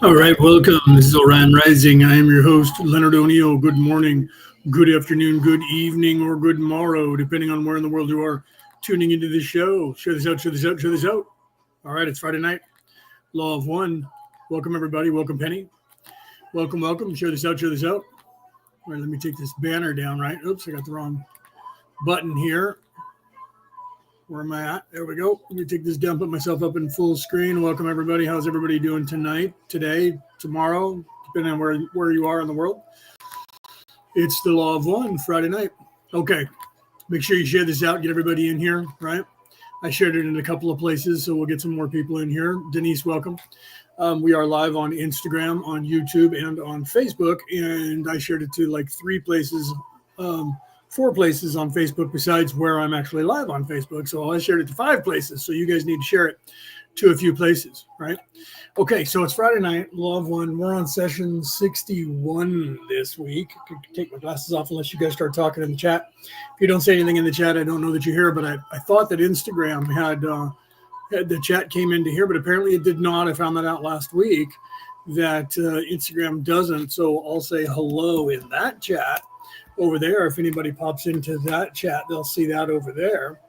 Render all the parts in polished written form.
All right, welcome. This is Orion Rising. I am your host, Leonard O'Neill. Good morning, good afternoon, good evening, or good morrow, depending on where in the world you are tuning into the show. Share this out, share this out, share this out. All right, it's Friday night. Law of One. Welcome, everybody. Welcome, Penny. Welcome, welcome. Share this out, share this out. All right, let me take this banner down, right? Oops, I got the wrong button here. Where am I at? There we go. Let me take this down, put myself up in full screen. Welcome, everybody. How's everybody doing tonight, today, tomorrow, depending on where you are in the world? It's the Law of One, Friday night. Okay. Make sure you share this out. Get everybody in here, right? I shared it in a couple of places, so we'll get some more people in here. Denise, welcome. We are live on Instagram, on YouTube, and on Facebook, and I shared it to like 4 places on Facebook besides where I'm actually live on Facebook. So I shared it to 5 places. So you guys need to share it to a few places, right? Okay, so it's Friday night, Law of One. We're on session 61 this week. I could take my glasses off unless you guys start talking in the chat. If you don't say anything in the chat, I don't know that you're here, but I thought that Instagram had the chat came into here, but apparently it did not. I found that out last week that Instagram doesn't. So I'll say hello in that chat over there. If anybody pops into that chat, they'll see that over there,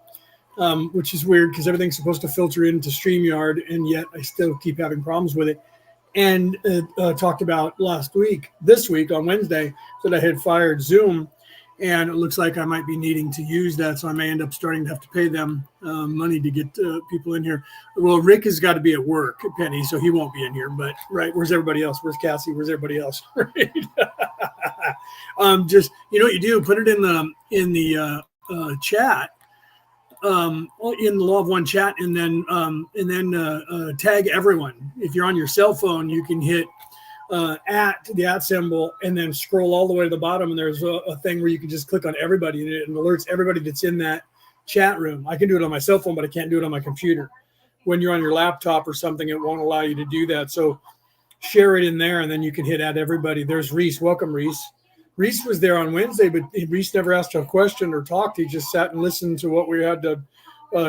which is weird because everything's supposed to filter into StreamYard, and yet I still keep having problems with it. And talked about this week on Wednesday, that I had fired Zoom, and it looks like I might be needing to use that, so I may end up starting to have to pay them money to get people in here. Well, Rick has got to be at work, Penny, so he won't be in here. But right, where's everybody else? Where's Cassie? Where's everybody else? Right? Just what you do, put it in the chat, in the Law of One chat, and then tag everyone. If you're on your cell phone, you can hit @ symbol and then scroll all the way to the bottom, and there's a thing where you can just click on everybody, and it alerts everybody that's in that chat room. I can do it on my cell phone, but I can't do it on my computer. When you're on your laptop or something, it won't allow you to do that. So share it in there, and then you can hit everybody. There's Reese. Welcome, Reese. Reese was there on Wednesday, but Reese never asked a question or talked. He just sat and listened to what we had to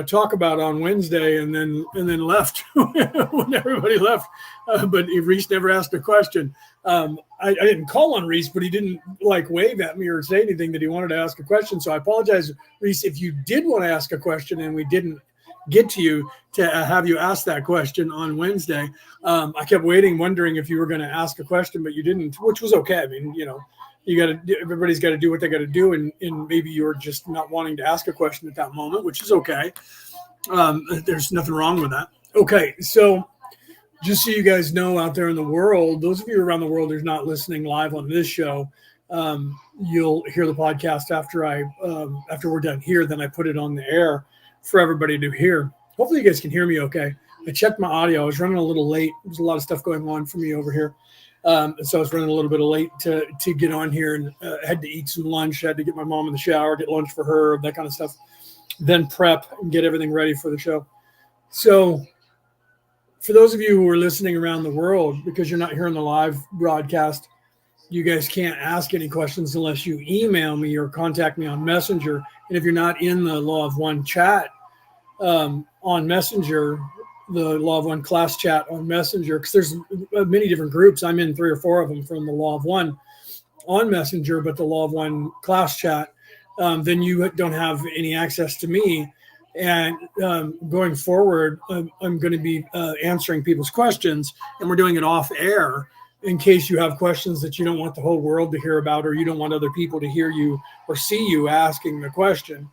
talk about on Wednesday, and then left when everybody left. But Reese never asked a question. I didn't call on Reese, but he didn't wave at me or say anything that he wanted to ask a question. So I apologize, Reese, if you did want to ask a question and we didn't get to you to have you ask that question on Wednesday. I kept wondering if you were going to ask a question, but you didn't, which was okay. I mean, everybody's got to do what they got to do, and maybe you're just not wanting to ask a question at that moment, which is okay. There's nothing wrong with that. Okay, so just so you guys know out there in the world, those of you around the world who's not listening live on this show, you'll hear the podcast after we're done here. Then I put it on the air for everybody to hear. Hopefully you guys can hear me okay. I checked my audio. I was running a little late. There's a lot of stuff going on for me over here. So I was running a little bit late to get on here, and had to eat some lunch. I had to get my mom in the shower, get lunch for her, that kind of stuff. Then prep and get everything ready for the show. So for those of you who are listening around the world, because you're not hearing the live broadcast, you guys can't ask any questions unless you email me or contact me on Messenger. And if you're not in the Law of One chat, on Messenger, the Law of One class chat on Messenger, because there's many different groups. I'm in 3 or 4 of them from the Law of One on Messenger, but the Law of One class chat, then you don't have any access to me. And going forward, I'm going to be answering people's questions, and we're doing it off air in case you have questions that you don't want the whole world to hear about, or you don't want other people to hear you or see you asking the question.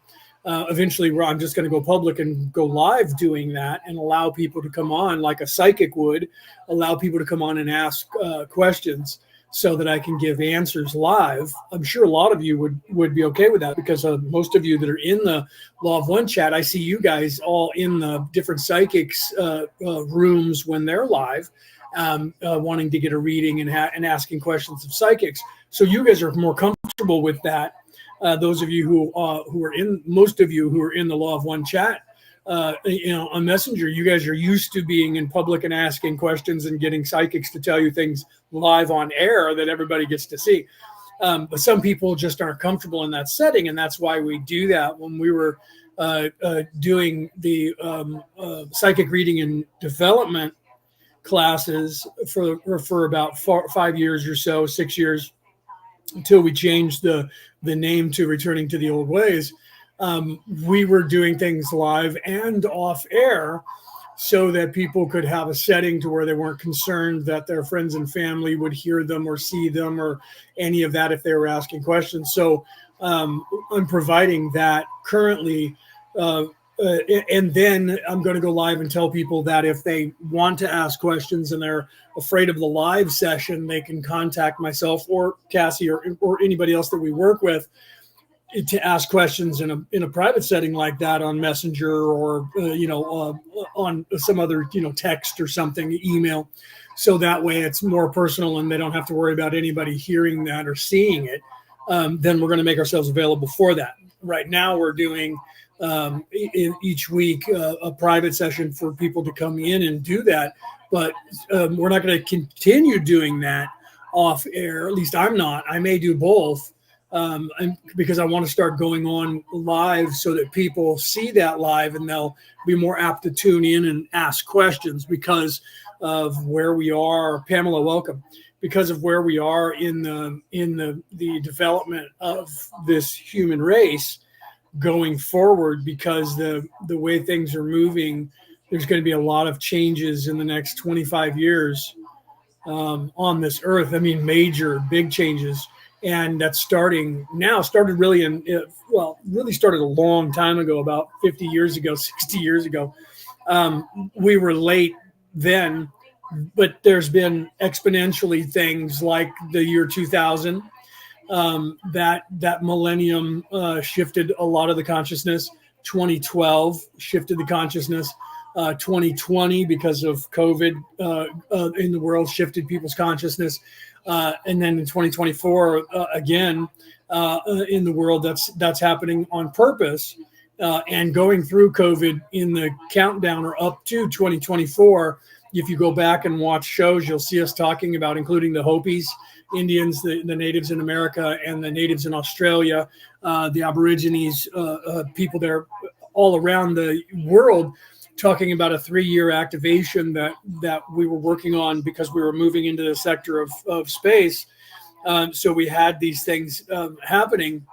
Eventually, I'm just going to go public and go live doing that and allow people to come on like a psychic would, allow people to come on and ask questions so that I can give answers live. I'm sure a lot of you would be okay with that, because most of you that are in the Law of One chat, I see you guys all in the different psychics rooms when they're live, wanting to get a reading and asking questions of psychics. So you guys are more comfortable with that. Those of you who are in, most of you who are in the Law of One chat, on Messenger, you guys are used to being in public and asking questions and getting psychics to tell you things live on air that everybody gets to see. But some people just aren't comfortable in that setting, and that's why we do that. When we were doing the psychic reading and development classes for about 5 years or so, 6 years, until we changed the name to Returning to the Old Ways, we were doing things live and off air so that people could have a setting to where they weren't concerned that their friends and family would hear them or see them or any of that if they were asking questions. So I'm providing that currently. And then I'm going to go live and tell people that if they want to ask questions and they're afraid of the live session, they can contact myself or Cassie or anybody else that we work with to ask questions in a private setting like that on Messenger or on some other text or something, email. So that way it's more personal and they don't have to worry about anybody hearing that or seeing it. Then we're going to make ourselves available for that. Right now we're doing each week a private session for people to come in and do that, but we're not going to continue doing that off air. At least I'm not. I may do both because I want to start going on live so that people see that live and they'll be more apt to tune in and ask questions because of where we are. Pamela, welcome. Because of where we are in the development of this human race going forward, because the way things are moving, there's going to be a lot of changes in the next 25 years on this earth. I mean, major, big changes. And that's starting now, started really really started a long time ago, about 50 years ago, 60 years ago. We were late then, but there's been exponentially things like the year 2000. That millennium shifted a lot of the consciousness. 2012 shifted the consciousness. 2020, because of COVID in the world, shifted people's consciousness. And then in 2024, again, in the world, that's happening on purpose. And going through COVID in the countdown or up to 2024, if you go back and watch shows, you'll see us talking about, including the Hopis, Indians, the natives in America and the natives in Australia, the Aborigines, people there all around the world, talking about a 3-year activation that we were working on because we were moving into the sector of space. So we had these things happening.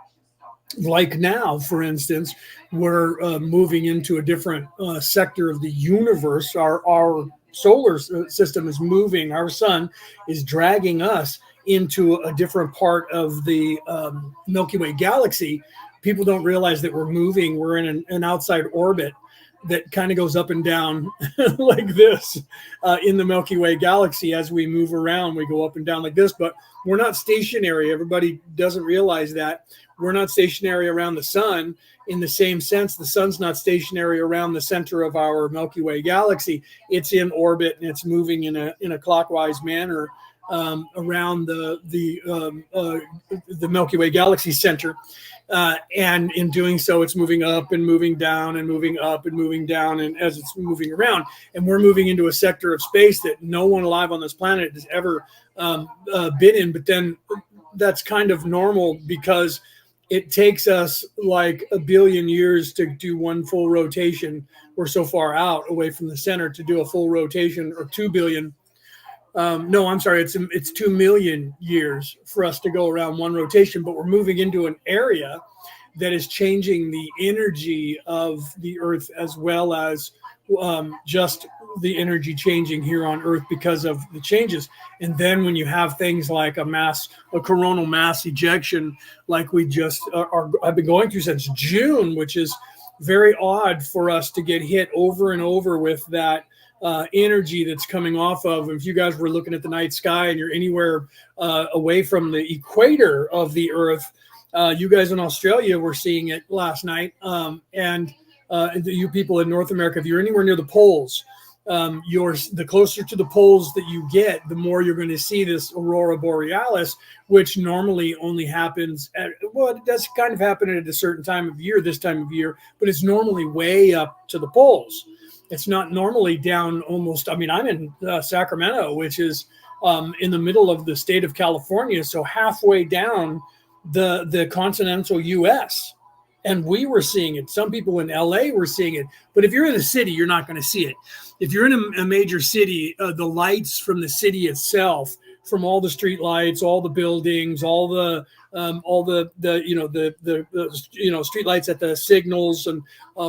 Like now, for instance, we're moving into a different sector of the universe. Our solar system is moving. Our sun is dragging us into a different part of the Milky Way galaxy. People don't realize that we're moving. We're in an outside orbit that kind of goes up and down like this in the Milky Way galaxy. As we move around, we go up and down like this, but we're not stationary. Everybody doesn't realize that. We're not stationary around the sun in the same sense. The sun's not stationary around the center of our Milky Way galaxy. It's in orbit and it's moving in a clockwise manner around the Milky Way galaxy center. And in doing so, it's moving up and moving down and moving up and moving down. And as it's moving around, and we're moving into a sector of space that no one alive on this planet has ever been in. But then that's kind of normal because it takes us like a billion years to do one full rotation. We're so far out away from the center to do a full rotation, or 2 billion. No, I'm sorry. It's 2 million years for us to go around one rotation, but we're moving into an area that is changing the energy of the Earth, as well as just the energy changing here on Earth because of the changes. And then when you have things like a coronal mass ejection, like we just I've been going through since June, which is very odd for us to get hit over and over with that energy that's coming off of. If you guys were looking at the night sky and you're anywhere away from the equator of the Earth, you guys in Australia were seeing it last night, and you people in North America, if you're anywhere near the poles, the closer to the poles that you get, the more you're going to see this aurora borealis, which normally only happens it does kind of happen at a certain time of year, this time of year, but it's normally way up to the poles. It's not normally down almost. I mean, I'm in Sacramento, which is in the middle of the state of California, so halfway down the continental U.S., and we were seeing it. Some people in LA were seeing it, but if you're in a city, you're not going to see it. If you're in a major city, the lights from the city itself, from all the street lights, all the buildings, all the street lights at the signals, and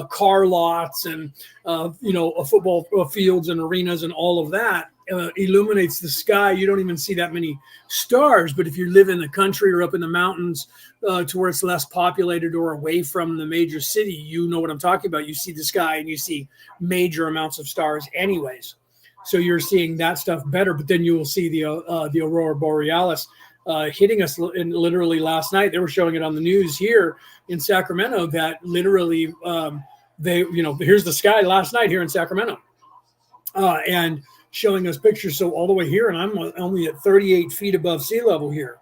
car lots, and football fields and arenas and all of that illuminates the sky. You don't even see that many stars. But if you live in the country or up in the mountains to where it's less populated or away from the major city, you know what I'm talking about. You see the sky and you see major amounts of stars anyways. So you're seeing that stuff better, but then you will see the aurora borealis hitting us. And literally last night, they were showing it on the news here in Sacramento that literally here's the sky last night here in Sacramento, and showing us pictures. So all the way here, and I'm only at 38 feet above sea level here,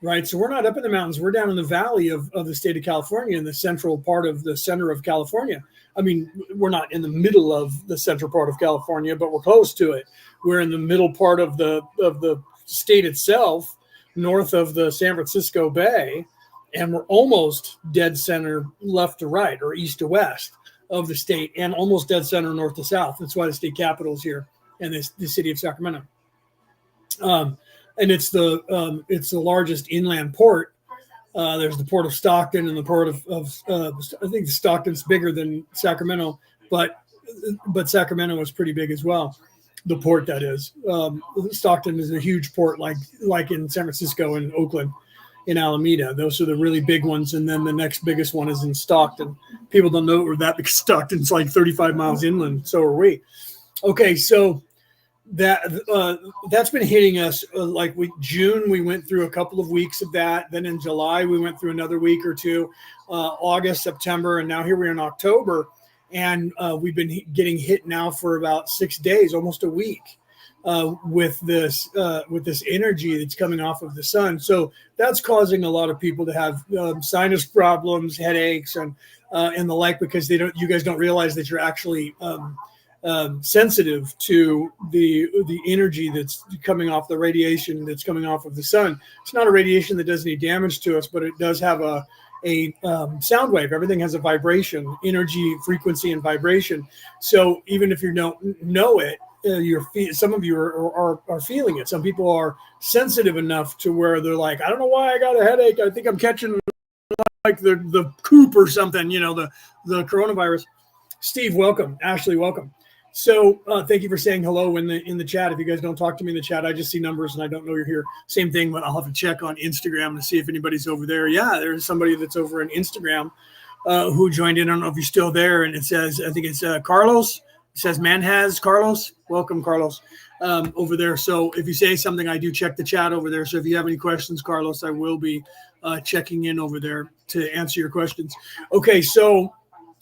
right? So we're not up in the mountains. We're down in the valley of the state of California, in the central part of the center of California. I mean, we're not in the middle of the central part of California, but we're close to it. We're in the middle part of the state itself, north of the San Francisco Bay, and we're almost dead center left to right, or east to west of the state, and almost dead center north to south. That's why the state capital is here, and the city of Sacramento. And it's the largest inland port. There's the port of Stockton and the port of I think Stockton's bigger than Sacramento, but Sacramento is pretty big as well. The port, that is. Stockton is a huge port, like in San Francisco and Oakland, in Alameda. Those are the really big ones, and then the next biggest one is in Stockton. People don't know that because Stockton's like 35 miles inland. So are we. Okay, so that's been hitting us. June, we went through a couple of weeks of that. Then in July, we went through another week or two. August, September, and now here we are in October, and we've been getting hit now for about 6 days, almost a week, with this energy that's coming off of the sun. So that's causing a lot of people to have sinus problems, headaches, and the like, because you guys don't realize that you're actually sensitive to the energy that's coming off, the radiation that's coming off of the sun. It's not a radiation that does any damage to us, but it does have a sound wave. Everything has a vibration, energy, frequency, and vibration. So even if you don't know it, some of you are feeling it. Some people are sensitive enough to where they're like, I don't know why I got a headache. I think I'm catching like the coop or something, the coronavirus. Steve, welcome. Ashley, welcome. So thank you for saying hello in the chat. If you guys don't talk to me in the chat, I just see numbers and I don't know you're here. Same thing, but I'll have to check on Instagram to see if anybody's over there. Yeah, there's somebody that's over on Instagram who joined in. I don't know if you're still there. And it says, I think it's Carlos. It says Manhaz Carlos. Welcome, Carlos, over there. So if you say something, I do check the chat over there. So if you have any questions, Carlos, I will be checking in over there to answer your questions. Okay, so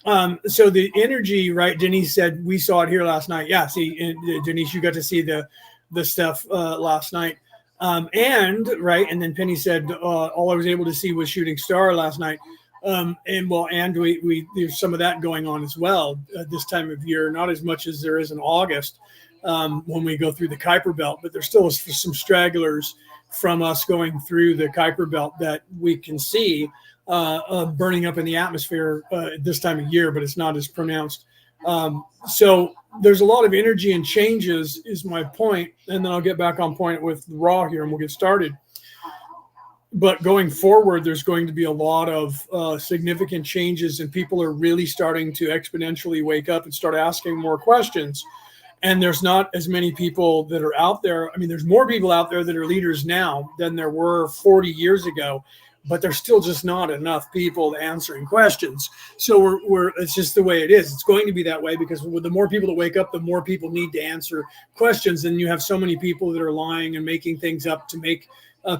the energy, right? Denise said we saw it here last night. Yeah, see, Denise, you got to see the stuff last night. And then Penny said all I was able to see was shooting star last night. And we there's some of that going on as well this time of year. Not as much as there is in August when we go through the Kuiper Belt, but there's still some stragglers from us going through the Kuiper Belt that we can see. burning up in the atmosphere at this time of year, but it's not as pronounced. So there's a lot of energy and changes is my point. And then I'll get back on point with Raw here and we'll get started. But going forward, there's going to be a lot of significant changes, and people are really starting to exponentially wake up and start asking more questions. And there's not as many people that are out there. I mean, there's more people out there that are leaders now than there were 40 years ago, but there's still just not enough people answering questions. So it's just the way it is. It's going to be that way because the more people that wake up, the more people need to answer questions. And you have so many people that are lying and making things up to make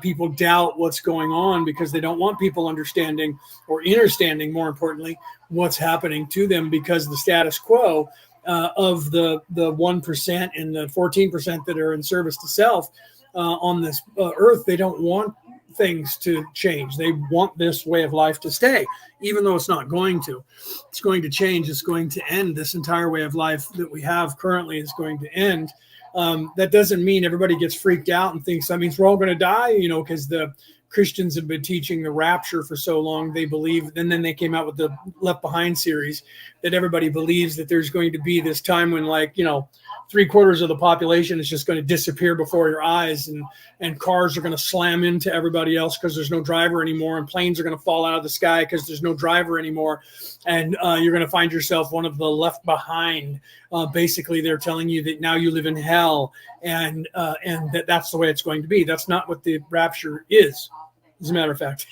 people doubt what's going on because they don't want people understanding or understanding, more importantly, what's happening to them, because the status quo of the 1% and the 14% that are in service to self on this earth, they don't want things to change. They want this way of life to stay, even though it's not going to. It's going to change. It's going to end. This entire way of life that we have currently is going to end. That doesn't mean everybody gets freaked out and thinks that means we're all going to die, because the Christians have been teaching the rapture for so long. They believe, and then they came out with the Left Behind series, that everybody believes that there's going to be this time when 3/4 of the population is just going to disappear before your eyes, and cars are going to slam into everybody else because there's no driver anymore, and planes are going to fall out of the sky because there's no driver anymore, and you're going to find yourself one of the left behind. Basically, they're telling you that now you live in hell, and that's the way it's going to be. That's not what the rapture is, as a matter of fact.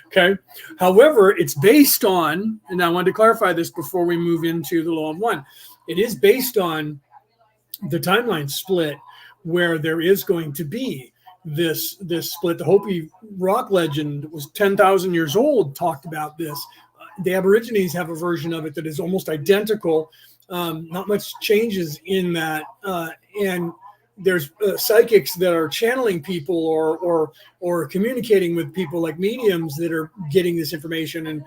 Okay. However, it's based on, and I wanted to clarify this before we move into the law of one. It is based on the timeline split, where there is going to be this split. The Hopi rock legend was 10,000 years old, talked about this. The Aborigines have a version of it that is almost identical. Not much changes in that. And there's psychics that are channeling people or communicating with people like mediums that are getting this information. And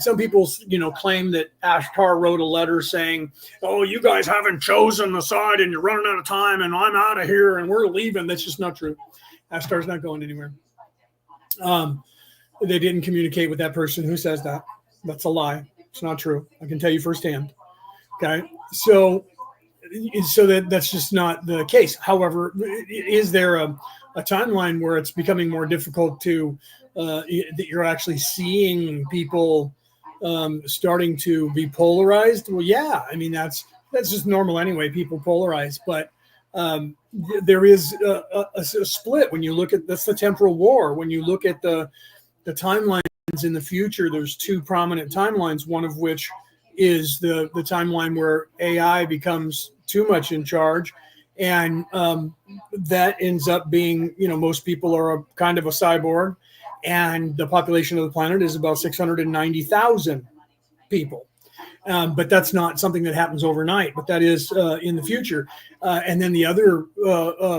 some people, claim that Ashtar wrote a letter saying, "Oh, you guys haven't chosen the side and you're running out of time and I'm out of here and we're leaving." That's just not true. Ashtar's not going anywhere. They didn't communicate with that person who says that. That's a lie. It's not true. I can tell you firsthand. Okay. So that's just not the case. However, is there a timeline where it's becoming more difficult to that you're actually seeing people starting to be polarized? Well, yeah. I mean, that's just normal anyway. People polarize, but there is a split when you look at that's the temporal war. When you look at the timelines in the future, there's two prominent timelines. One of which is the timeline where AI becomes too much in charge, and that ends up being, most people are a kind of a cyborg, and the population of the planet is about 690,000 people. But that's not something that happens overnight, but that is in the future. And then the other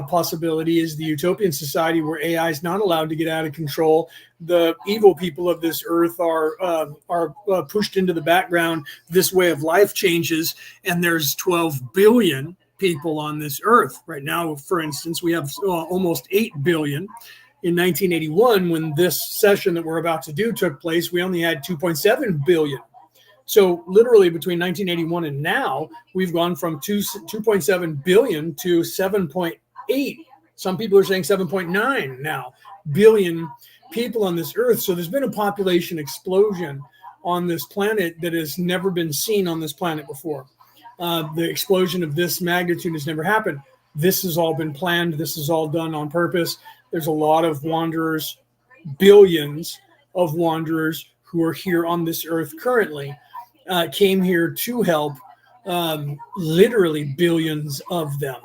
possibility is the utopian society where AI is not allowed to get out of control. The evil people of this earth are pushed into the background. This way of life changes, and there's 12 billion people on this earth. Right now, for instance, we have almost 8 billion. In 1981, when this session that we're about to do took place, we only had 2.7 billion. So literally between 1981 and now, we've gone from 2.7 billion to 7.8. Some people are saying 7.9 now billion people on this earth. So there's been a population explosion on this planet that has never been seen on this planet before. The explosion of this magnitude has never happened. This has all been planned. This is all done on purpose. There's a lot of wanderers, billions of wanderers who are here on this earth currently. Came here to help, literally billions of them.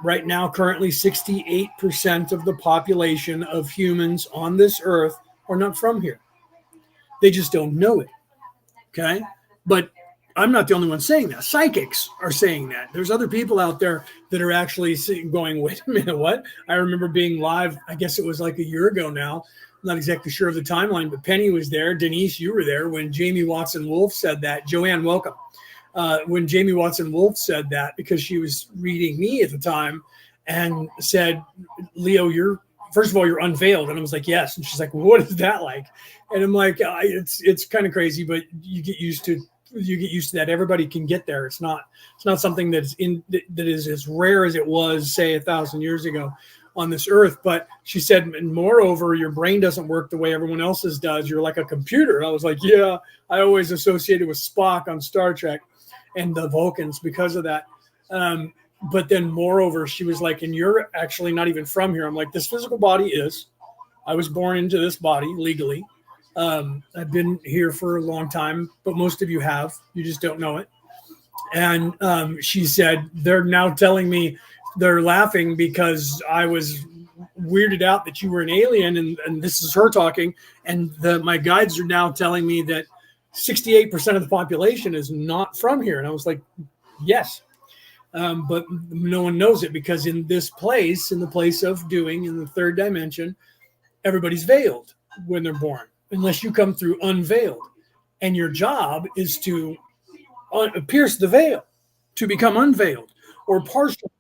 Right now, currently 68% of the population of humans on this earth are not from here. They just don't know it. Okay. But I'm not the only one saying that. Psychics are saying that. There's other people out there that are actually going, wait a minute, what? I remember being live, I guess it was like a year ago now. I'm not exactly sure of the timeline, but Penny was there. Denise, you were there when Jamie Watson-Wolf said that. Joanne, welcome. When Jamie Watson-Wolf said that, because she was reading me at the time and said, Leo, you're first of all, you're unveiled. And I was like, yes. And she's like, well, what is that like? And I'm like, it's kind of crazy, but you get used to that. Everybody can get there. It's not something that is as rare as it was, say, 1,000 years ago on this earth. But she said, and moreover, your brain doesn't work the way everyone else's does. You're like a computer. I was like, yeah, I always associated with Spock on Star Trek and the Vulcans because of that. But then moreover, she was like, and you're actually not even from here. I'm like, this physical body is. I was born into this body legally. I've been here for a long time, but most of you have. You just don't know it. And she said, they're now telling me, they're laughing because I was weirded out that you were an alien. And this is her talking. And my guides are now telling me that 68% of the population is not from here. And I was like, yes. But no one knows it because in this place, in the place of doing, in the third dimension, everybody's veiled when they're born, unless you come through unveiled. And your job is to pierce the veil, to become unveiled or partially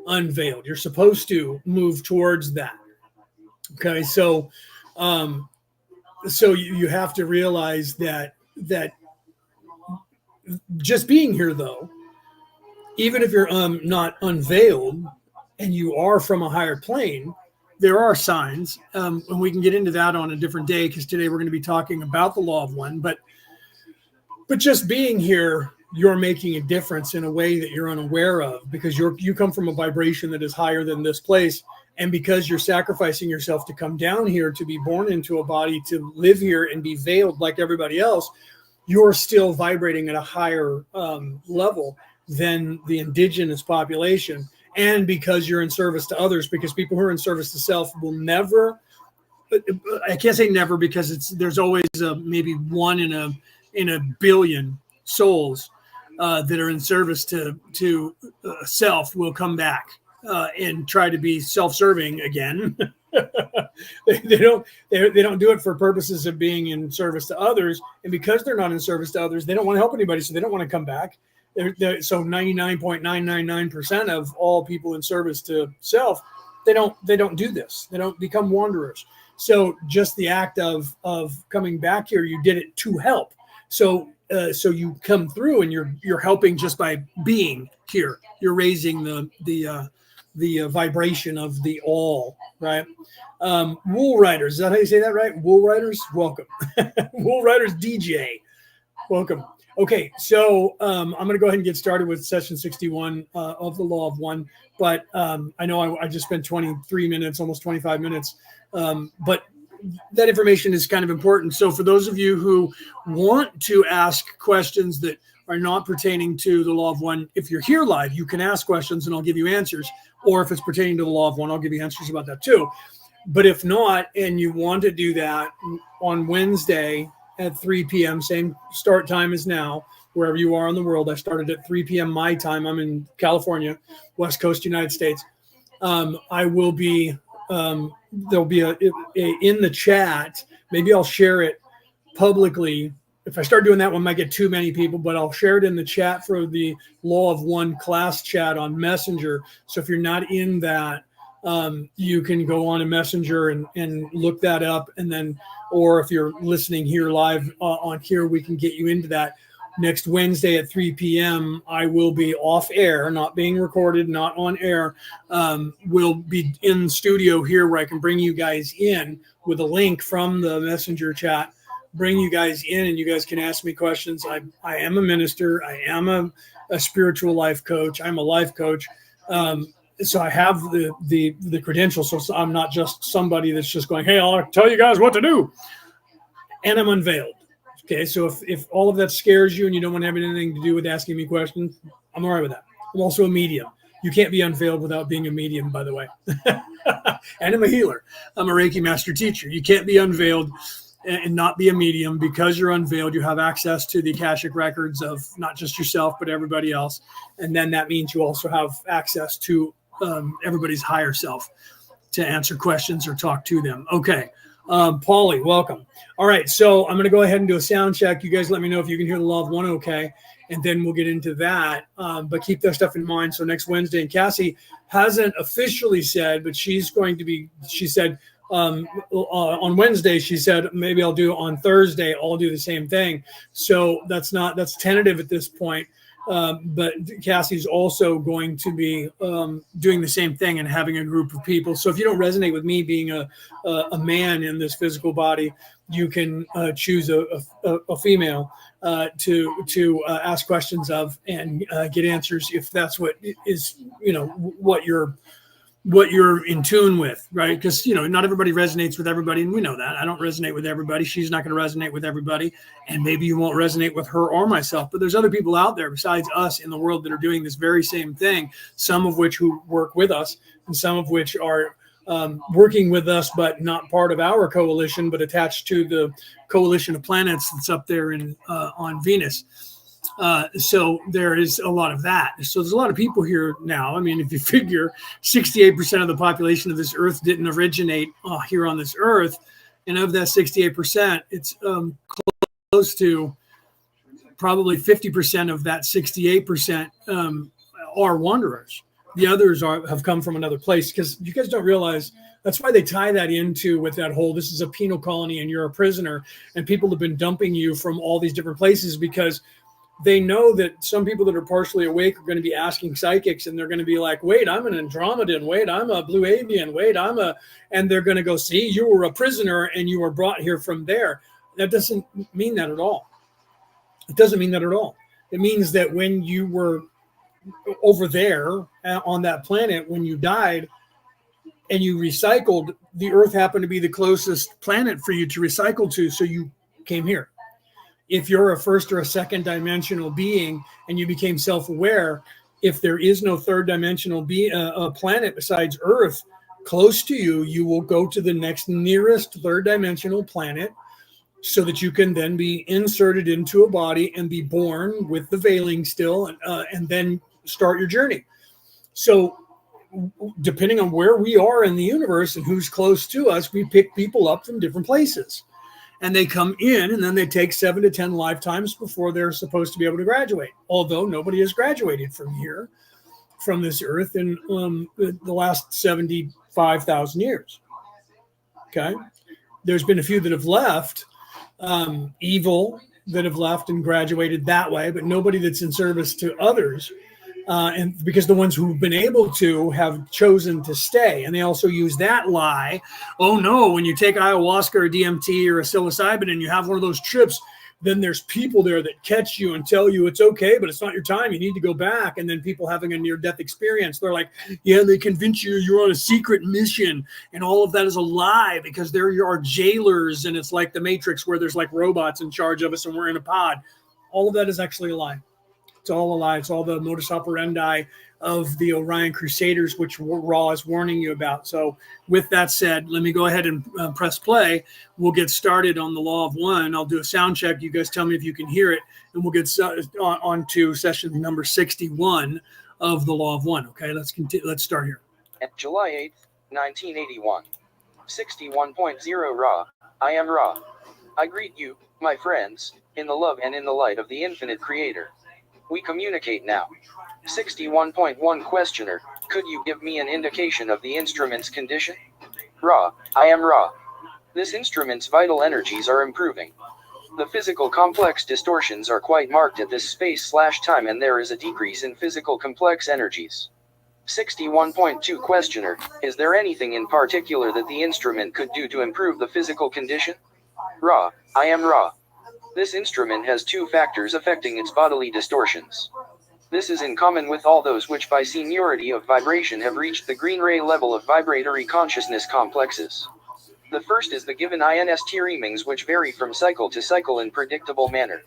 unveiled. You're supposed to move towards that. Okay, so you have to realize that just being here, though, even if you're not unveiled and you are from a higher plane, there are signs, and we can get into that on a different day because today we're going to be talking about the law of one. But just being here, you're making a difference in a way that you're unaware of because you come from a vibration that is higher than this place. And because you're sacrificing yourself to come down here, to be born into a body, to live here and be veiled like everybody else, you're still vibrating at a higher level than the indigenous population. And because you're in service to others, because people who are in service to self will never, I can't say never because there's always maybe one in a billion souls that are in service to self will come back and try to be self-serving again. they don't do it for purposes of being in service to others, and because they're not in service to others, they don't want to help anybody, so they don't want to come back. So 99.999% of all people in service to self, they don't do this. They don't become wanderers. So just the act of coming back here, you did it to help. So you come through and you're helping just by being here. You're raising the vibration of the all, right? Wool Riders, is that how you say that, right? Wool Riders, welcome. Wool Riders DJ, welcome. Okay, so I'm going to go ahead and get started with session 61 of the Law of One. But I know I just spent 23 minutes, almost 25 minutes. But that information is kind of important. So for those of you who want to ask questions that are not pertaining to the Law of One, if you're here live, you can ask questions and I'll give you answers. Or if it's pertaining to the Law of One, I'll give you answers about that too. But if not, and you want to do that on Wednesday at 3 p.m., same start time as now, wherever you are in the world. I started at 3 p.m. my time. I'm in California, West Coast, United States. I will be, there'll be a in the chat. Maybe I'll share it publicly. If I start doing that, one might get too many people, but I'll share it in the chat for the Law of One class chat on Messenger. So if you're not in that, you can go on a Messenger and look that up. And then, or if you're listening here live on here, we can get you into that. Next Wednesday at 3 p.m., I will be off air, not being recorded, not on air. We'll be in studio here where I can bring you guys in with a link from the Messenger chat, bring you guys in, and you guys can ask me questions. I am a minister. I am a spiritual life coach. I'm a life coach. So I have the credentials. So I'm not just somebody that's just going, hey, I'll tell you guys what to do. And I'm unveiled. Okay, so if all of that scares you and you don't want to have anything to do with asking me questions, I'm all right with that. I'm also a medium. You can't be unveiled without being a medium, by the way. And I'm a healer. I'm a Reiki master teacher. You can't be unveiled and not be a medium. Because you're unveiled, you have access to the Akashic records of not just yourself, but everybody else. And then that means you also have access to everybody's higher self to answer questions or talk to them. Okay. Paulie, welcome. All right, so I'm going to go ahead and do a sound check. You guys let me know if you can hear the Law of One okay. and then we'll get into that. But keep that stuff in mind. So next Wednesday, and Cassie hasn't officially said, but she's going to be, she said, on Wednesday, she said, maybe I'll do on Thursday, I'll do the same thing. So that's tentative at this point. But Cassie's also going to be doing the same thing and having a group of people. So if you don't resonate with me being a man in this physical body, you can choose a female to ask questions of and get answers if that's what is, what you're in tune with, right? Because, not everybody resonates with everybody, and we know that. I don't resonate with everybody. She's not going to resonate with everybody, and maybe you won't resonate with her or myself. But there's other people out there besides us in the world that are doing this very same thing, some of which who work with us, and some of which are working with us, but not part of our coalition, but attached to the coalition of planets that's up there on Venus. So there is a lot of that. So there's a lot of people here now. I mean, if you figure 68% of the population of this Earth didn't originate here on this Earth, and of that 68%, it's close to probably 50% of that 68% are wanderers. The others have come from another place, because you guys don't realize that's why they tie that into with that whole, this is a penal colony and you're a prisoner, and people have been dumping you from all these different places because they know that some people that are partially awake are going to be asking psychics, and they're going to be like, wait, I'm an Andromedan. Wait, I'm a Blue Avian. Wait, and they're going to go, see, you were a prisoner and you were brought here from there. That doesn't mean that at all. It doesn't mean that at all. It means that when you were over there on that planet, when you died and you recycled, the Earth happened to be the closest planet for you to recycle to. So you came here. If you're a first or a second dimensional being and you became self-aware, if there is no third dimensional planet besides Earth close to you, you will go to the next nearest third dimensional planet so that you can then be inserted into a body and be born with the veiling still, and then start your journey. So depending on where we are in the universe and who's close to us, we pick people up from different places. And they come in, and then they take 7 to 10 lifetimes before they're supposed to be able to graduate. Although nobody has graduated from here, from this Earth, in the last 75,000 years. Okay, there's been a few that have left, evil that have left and graduated that way, but nobody that's in service to others. And because the ones who've been able to have chosen to stay. And they also use that lie. Oh no, when you take ayahuasca or DMT or a psilocybin and you have one of those trips, then there's people there that catch you and tell you it's okay, but it's not your time. You need to go back. And then people having a near-death experience, they're like, yeah, they convince you you're on a secret mission. And all of that is a lie, because there are jailers, and it's like the Matrix where there's like robots in charge of us and we're in a pod. All of that is actually a lie. It's all a lie. It's all the modus operandi of the Orion Crusaders, which Ra is warning you about. So with that said, let me go ahead and press play. We'll get started on the Law of One. I'll do a sound check. You guys tell me if you can hear it, and we'll get on to session number 61 of the Law of One. Okay, let's continue. Let's start here. At July 8th, 1981. 61.0 Ra. I am Ra. I greet you, my friends, in the love and in the light of the infinite creator. We communicate now. 61.1 Questioner, could you give me an indication of the instrument's condition? Ra, I am Ra. This instrument's vital energies are improving. The physical complex distortions are quite marked at this space/time, and there is a decrease in physical complex energies. 61.2 Questioner, is there anything in particular that the instrument could do to improve the physical condition? Ra, I am Ra. This instrument has two factors affecting its bodily distortions. This is in common with all those which by seniority of vibration have reached the green ray level of vibratory consciousness complexes. The first is the given INST reamings, which vary from cycle to cycle in predictable manner.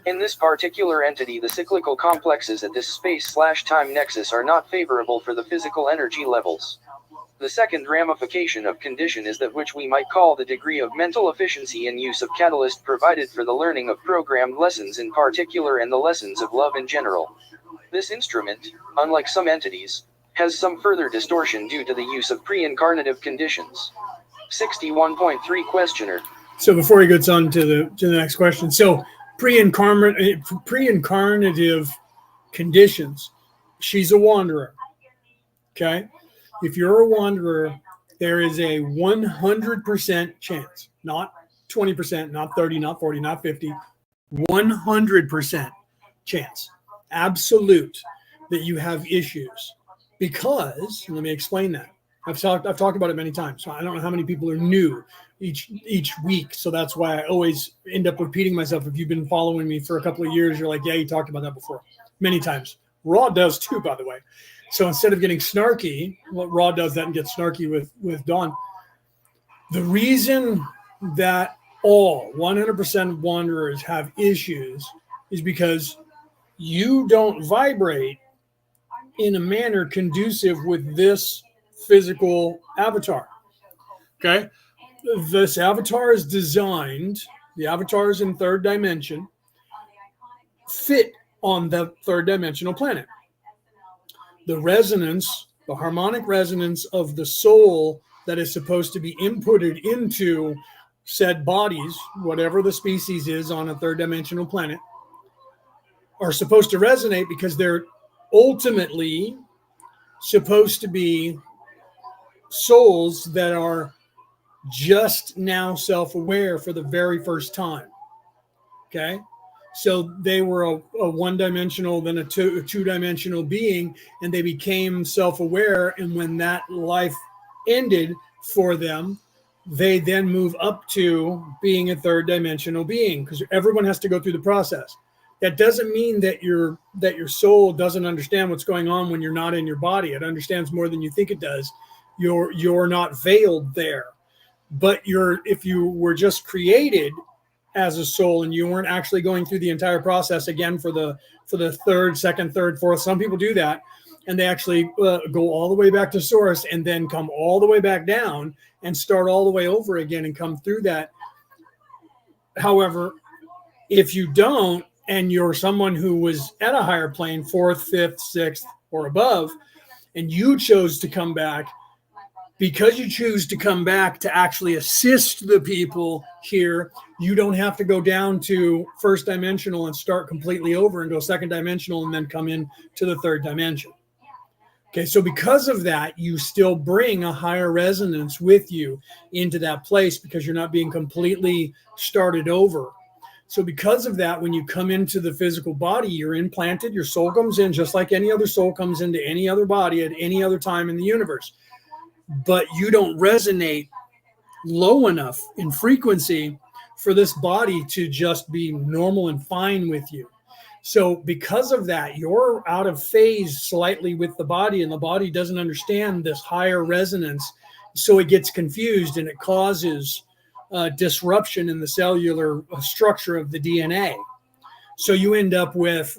In this particular entity, the cyclical complexes at this space/time nexus are not favorable for the physical energy levels. The second ramification of condition is that which we might call the degree of mental efficiency in use of catalyst provided for the learning of programmed lessons in particular and the lessons of love in general. This instrument, unlike some entities, has some further distortion due to the use of pre-incarnative conditions. 61.3 Questioner. So before he gets on to the next question, so pre-incarnative conditions. She's a wanderer. Okay. If you're a wanderer, there is a 100% chance, not 20%, not 30, not 40, not 50, 100% chance, absolute, that you have issues. Because, and let me explain that. I've talked about it many times. So I don't know how many people are new each week. So that's why I always end up repeating myself. If you've been following me for a couple of years, you're like, yeah, you talked about that before many times. Raw does too, by the way. So instead of getting snarky, Raw does that and gets snarky with Dawn. The reason that all 100% wanderers have issues is because you don't vibrate in a manner conducive with this physical avatar. Okay. This avatar is designed, the avatars in third dimension fit on the third dimensional planet. The resonance, the harmonic resonance of the soul that is supposed to be inputted into said bodies, whatever the species is on a third dimensional planet, are supposed to resonate because they're ultimately supposed to be souls that are just now self-aware for the very first time. Okay. So they were a one-dimensional, then a two-dimensional being, and they became self-aware. And when that life ended for them, they then move up to being a third-dimensional being, because everyone has to go through the process. That doesn't mean that your soul doesn't understand what's going on when you're not in your body. It understands more than you think it does. You're not veiled there, but if you were just created as a soul and you weren't actually going through the entire process again for the third, second, third, fourth. Some people do that, and they actually go all the way back to source and then come all the way back down and start all the way over again and come through that. However, if you don't, and you're someone who was at a higher plane, fourth, fifth, sixth, or above, and you chose to come back, because you choose to come back to actually assist the people here, you don't have to go down to first dimensional and start completely over and go second dimensional and then come in to the third dimension. Okay, so because of that, you still bring a higher resonance with you into that place because you're not being completely started over. So because of that, when you come into the physical body, you're implanted, your soul comes in just like any other soul comes into any other body at any other time in the universe. But you don't resonate low enough in frequency for this body to just be normal and fine with you. So because of that, you're out of phase slightly with the body, and the body doesn't understand this higher resonance. So it gets confused and it causes disruption in the cellular structure of the DNA. So you end up with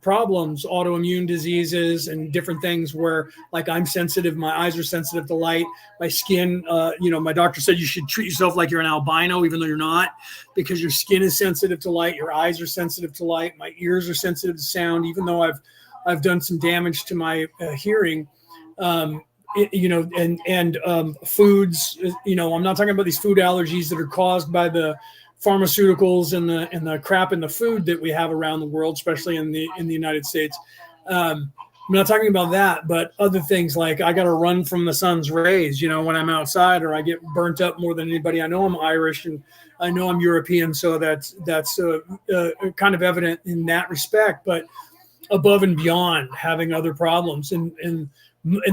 problems, autoimmune diseases and different things where, like, I'm sensitive, my eyes are sensitive to light, my skin, my doctor said you should treat yourself like you're an albino, even though you're not, because your skin is sensitive to light, your eyes are sensitive to light, my ears are sensitive to sound, even though I've done some damage to my hearing. Foods, I'm not talking about these food allergies that are caused by the pharmaceuticals and the crap in the food that we have around the world, especially in the United States. I'm not talking about that, but other things like I got to run from the sun's rays, when I'm outside, or I get burnt up more than anybody. I know I'm Irish and I know I'm European, so that's kind of evident in that respect. But above and beyond having other problems, and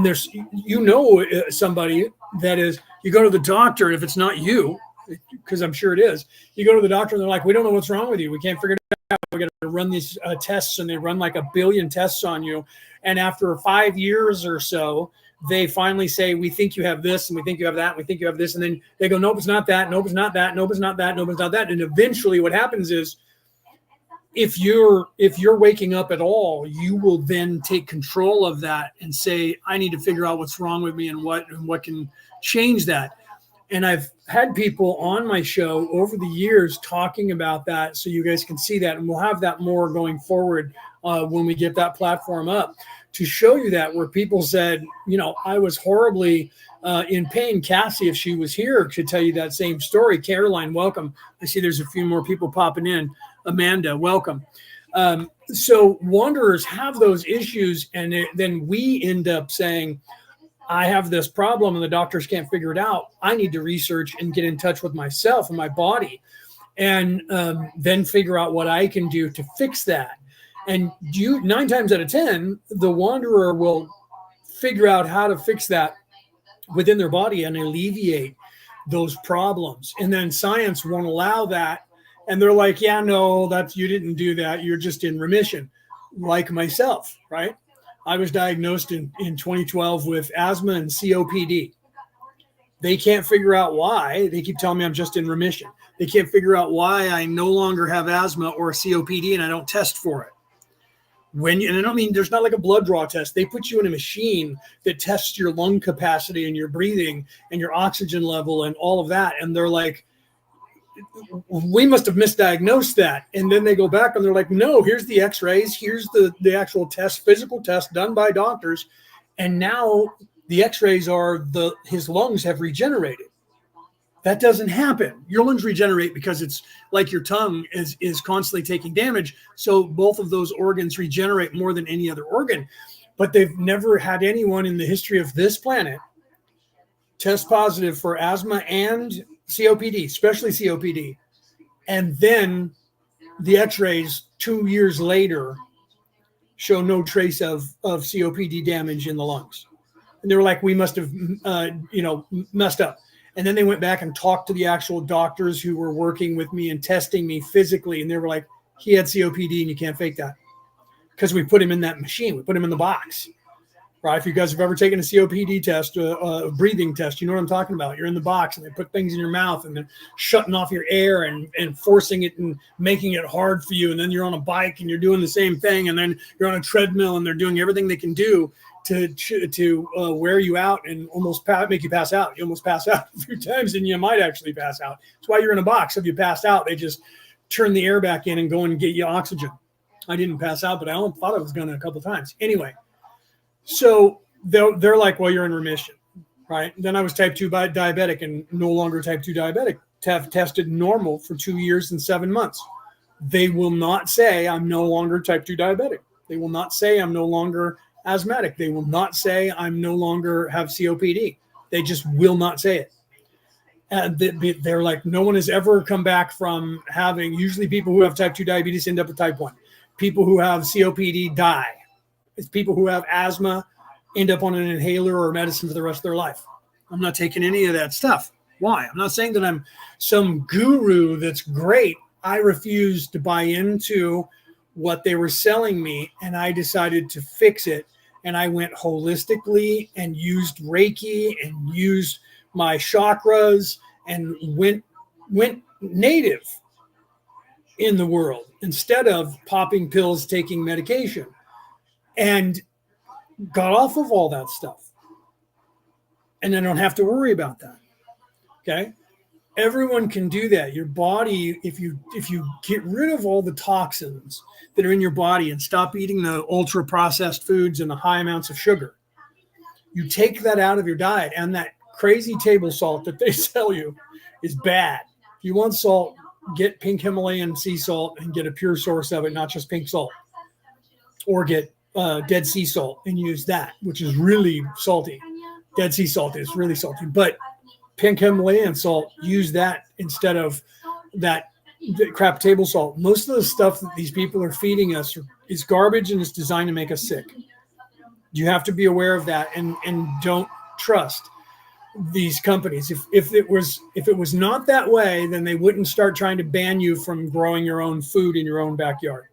there's somebody that is, you go to the doctor, and if it's not you, because I'm sure it is, you go to the doctor and they're like, we don't know what's wrong with you. We can't figure it out. We got to run these tests, and they run like 1 billion tests on you. And after 5 years or so, they finally say, we think you have this, and we think you have that, and we think you have this. And then they go, nope, it's not that. Nope, it's not that. Nope, it's not that. Nope, it's not that. And eventually what happens is, if you're waking up at all, you will then take control of that and say, I need to figure out what's wrong with me and what can change that. And I've had people on my show over the years talking about that, so you guys can see that, and we'll have that more going forward when we get that platform up to show you that, where people said, I was horribly in pain. Cassie, if she was here, could tell you that same story. Caroline, welcome. I see there's a few more people popping in. Amanda, welcome. So wanderers have those issues, and then we end up saying, I have this problem and the doctors can't figure it out. I need to research and get in touch with myself and my body, and then figure out what I can do to fix that. And 9 times out of 10, the wanderer will figure out how to fix that within their body and alleviate those problems. And then science won't allow that. And they're like, yeah, no, you didn't do that. You're just in remission. Like myself, right? I was diagnosed in 2012 with asthma and COPD. They can't figure out why. They keep telling me I'm just in remission. They can't figure out why I no longer have asthma or COPD, and I don't test for it. And I don't mean there's not like a blood draw test. They put you in a machine that tests your lung capacity and your breathing and your oxygen level and all of that. And they're like, we must have misdiagnosed that. And then they go back and they're like, no, here's the x-rays. Here's the actual test, physical test done by doctors. And now the x-rays are his lungs have regenerated. That doesn't happen. Your lungs regenerate because it's like your tongue is constantly taking damage. So both of those organs regenerate more than any other organ. But they've never had anyone in the history of this planet test positive for asthma and COPD, especially COPD. And then the x-rays 2 years later show no trace of COPD damage in the lungs. And they were like, we must have, messed up. And then they went back and talked to the actual doctors who were working with me and testing me physically. And they were like, he had COPD and you can't fake that. Because we put him in that machine. We put him in the box. Right? If you guys have ever taken a COPD test, a breathing test, you know what I'm talking about. You're in the box and they put things in your mouth and they're shutting off your air and forcing it and making it hard for you. And then you're on a bike and you're doing the same thing. And then you're on a treadmill and they're doing everything they can do to wear you out and almost make you pass out. You almost pass out a few times and you might actually pass out. That's why you're in a box. If you pass out, they just turn the air back in and go and get you oxygen. I didn't pass out, but I thought I was going to a couple of times. Anyway, so they're like, well, you're in remission, right? Then I was type 2 diabetic and no longer type 2 diabetic. Have tested normal for 2 years and 7 months. They will not say I'm no longer type 2 diabetic. They will not say I'm no longer asthmatic. They will not say I'm no longer have COPD. They just will not say it. And they're like, no one has ever come back from having, usually people who have type 2 diabetes end up with type 1. People who have COPD die. It's people who have asthma end up on an inhaler or medicine for the rest of their life. I'm not taking any of that stuff. Why? I'm not saying that I'm some guru that's great. I refused to buy into what they were selling me, and I decided to fix it. And I went holistically and used Reiki and used my chakras and went native in the world instead of popping pills, taking medication, and got off of all that stuff. And I don't have to worry about that. Okay. Everyone can do that. Your body, if you get rid of all the toxins that are in your body and stop eating the ultra processed foods and the high amounts of sugar, you take that out of your diet, and that crazy table salt that they sell you is bad. If you want salt, get pink Himalayan sea salt and get a pure source of it, not just pink salt, or get Dead Sea salt and use that, which is really salty. Dead Sea salt is really salty, but pink Himalayan salt, use that instead of that crap table salt. Most of the stuff that these people are feeding us is garbage and it's designed to make us sick. You have to be aware of that and don't trust these companies. If it was not that way, then they wouldn't start trying to ban you from growing your own food in your own backyard.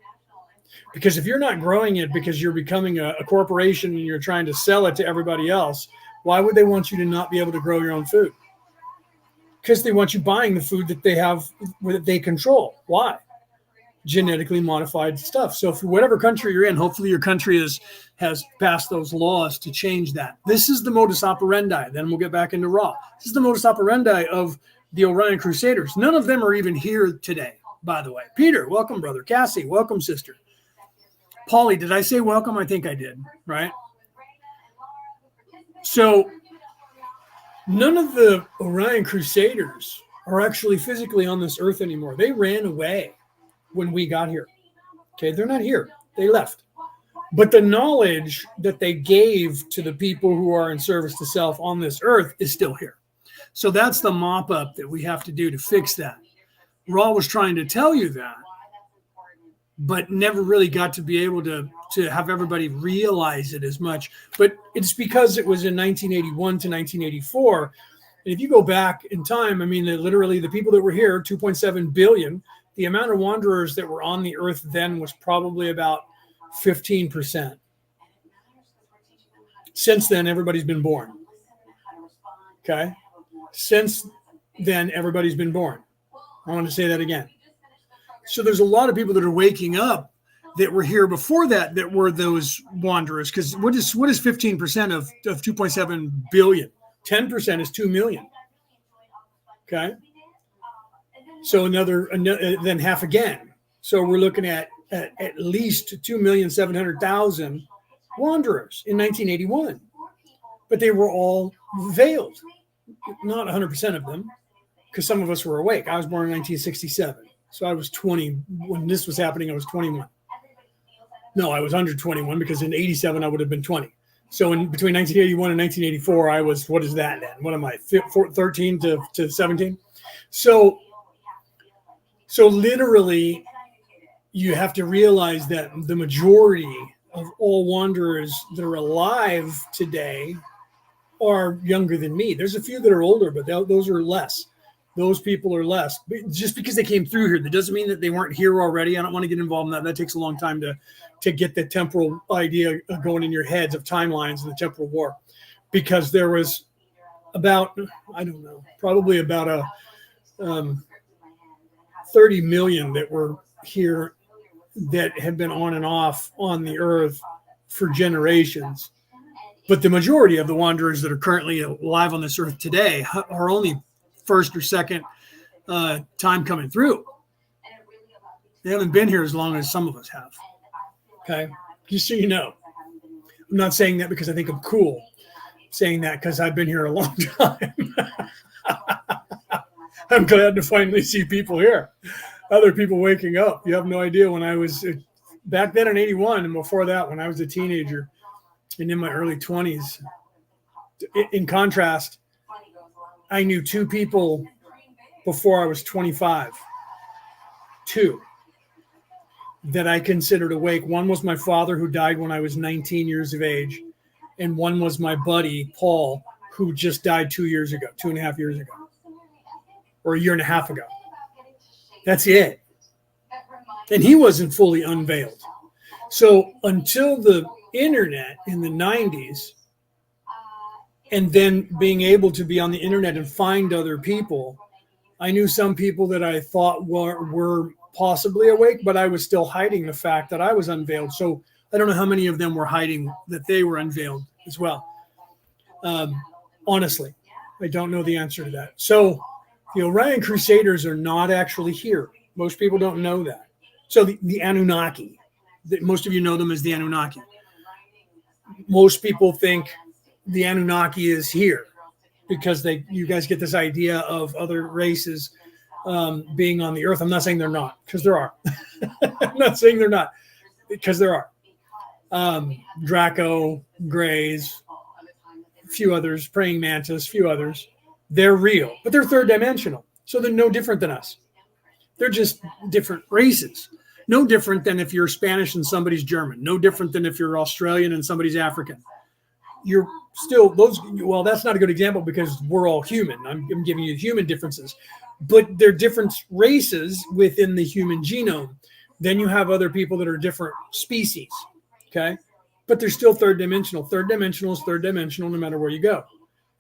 Because if you're not growing it because you're becoming a corporation and you're trying to sell it to everybody else, why would they want you to not be able to grow your own food? Because they want you buying the food that they have, that they control. Why? Genetically modified stuff. So for whatever country you're in, hopefully your country has passed those laws to change that. This is the modus operandi. Then we'll get back into Raw. This is the modus operandi of the Orion Crusaders. None of them are even here today, by the way. Peter, welcome, brother. Cassie, welcome, sister. Polly, did I say welcome? I think I did, right? So none of the Orion Crusaders are actually physically on this earth anymore. They ran away when we got here. Okay, they're not here. They left. But the knowledge that they gave to the people who are in service to self on this earth is still here. So that's the mop up that we have to do to fix that. Ra was trying to tell you that, but never really got to be able to have everybody realize it as much. But it's because it was in 1981 to 1984. And if you go back in time, I mean, literally the people that were here, 2.7 billion, the amount of wanderers that were on the earth then was probably about 15%. Since then, everybody's been born. Okay? Since then, everybody's been born. I want to say that again. So there's a lot of people that are waking up that were here before that were those wanderers. Because what is 15% of 2.7 billion? 10% is 2 million. Okay? So another then half again. So we're looking at least 2,700,000 wanderers in 1981. But they were all veiled. Not 100% of them, because some of us were awake. I was born in 1967. So I was 20 when this was happening. I was 21. No, I was under 21 because in 87 I would have been 20. So in between 1981 and 1984, I was, what is that then? What am I, 13 to 17? So literally, you have to realize that the majority of all wanderers that are alive today are younger than me. There's a few that are older, but those are less. Those people are less. But just because they came through here, that doesn't mean that they weren't here already. I don't want to get involved in that. That takes a long time to get the temporal idea going in your heads of timelines and the temporal war. Because there was about, I don't know, probably about 30 million that were here that have been on and off on the earth for generations. But the majority of the wanderers that are currently alive on this earth today are only first or second time coming through. They haven't been here as long as some of us have. Okay? Just so you know. I'm not saying that because I think I'm cool. I'm saying that because I've been here a long time. I'm glad to finally see people here. Other people waking up. You have no idea when I was back then in 81 and before that when I was a teenager and in my early 20s. In contrast, I knew two people before I was 25. Two that I considered awake. One was my father, who died when I was 19 years of age. And one was my buddy, Paul, who just died 2 years ago, 2.5 years ago, or a year and a half ago. That's it. And he wasn't fully unveiled. So until the internet in the 90s, and then being able to be on the internet and find other people, I knew some people that I thought were possibly awake, but I was still hiding the fact that I was unveiled. So I don't know how many of them were hiding that they were unveiled as well. Honestly, I don't know the answer to that. So the Orion Crusaders are not actually here. Most people don't know that. So the Anunnaki, most of you know them as the Anunnaki. Most people think the Anunnaki is here because you guys get this idea of other races being on the earth. I'm not saying they're not, because there are. I'm not saying they're not, because there are. Draco, Greys, a few others, praying mantis, a few others. They're real, but they're third dimensional. So they're no different than us. They're just different races. No different than if you're Spanish and somebody's German. No different than if you're Australian and somebody's African. You're still those. Well, that's not a good example because we're all human. I'm giving you human differences, but they're different races within the human genome. Then you have other people that are different species. Okay, but they're still third dimensional. Third dimensional is third dimensional no matter where you go.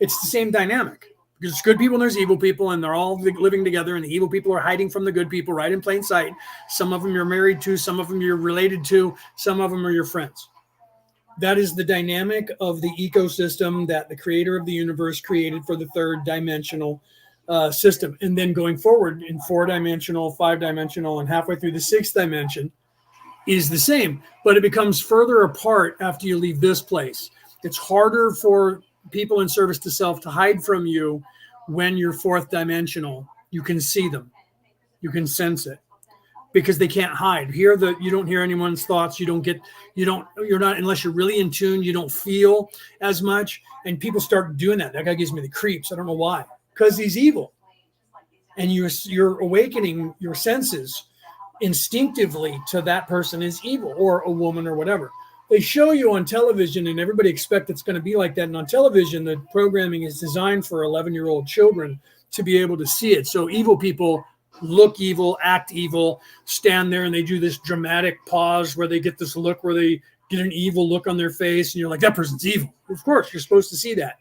It's the same dynamic. Because there's good people and there's evil people, and they're all living together, and the evil people are hiding from the good people right in plain sight. Some of them you're married to, some of them you're related to, some of them are your friends. That is the dynamic of the ecosystem that the creator of the universe created for the third dimensional system. And then going forward in 4-dimensional, 5-dimensional, and halfway through the 6th dimension, is the same, but it becomes further apart after you leave this place. It's harder for people in service to self to hide from you when you're fourth dimensional. You can see them. You can sense it because they can't hide. You don't hear anyone's thoughts. You're not, unless you're really in tune, you don't feel as much. And people start doing that. That guy gives me the creeps. I don't know why, because he's evil. And you're awakening your senses instinctively to that person is evil, or a woman, or whatever. They show you on television, and everybody expects it's going to be like that. And on television, the programming is designed for 11-year-old children to be able to see it. So evil people look evil, act evil, stand there, and they do this dramatic pause where they get this look where they get an evil look on their face, and you're like, that person's evil. Of course, you're supposed to see that.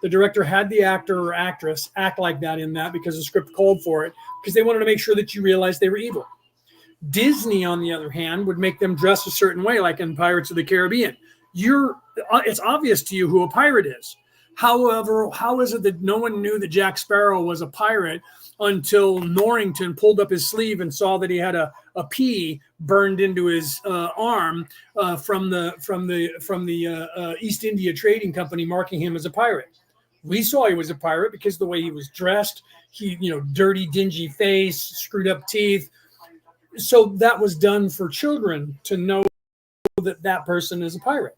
The director had the actor or actress act like that in that because the script called for it, because they wanted to make sure that you realized they were evil. Disney, on the other hand, would make them dress a certain way, like in Pirates of the Caribbean. It's obvious to you who a pirate is. However, how is it that no one knew that Jack Sparrow was a pirate until Norrington pulled up his sleeve and saw that he had a P burned into his arm from the East India Trading Company, marking him as a pirate? We saw he was a pirate because the way he was dressed, dirty, dingy face, screwed up teeth. So that was done for children to know that that person is a pirate.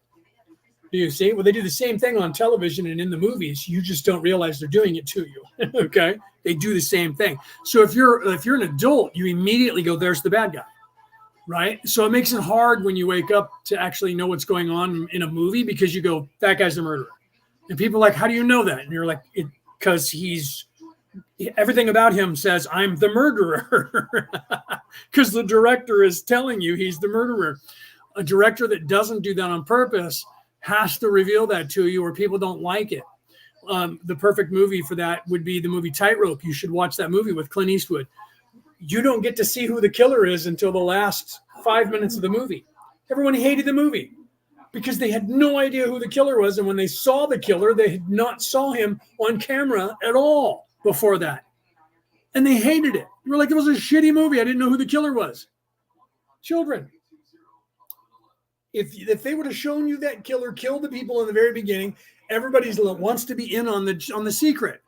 Do you see? Well, they do the same thing on television and in the movies. You just don't realize they're doing it to you. Okay? They do the same thing. So if you're an adult, you immediately go, there's the bad guy. Right? So it makes it hard when you wake up to actually know what's going on in a movie, because you go, that guy's the murderer. And people are like, how do you know that? And you're like, because everything about him says I'm the murderer, because the director is telling you he's the murderer. A director that doesn't do that on purpose has to reveal that to you, or people don't like it. The perfect movie for that would be the movie Tightrope. You should watch that movie with Clint Eastwood. You don't get to see who the killer is until the last 5 minutes of the movie. Everyone hated the movie because they had no idea who the killer was. And when they saw the killer, they had not saw him on camera at all before that. And they hated it. They were like, it was a shitty movie. I didn't know who the killer was. Children. If they would have shown you that killer killed the people in the very beginning, everybody wants to be in on the secret.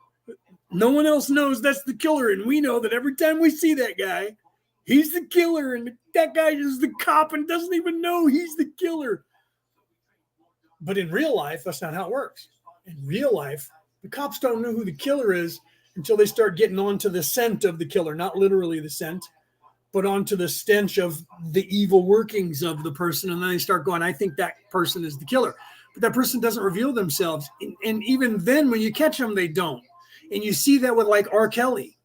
No one else knows that's the killer. And we know that every time we see that guy, he's the killer. And that guy is the cop and doesn't even know he's the killer. But in real life, that's not how it works. In real life, the cops don't know who the killer is until they start getting onto the scent of the killer. Not literally the scent, but onto the stench of the evil workings of the person. And then they start going, I think that person is the killer. But that person doesn't reveal themselves. And even then, when you catch them, they don't. And you see that with like R. Kelly.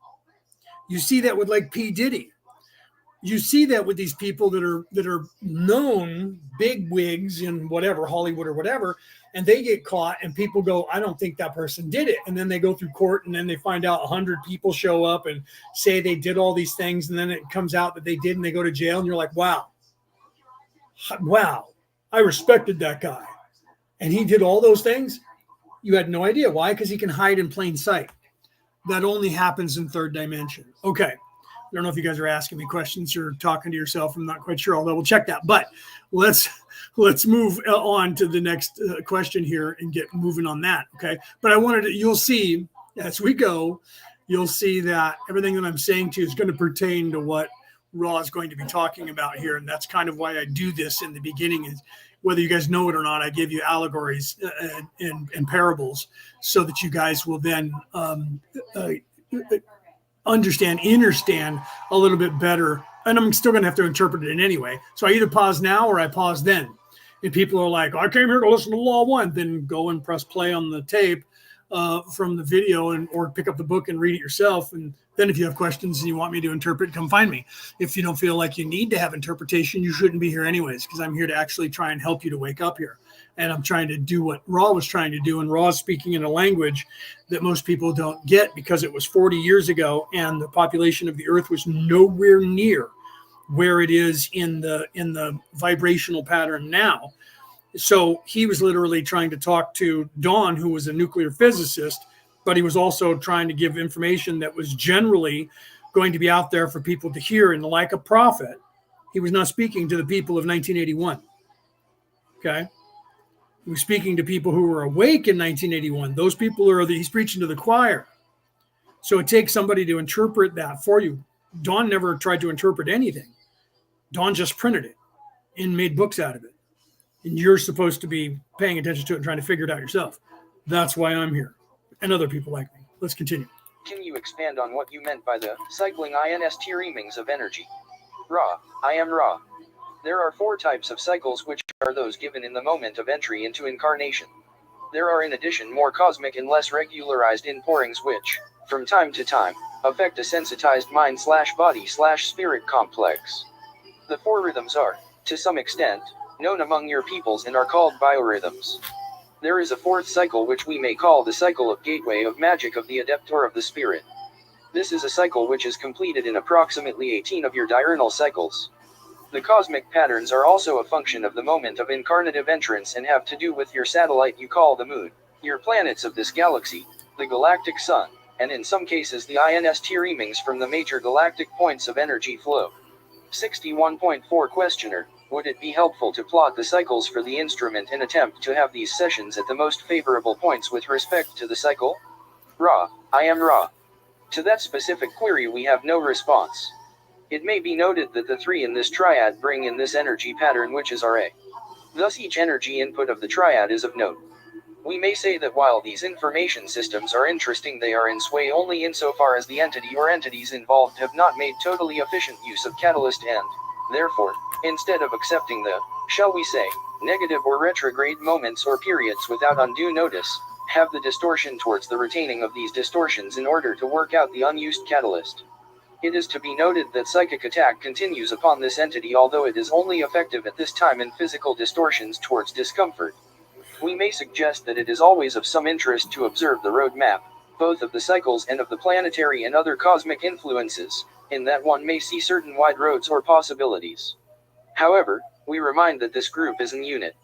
You see that with like P. Diddy. You see that with these people that are known big wigs in whatever, Hollywood or whatever, and they get caught and people go, I don't think that person did it. And then they go through court and then they find out 100 people show up and say they did all these things. And then it comes out that they did, and they go to jail, and you're like, wow, I respected that guy. And he did all those things. You had no idea. Why? Because he can hide in plain sight. That only happens in third dimension. Okay. I don't know if you guys are asking me questions or talking to yourself. I'm not quite sure. I'll double check that. But let's move on to the next question here and get moving on that. Okay. But you'll see as we go, you'll see that everything that I'm saying to you is going to pertain to what Ra is going to be talking about here. And that's kind of why I do this in the beginning, is whether you guys know it or not, I give you allegories and parables so that you guys will then understand a little bit better. And I'm still going to have to interpret it in any way. So I either pause now or I pause then. And people are like, I came here to listen to Law 1. Then go and press play on the tape from the video or pick up the book and read it yourself. And then if you have questions and you want me to interpret, come find me. If you don't feel like you need to have interpretation, you shouldn't be here anyways, because I'm here to actually try and help you to wake up here. And I'm trying to do what Ra was trying to do. And Ra is speaking in a language that most people don't get, because it was 40 years ago and the population of the earth was nowhere near where it is in the vibrational pattern now. So he was literally trying to talk to Dawn, who was a nuclear physicist, but he was also trying to give information that was generally going to be out there for people to hear. And like a prophet, He was not speaking to the people of 1981. Okay. He was speaking to people who were awake in 1981. Those people he's preaching to the choir. So it takes somebody to interpret that for you. Don never tried to interpret anything. Don just printed it and made books out of it. And you're supposed to be paying attention to it and trying to figure it out yourself. That's why I'm here. And other people like me. Let's continue. Can you expand on what you meant by the cycling INS reamings of energy? Ra, I am Ra. There are 4 types of cycles, which are those given in the moment of entry into incarnation. There are in addition more cosmic and less regularized inpourings which, from time to time, affect a sensitized mind/body/spirit complex. The 4 rhythms are, to some extent, known among your peoples and are called biorhythms. There is a 4th cycle which we may call the cycle of gateway of magic of the adept or of the spirit. This is a cycle which is completed in approximately 18 of your diurnal cycles. The cosmic patterns are also a function of the moment of incarnative entrance and have to do with your satellite you call the moon, your planets of this galaxy, the galactic sun, and in some cases the INS reamings from the major galactic points of energy flow. 61.4 Questioner, would it be helpful to plot the cycles for the instrument and attempt to have these sessions at the most favorable points with respect to the cycle? Ra, I am Ra. To that specific query we have no response. It may be noted that the 3 in this triad bring in this energy pattern which is Ra. Thus each energy input of the triad is of note. We may say that while these information systems are interesting, they are in sway only insofar as the entity or entities involved have not made totally efficient use of catalyst and, therefore, instead of accepting the, shall we say, negative or retrograde moments or periods without undue notice, have the distortion towards the retaining of these distortions in order to work out the unused catalyst. It is to be noted that psychic attack continues upon this entity, although it is only effective at this time in physical distortions towards discomfort. We may suggest that it is always of some interest to observe the roadmap, both of the cycles and of the planetary and other cosmic influences, in that one may see certain wide roads or possibilities. However, we remind that this group is an unit.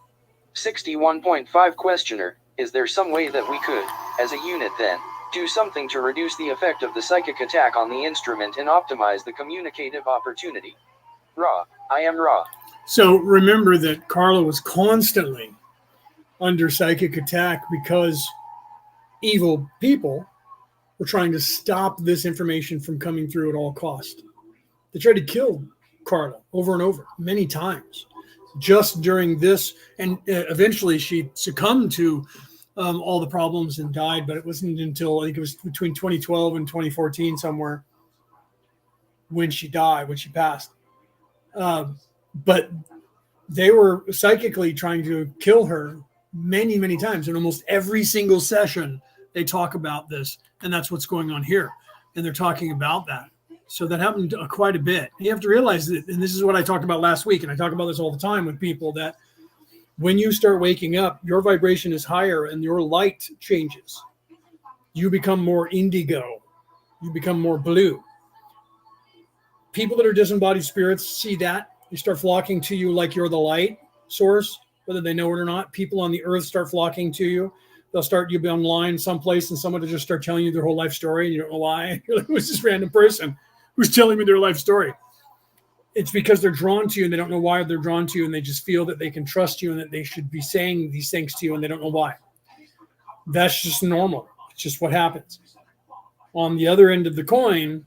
61.5 Questioner, is there some way that we could, as a unit then, do something to reduce the effect of the psychic attack on the instrument and optimize the communicative opportunity? Ra, I am Ra. So remember that Carla was constantly under psychic attack because evil people were trying to stop this information from coming through at all cost. They tried to kill Carla over and over, many times, just during this. And eventually she succumbed to all the problems and died, but it wasn't until, I think it was between 2012 and 2014 somewhere, when she died, when she passed. But they were psychically trying to kill her many, many times. In almost every single session, they talk about this, and that's what's going on here. And they're talking about that. So that happened quite a bit. You have to realize that, and this is what I talked about last week, and I talk about this all the time with people, that when you start waking up, your vibration is higher and your light changes. You become more indigo. You become more blue. People that are disembodied spirits see that. They start flocking to you like you're the light source, whether they know it or not. People on the earth start flocking to you. You'll be online someplace and someone will just start telling you their whole life story and you don't know why. You're like, who's this random person who's telling me their life story? It's because they're drawn to you and they don't know why they're drawn to you, and they just feel that they can trust you and that they should be saying these things to you and they don't know why. That's just normal. It's just what happens. On the other end of the coin,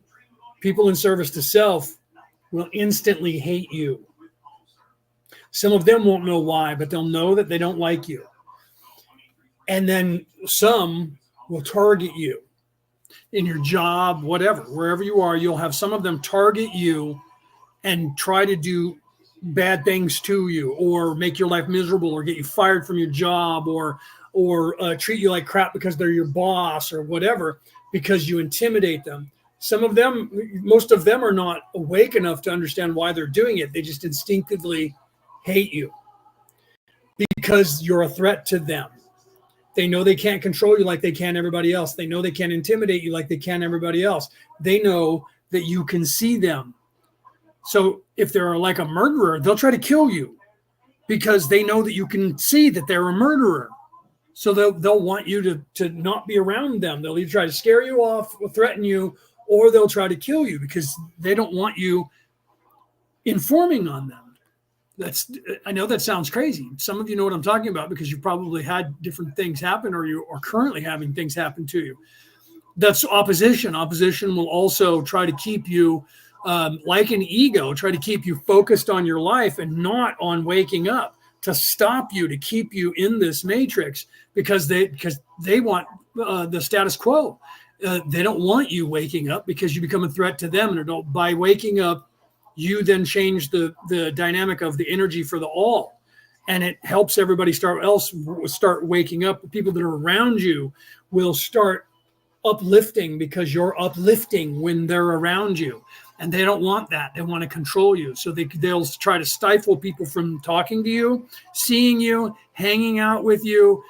people in service to self will instantly hate you. Some of them won't know why, but they'll know that they don't like you. And then some will target you in your job, whatever, wherever you are. You'll have some of them target you and try to do bad things to you, or make your life miserable, or get you fired from your job, or treat you like crap because they're your boss or whatever, because you intimidate them. Some of them, most of them are not awake enough to understand why they're doing it. They just instinctively hate you because you're a threat to them. They know they can't control you like they can everybody else. They know they can't intimidate you like they can everybody else. They know that you can see them. So if they're like a murderer, they'll try to kill you because they know that you can see that they're a murderer. So they'll want you to not be around them. They'll either try to scare you off or threaten you, or they'll try to kill you because they don't want you informing on them. I know that sounds crazy. Some of you know what I'm talking about because you've probably had different things happen, or you are currently having things happen to you. That's opposition. Opposition will also try to keep you, like an ego, try to keep you focused on your life and not on waking up, to stop you, to keep you in this matrix, because they want the status quo. They don't want you waking up because you become a threat to them. And by waking up, you then change the dynamic of the energy for the all, and it helps everybody start waking up. The people that are around you will start uplifting because you're uplifting when they're around you, and they don't want that. They want to control you, so they'll try to stifle people from talking to you, seeing you, hanging out with you,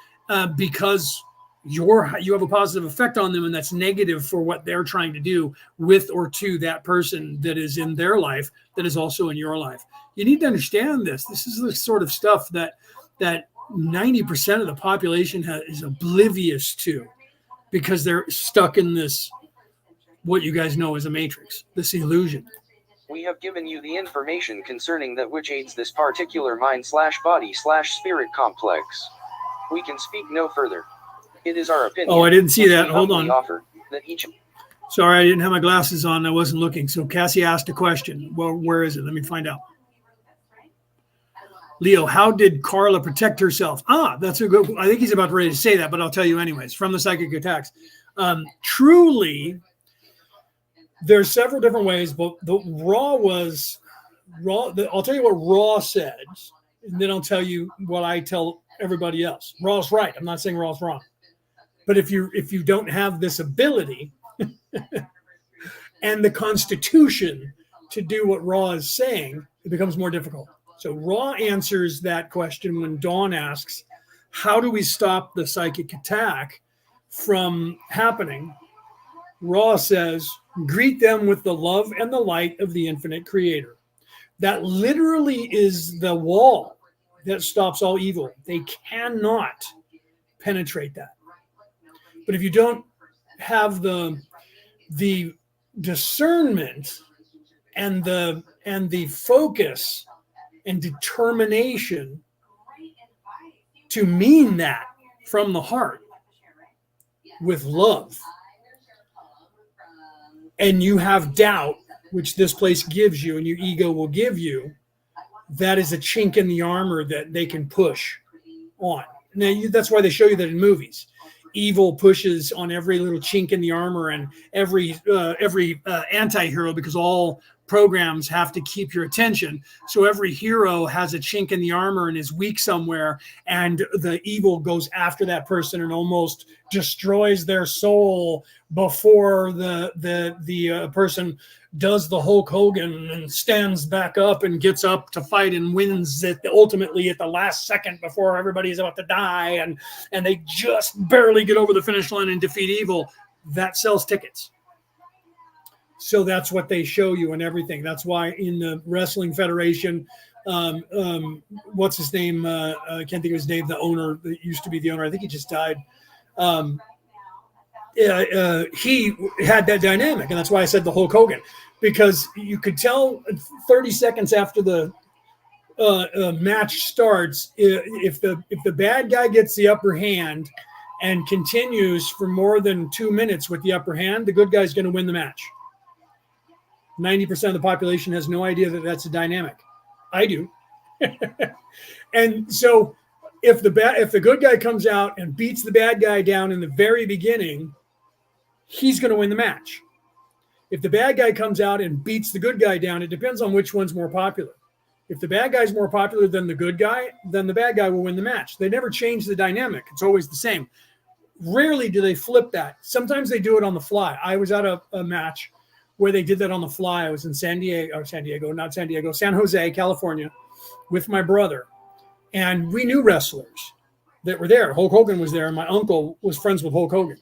because you have a positive effect on them, and that's negative for what they're trying to do with or to that person that is in their life that is also in your life. You need to understand this. This is the sort of stuff that 90% of the population is oblivious to, because they're stuck in this, what you guys know as a matrix, this illusion. We have given you the information concerning that which aids this particular mind/body/spirit complex. We can speak no further. It is our opinion. Oh, I didn't see that. Hold on. Offer that each... Sorry, I didn't have my glasses on. I wasn't looking. So Cassie asked a question. Well, where is it? Let me find out. Leo, how did Carla protect herself? That's a good. I think he's about ready to say that, but I'll tell you anyways. From the psychic attacks, truly, there's several different ways. But the raw was raw. I'll tell you what Raw said, and then I'll tell you what I tell everybody else. Raw's right. I'm not saying Raw's wrong. But if you don't have this ability and the constitution to do what Ra is saying, it becomes more difficult. So Ra answers that question when Dawn asks, how do we stop the psychic attack from happening? Ra says, greet them with the love and the light of the infinite creator. That literally is the wall that stops all evil. They cannot penetrate that. But if you don't have the discernment and the focus and determination to mean that from the heart with love, and you have doubt, which this place gives you and your ego will give you, that is a chink in the armor that they can push on. Now, that's why they show you that in movies. Evil pushes on every little chink in the armor and every anti-hero, because all programs have to keep your attention. So every hero has a chink in the armor and is weak somewhere, and the evil goes after that person and almost destroys their soul before the person does the Hulk Hogan and stands back up and gets up to fight and wins it ultimately at the last second before everybody is about to die, and they just barely get over the finish line and defeat evil. That sells tickets. So that's what they show you and everything. That's why in the Wrestling Federation, what's his name? I can't think of his name. The owner that used to be the owner, I think he just died. He had that dynamic, and that's why I said the Hulk Hogan, because you could tell 30 seconds after the match starts, if the bad guy gets the upper hand and continues for more than 2 minutes with the upper hand, the good guy's going to win the match. 90% of the population has no idea that that's a dynamic. I do. And so if the good guy comes out and beats the bad guy down in the very beginning, he's going to win the match. If the bad guy comes out and beats the good guy down, it depends on which one's more popular. If the bad guy's more popular than the good guy, then the bad guy will win the match. They never change the dynamic. It's always the same. Rarely do they flip that. Sometimes they do it on the fly. I was at a match where they did that on the fly. I was in San Jose, California, with my brother. And we knew wrestlers that were there. Hulk Hogan was there, and my uncle was friends with Hulk Hogan.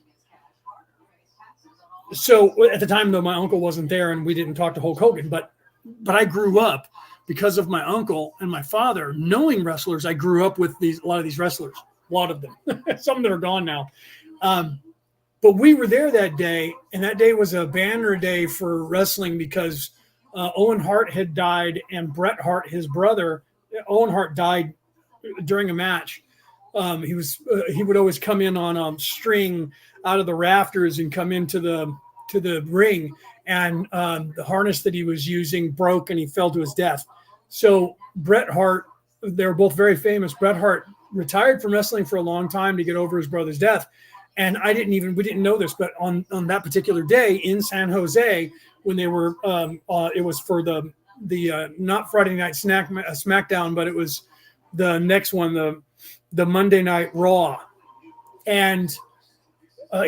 So at the time, though, my uncle wasn't there, and we didn't talk to Hulk Hogan. But I grew up because of my uncle and my father knowing wrestlers. I grew up with a lot of these wrestlers, a lot of them, some that are gone now. But we were there that day, and that day was a banner day for wrestling because Owen Hart had died, and Bret Hart, his brother. Owen Hart died during a match. He would always come in on a string out of the rafters and come into the ring, and the harness that he was using broke, and he fell to his death. So Bret Hart, they were both very famous. Bret Hart retired from wrestling for a long time to get over his brother's death, and we didn't know this, but on that particular day in San Jose, when they were it was for the not Friday Night SmackDown, but it was the next one, the Monday Night Raw, and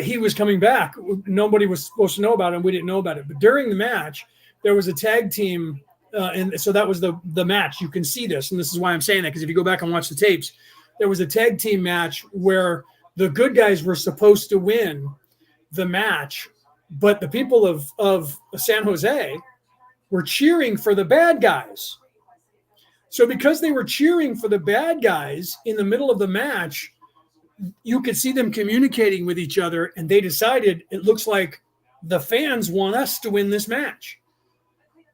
he was coming back. Nobody was supposed to know about it. We didn't know about it. But during the match, there was a tag team, and so that was the match. You can see this, and this is why I'm saying that, because if you go back and watch the tapes, there was a tag team match where the good guys were supposed to win the match, but the people of San Jose were cheering for the bad guys. So because they were cheering for the bad guys in the middle of the match, you could see them communicating with each other, and they decided it looks like the fans want us to win this match.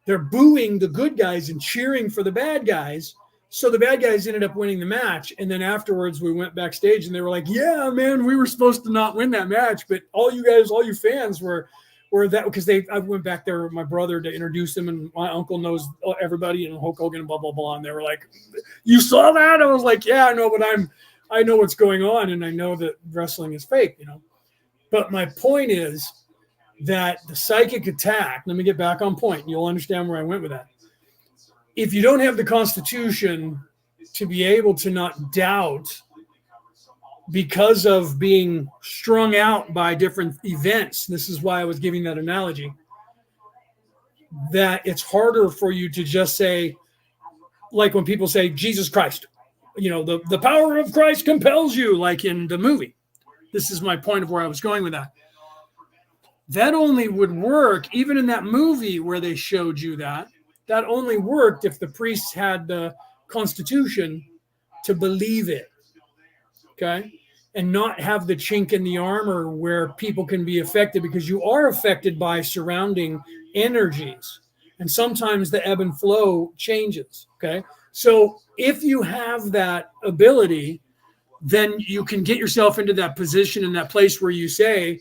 They're booing the good guys and cheering for the bad guys. So the bad guys ended up winning the match. And then afterwards we went backstage and they were like, yeah, man, we were supposed to not win that match, but all you fans were that, because I went back there with my brother to introduce them, and my uncle knows everybody and Hulk Hogan and blah, blah, blah. And they were like, you saw that? I was like, yeah, I know, but I know what's going on, and I know that wrestling is fake, But my point is that the psychic attack, let me get back on point, and you'll understand where I went with that. If you don't have the constitution to be able to not doubt because of being strung out by different events, this is why I was giving that analogy, that it's harder for you to just say, like when people say Jesus Christ, the power of Christ compels you, like in the movie. This is my point of where I was going with that. That only would work, even in that movie where they showed you that only worked if the priests had the constitution to believe it, okay? And not have the chink in the armor where people can be affected, because you are affected by surrounding energies. And sometimes the ebb and flow changes, okay? So if you have that ability, then you can get yourself into that position, in that place where you say,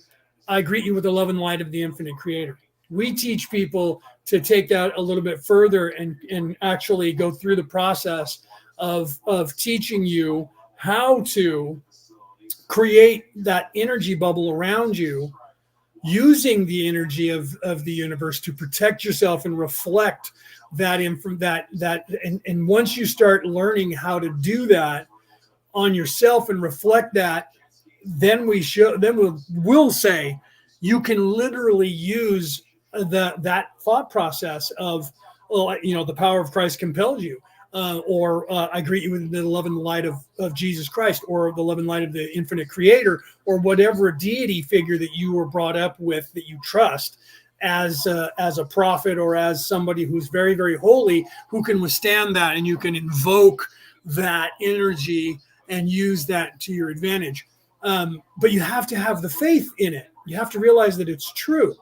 I greet you with the love and light of the infinite creator. We teach people to take that a little bit further and actually go through the process of teaching you how to create that energy bubble around you, using the energy of the universe to protect yourself and reflect that and once you start learning how to do that on yourself and reflect that, then we'll say you can literally use that thought process of, the power of Christ compels you, or I greet you with the love and light of Jesus Christ, or the love and light of the infinite creator, or whatever deity figure that you were brought up with that you trust as a prophet, or as somebody who's very, very holy, who can withstand that, and you can invoke that energy and use that to your advantage. But you have to have the faith in it. You have to realize that it's true.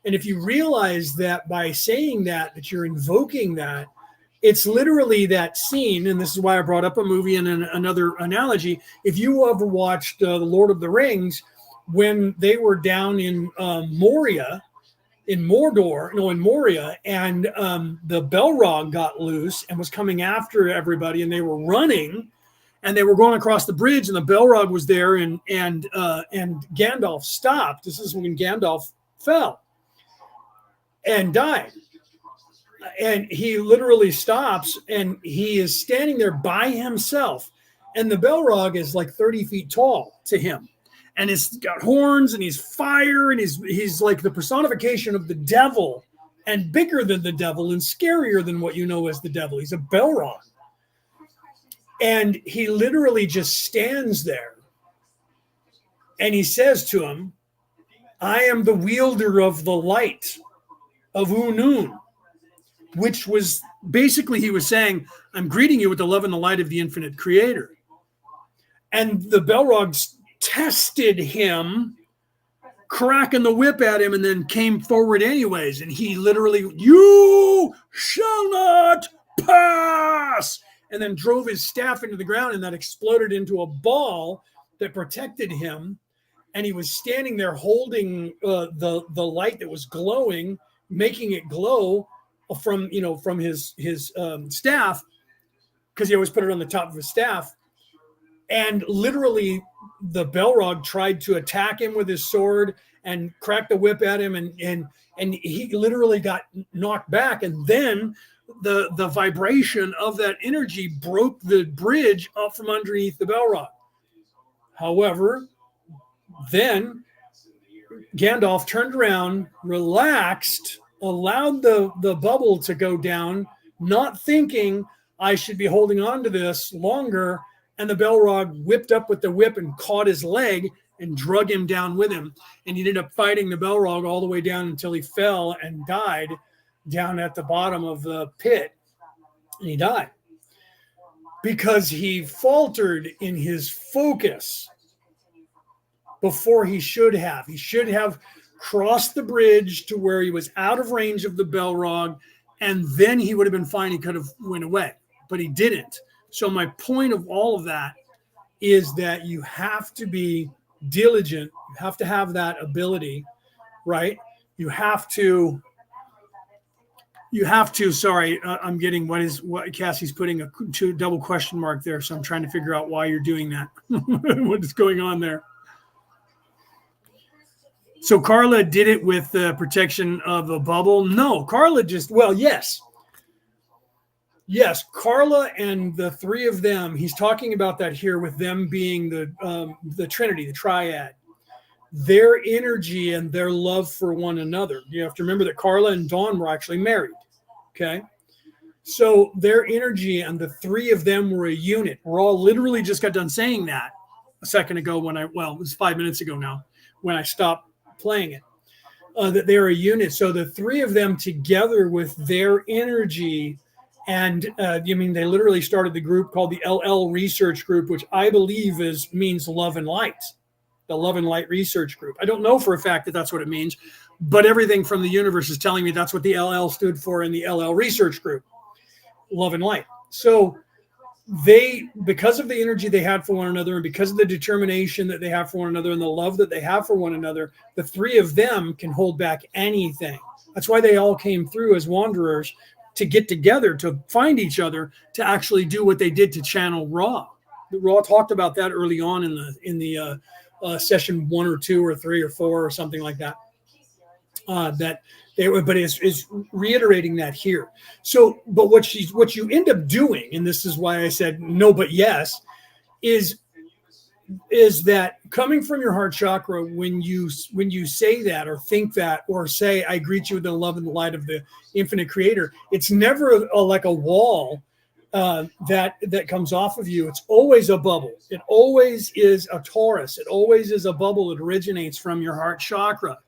And if you realize that by saying that you're invoking that, it's literally that scene. And this is why I brought up a movie and another analogy. If you ever watched The Lord of the Rings, when they were down in Moria, in Moria, and the Balrog got loose and was coming after everybody, and they were running, and they were going across the bridge, and the Balrog was there, and Gandalf stopped. This is when Gandalf fell and died. And he literally stops, and he is standing there by himself. And the Balrog is like 30 feet tall to him. And he's got horns, and he's fire, and he's like the personification of the devil, and bigger than the devil, and scarier than what you know as the devil. He's a Balrog. And he literally just stands there. And he says to him, I am the wielder of the light of Unun, which was basically, he was saying, I'm greeting you with the love and the light of the infinite creator. And the Balrogs tested him cracking the whip at him, and then came forward anyways. And he literally, you shall not pass, and then drove his staff into the ground, and that exploded into a ball that protected him. And he was standing there holding the light that was glowing, making it glow from his staff, because he always put it on the top of his staff. And literally, the Belrog tried to attack him with his sword and crack the whip at him, and he literally got knocked back. And then the vibration of that energy broke the bridge up from underneath the Belrog. However, then Gandalf turned around, relaxed, allowed the bubble to go down, not thinking I should be holding on to this longer. And the Belrog whipped up with the whip and caught his leg and drug him down with him. And he ended up fighting the Belrog all the way down until he fell and died down at the bottom of the pit. And he died because he faltered in his focus before he should have. He should have crossed the bridge to where he was out of range of the Belrog, and then he would have been fine. He could have went away, but he didn't. So my point of all of that is that you have to be diligent. You have to have that ability, right? You have to, sorry, I'm getting what Cassie's putting a double question mark there. So I'm trying to figure out why you're doing that. What is going on there? So Carla did it with the protection of a bubble. No, Carla yes. Yes, Carla and the three of them, he's talking about that here with them being the Trinity, the triad. Their energy and their love for one another. You have to remember that Carla and Dawn were actually married, okay? So their energy and the three of them were a unit. We're all literally just got done saying that a second ago it was 5 minutes ago now when I stopped playing it, that they're a unit. So the three of them together with their energy. And they literally started the group called the LL Research Group, which I believe means love and light, the Love and Light Research Group. I don't know for a fact that that's what it means, but everything from the universe is telling me that's what the LL stood for in the LL Research Group, love and light. So because of the energy they had for one another, and because of the determination that they have for one another and the love that they have for one another, the three of them can hold back anything. That's why they all came through as wanderers, to get together, to find each other, to actually do what they did to channel Ra. Ra talked about that early on in the session 1 or 2 or 3 or 4 or something like that. But is reiterating that here. So, but what you end up doing, and this is why I said no, but yes, is that coming from your heart chakra, when you say that or think that or say, I greet you with the love and the light of the infinite creator, it's never like a wall that comes off of you. It's always a bubble. It always is a torus. It always is a bubble that originates from your heart chakra.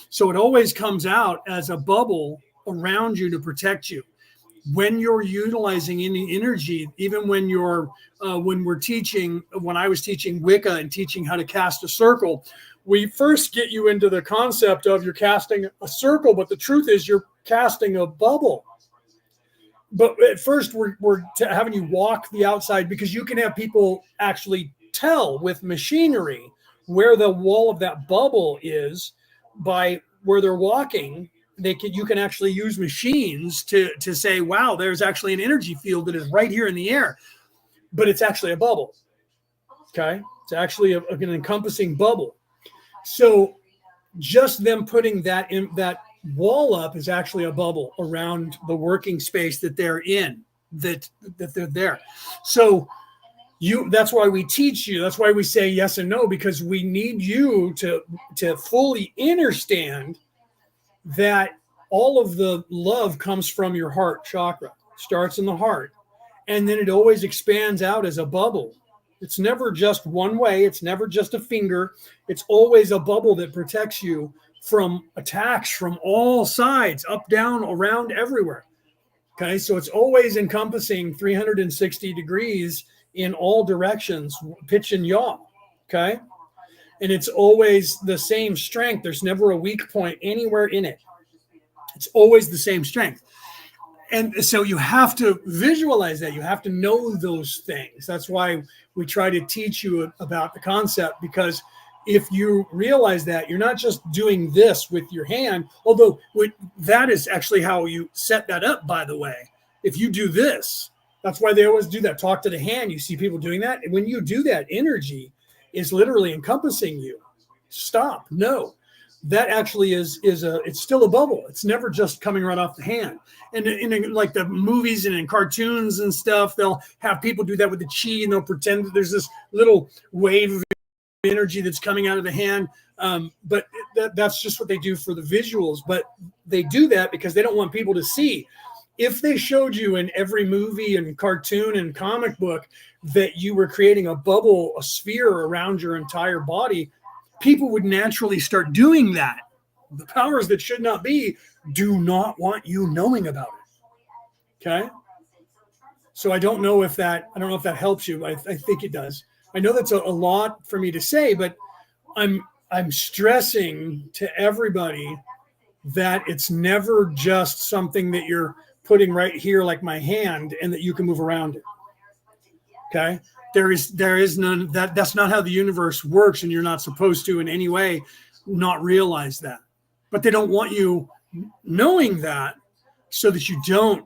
So it always comes out as a bubble around you to protect you. When you're utilizing any energy, even when I was teaching Wicca and teaching how to cast a circle, we first get you into the concept of you're casting a circle, but the truth is you're casting a bubble. But at first we're having you walk the outside, because you can have people actually tell with machinery where the wall of that bubble is by where they're walking. You can actually use machines to say, wow, there's actually an energy field that is right here in the air, but it's actually a bubble. Okay. It's actually an encompassing bubble. So just them putting that wall up is actually a bubble around the working space that they're in, that they're there. So that's why we teach you. That's why we say yes and no, because we need you to fully understand that all of the love comes from your heart chakra, starts in the heart, and then it always expands out as a bubble. It's never just one way. It's never just a finger. It's always a bubble that protects you from attacks from all sides, up, down, around, everywhere. Okay, so it's always encompassing 360 degrees in all directions, pitch and yaw. Okay, and it's always the same strength. There's never a weak point anywhere in it. It's always the same strength. And so you have to visualize that. You have to know those things. That's why we try to teach you about the concept, because if you realize that, you're not just doing this with your hand, although that is actually how you set that up, by the way. If you do this, that's why they always do that. Talk to the hand. You see people doing that. And when you do that, energy is literally encompassing you. Stop. No. That actually it's still a bubble. It's never just coming right off the hand. And in like the movies and in cartoons and stuff, they'll have people do that with the chi, and they'll pretend that there's this little wave of energy that's coming out of the hand. But that's just what they do for the visuals. But they do that because they don't want people to see. If they showed you in every movie and cartoon and comic book that you were creating a bubble, a sphere around your entire body, people would naturally start doing that. The powers that should not be do not want you knowing about it. Okay. So I don't know if that helps you. I think it does. I know that's a lot for me to say, but I'm stressing to everybody that it's never just something that you're putting right here, like my hand, and that you can move around it. Okay. There is none. That's not how the universe works, and you're not supposed to in any way not realize that. But they don't want you knowing that, so that you don't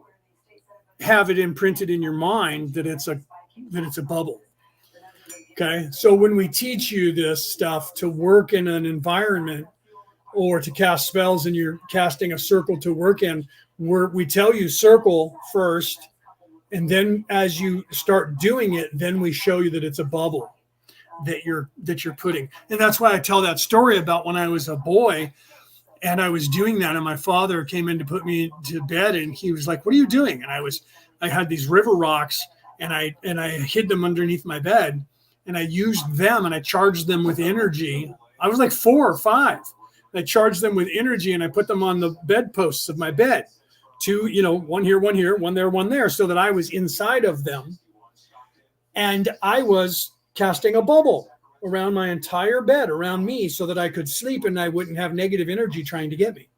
have it imprinted in your mind that it's a bubble. Okay, so when we teach you this stuff to work in an environment or to cast spells, and you're casting a circle to work in, we tell you circle first. And then as you start doing it, then we show you that it's a bubble that you're putting. And that's why I tell that story about when I was a boy and I was doing that, and my father came in to put me to bed, and he was like, "What are you doing?" And I had these river rocks, and I hid them underneath my bed, and I used them and I charged them with energy. I was like 4 or 5. I charged them with energy, and I put them on the bedposts of my bed. 2, one here, one there, so that I was inside of them. And I was casting a bubble around my entire bed, around me, so that I could sleep and I wouldn't have negative energy trying to get me.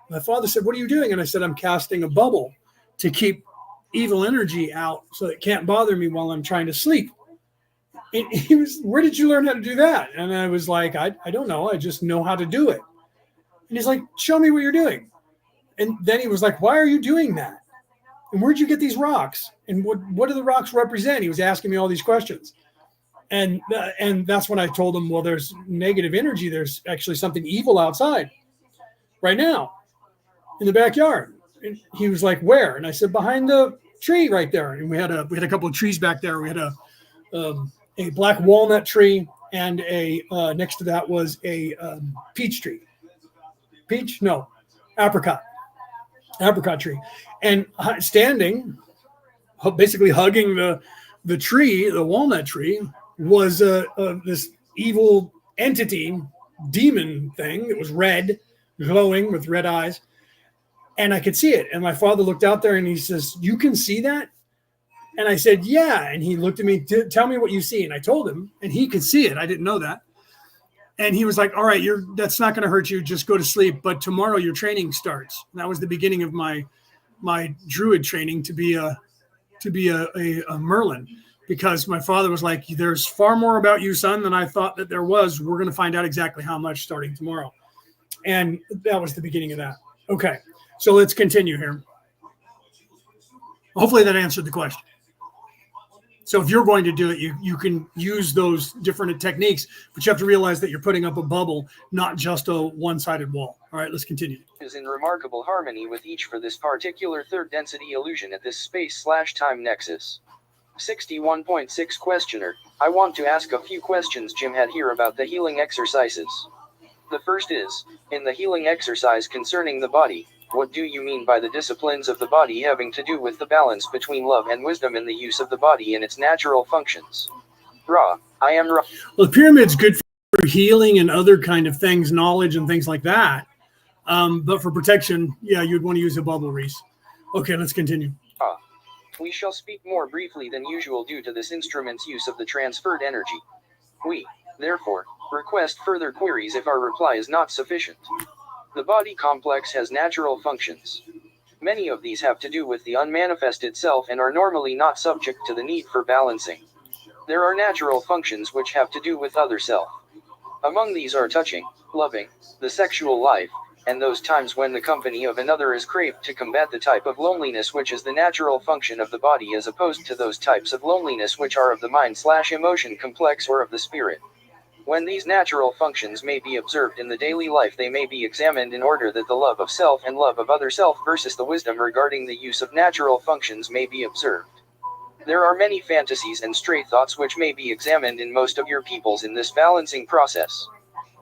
My father said, "What are you doing?" And I said, "I'm casting a bubble to keep evil energy out so it can't bother me while I'm trying to sleep." And he was, "Where did you learn how to do that?" And I was like, I don't know. I just know how to do it. And he's like, "Show me what you're doing." And then he was like, "Why are you doing that? And where'd you get these rocks? And what do the rocks represent?" He was asking me all these questions. And that's when I told him, "Well, there's negative energy. There's actually something evil outside right now in the backyard." And he was like, "Where?" And I said, "Behind the tree right there." And we had a couple of trees back there. We had a black walnut tree, and next to that was a peach tree. Peach? No, apricot tree. And standing, basically hugging the tree, the walnut tree, was this evil entity, demon thing. It was red, glowing with red eyes. And I could see it. And my father looked out there and he says, "You can see that?" And I said, "Yeah." And he looked at me, "Tell me what you see." And I told him, and he could see it. I didn't know that. And he was like, "All right, that's not going to hurt you. Just go to sleep. But tomorrow your training starts." And that was the beginning of my druid training to be a Merlin, because my father was like, "There's far more about you, son, than I thought that there was. We're going to find out exactly how much starting tomorrow." And that was the beginning of that. Okay, so let's continue here. Hopefully that answered the question. So if you're going to do it, you can use those different techniques, but you have to realize that you're putting up a bubble, not just a one-sided wall. All right, let's continue. Is in remarkable harmony with each for this particular third density illusion at this space/time nexus. 61.6 Questioner. I want to ask a few questions Jim had here about the healing exercises. The first is, in the healing exercise concerning the body, what do you mean by the disciplines of the body having to do with the balance between love and wisdom in the use of the body in its natural functions? Ra. I am Ra. Well, the pyramid's good for healing and other kind of things, knowledge and things like that. But for protection, yeah, you'd want to use a bubble, Reese. Okay, let's continue. We shall speak more briefly than usual due to this instrument's use of the transferred energy. We, therefore, Request further queries if our reply is not sufficient. The body complex has natural functions. Many of these have to do with the unmanifested self and are normally not subject to the need for balancing. There are natural functions which have to do with other self. Among these are touching, loving, the sexual life, and those times when the company of another is craved to combat the type of loneliness which is the natural function of the body as opposed to those types of loneliness which are of the mind/emotion complex or of the spirit. When these natural functions may be observed in the daily life, they may be examined in order that the love of self and love of other self versus the wisdom regarding the use of natural functions may be observed. There are many fantasies and stray thoughts which may be examined in most of your peoples in this balancing process.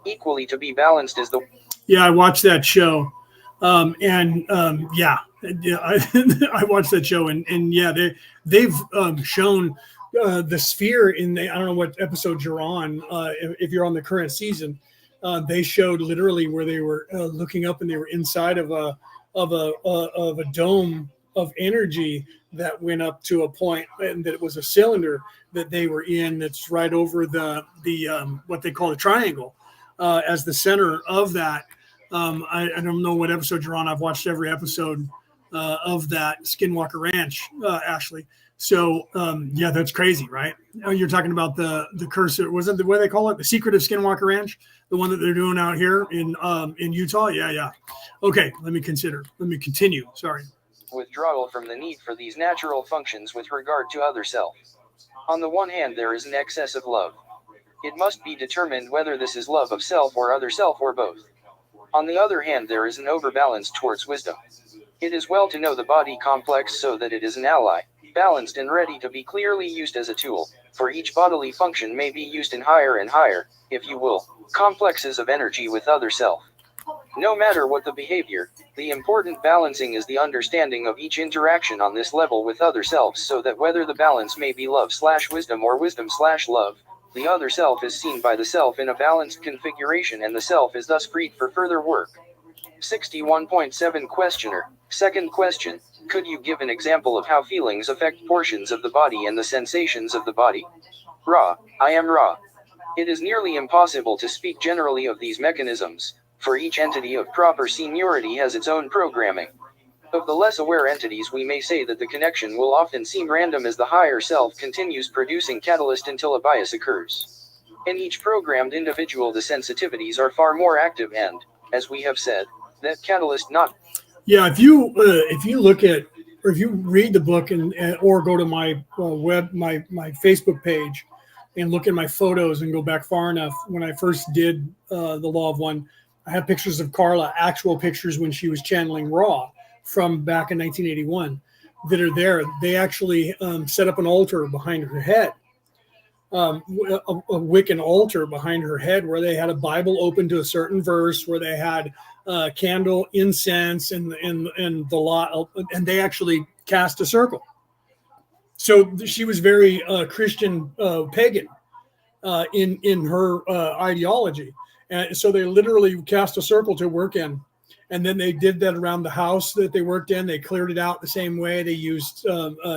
Equally to be balanced is the... Yeah, I watched that show. Yeah, I watched that show, and yeah, they've shown the sphere in the, I don't know what episode you're on, if you're on the current season. They showed literally where they were looking up and they were inside of a dome of energy that went up to a point, and that it was a cylinder that they were in that's right over the what they call a triangle as the center of that. I don't know what episode you're on. I've watched every episode of that Skinwalker Ranch, Ashley. So yeah, that's crazy, right? Oh, you're talking about the curse. Wasn't the way they call it the secret of Skinwalker Ranch, the one that they're doing out here in Utah? Yeah. Okay, let me continue. Sorry. Withdrawal from the need for these natural functions with regard to other self. On the one hand, there is an excess of love. It must be determined whether this is love of self or other self or both. On the other hand, there is an overbalance towards wisdom. It is well to know the body complex so that it is an ally, balanced and ready to be clearly used as a tool, for each bodily function may be used in higher and higher, if you will, complexes of energy with other self. No matter what the behavior, the important balancing is the understanding of each interaction on this level with other selves, so that whether the balance may be love/wisdom or wisdom/love, the other self is seen by the self in a balanced configuration and the self is thus freed for further work. 61.7 Questioner. Second question, could you give an example of how feelings affect portions of the body and the sensations of the body? Ra. I am Ra. It is nearly impossible to speak generally of these mechanisms, for each entity of proper seniority has its own programming. Of the less aware entities, we may say that the connection will often seem random as the higher self continues producing catalyst until a bias occurs. In each programmed individual, the sensitivities are far more active and, as we have said, that catalyst not... Yeah, if you look at, or if you read the book or go to my my Facebook page and look at my photos and go back far enough, when I first did the Law of One, I have pictures of Carla, actual pictures when she was channeling Ra from back in 1981 that are there. They actually set up an altar behind her head, a Wiccan altar behind her head, where they had a Bible open to a certain verse, where they had candle, incense, and the lot, and they actually cast a circle. So she was very Christian, pagan in her ideology, and so they literally cast a circle to work in. And then they did that around the house that they worked in. They cleared it out the same way. They used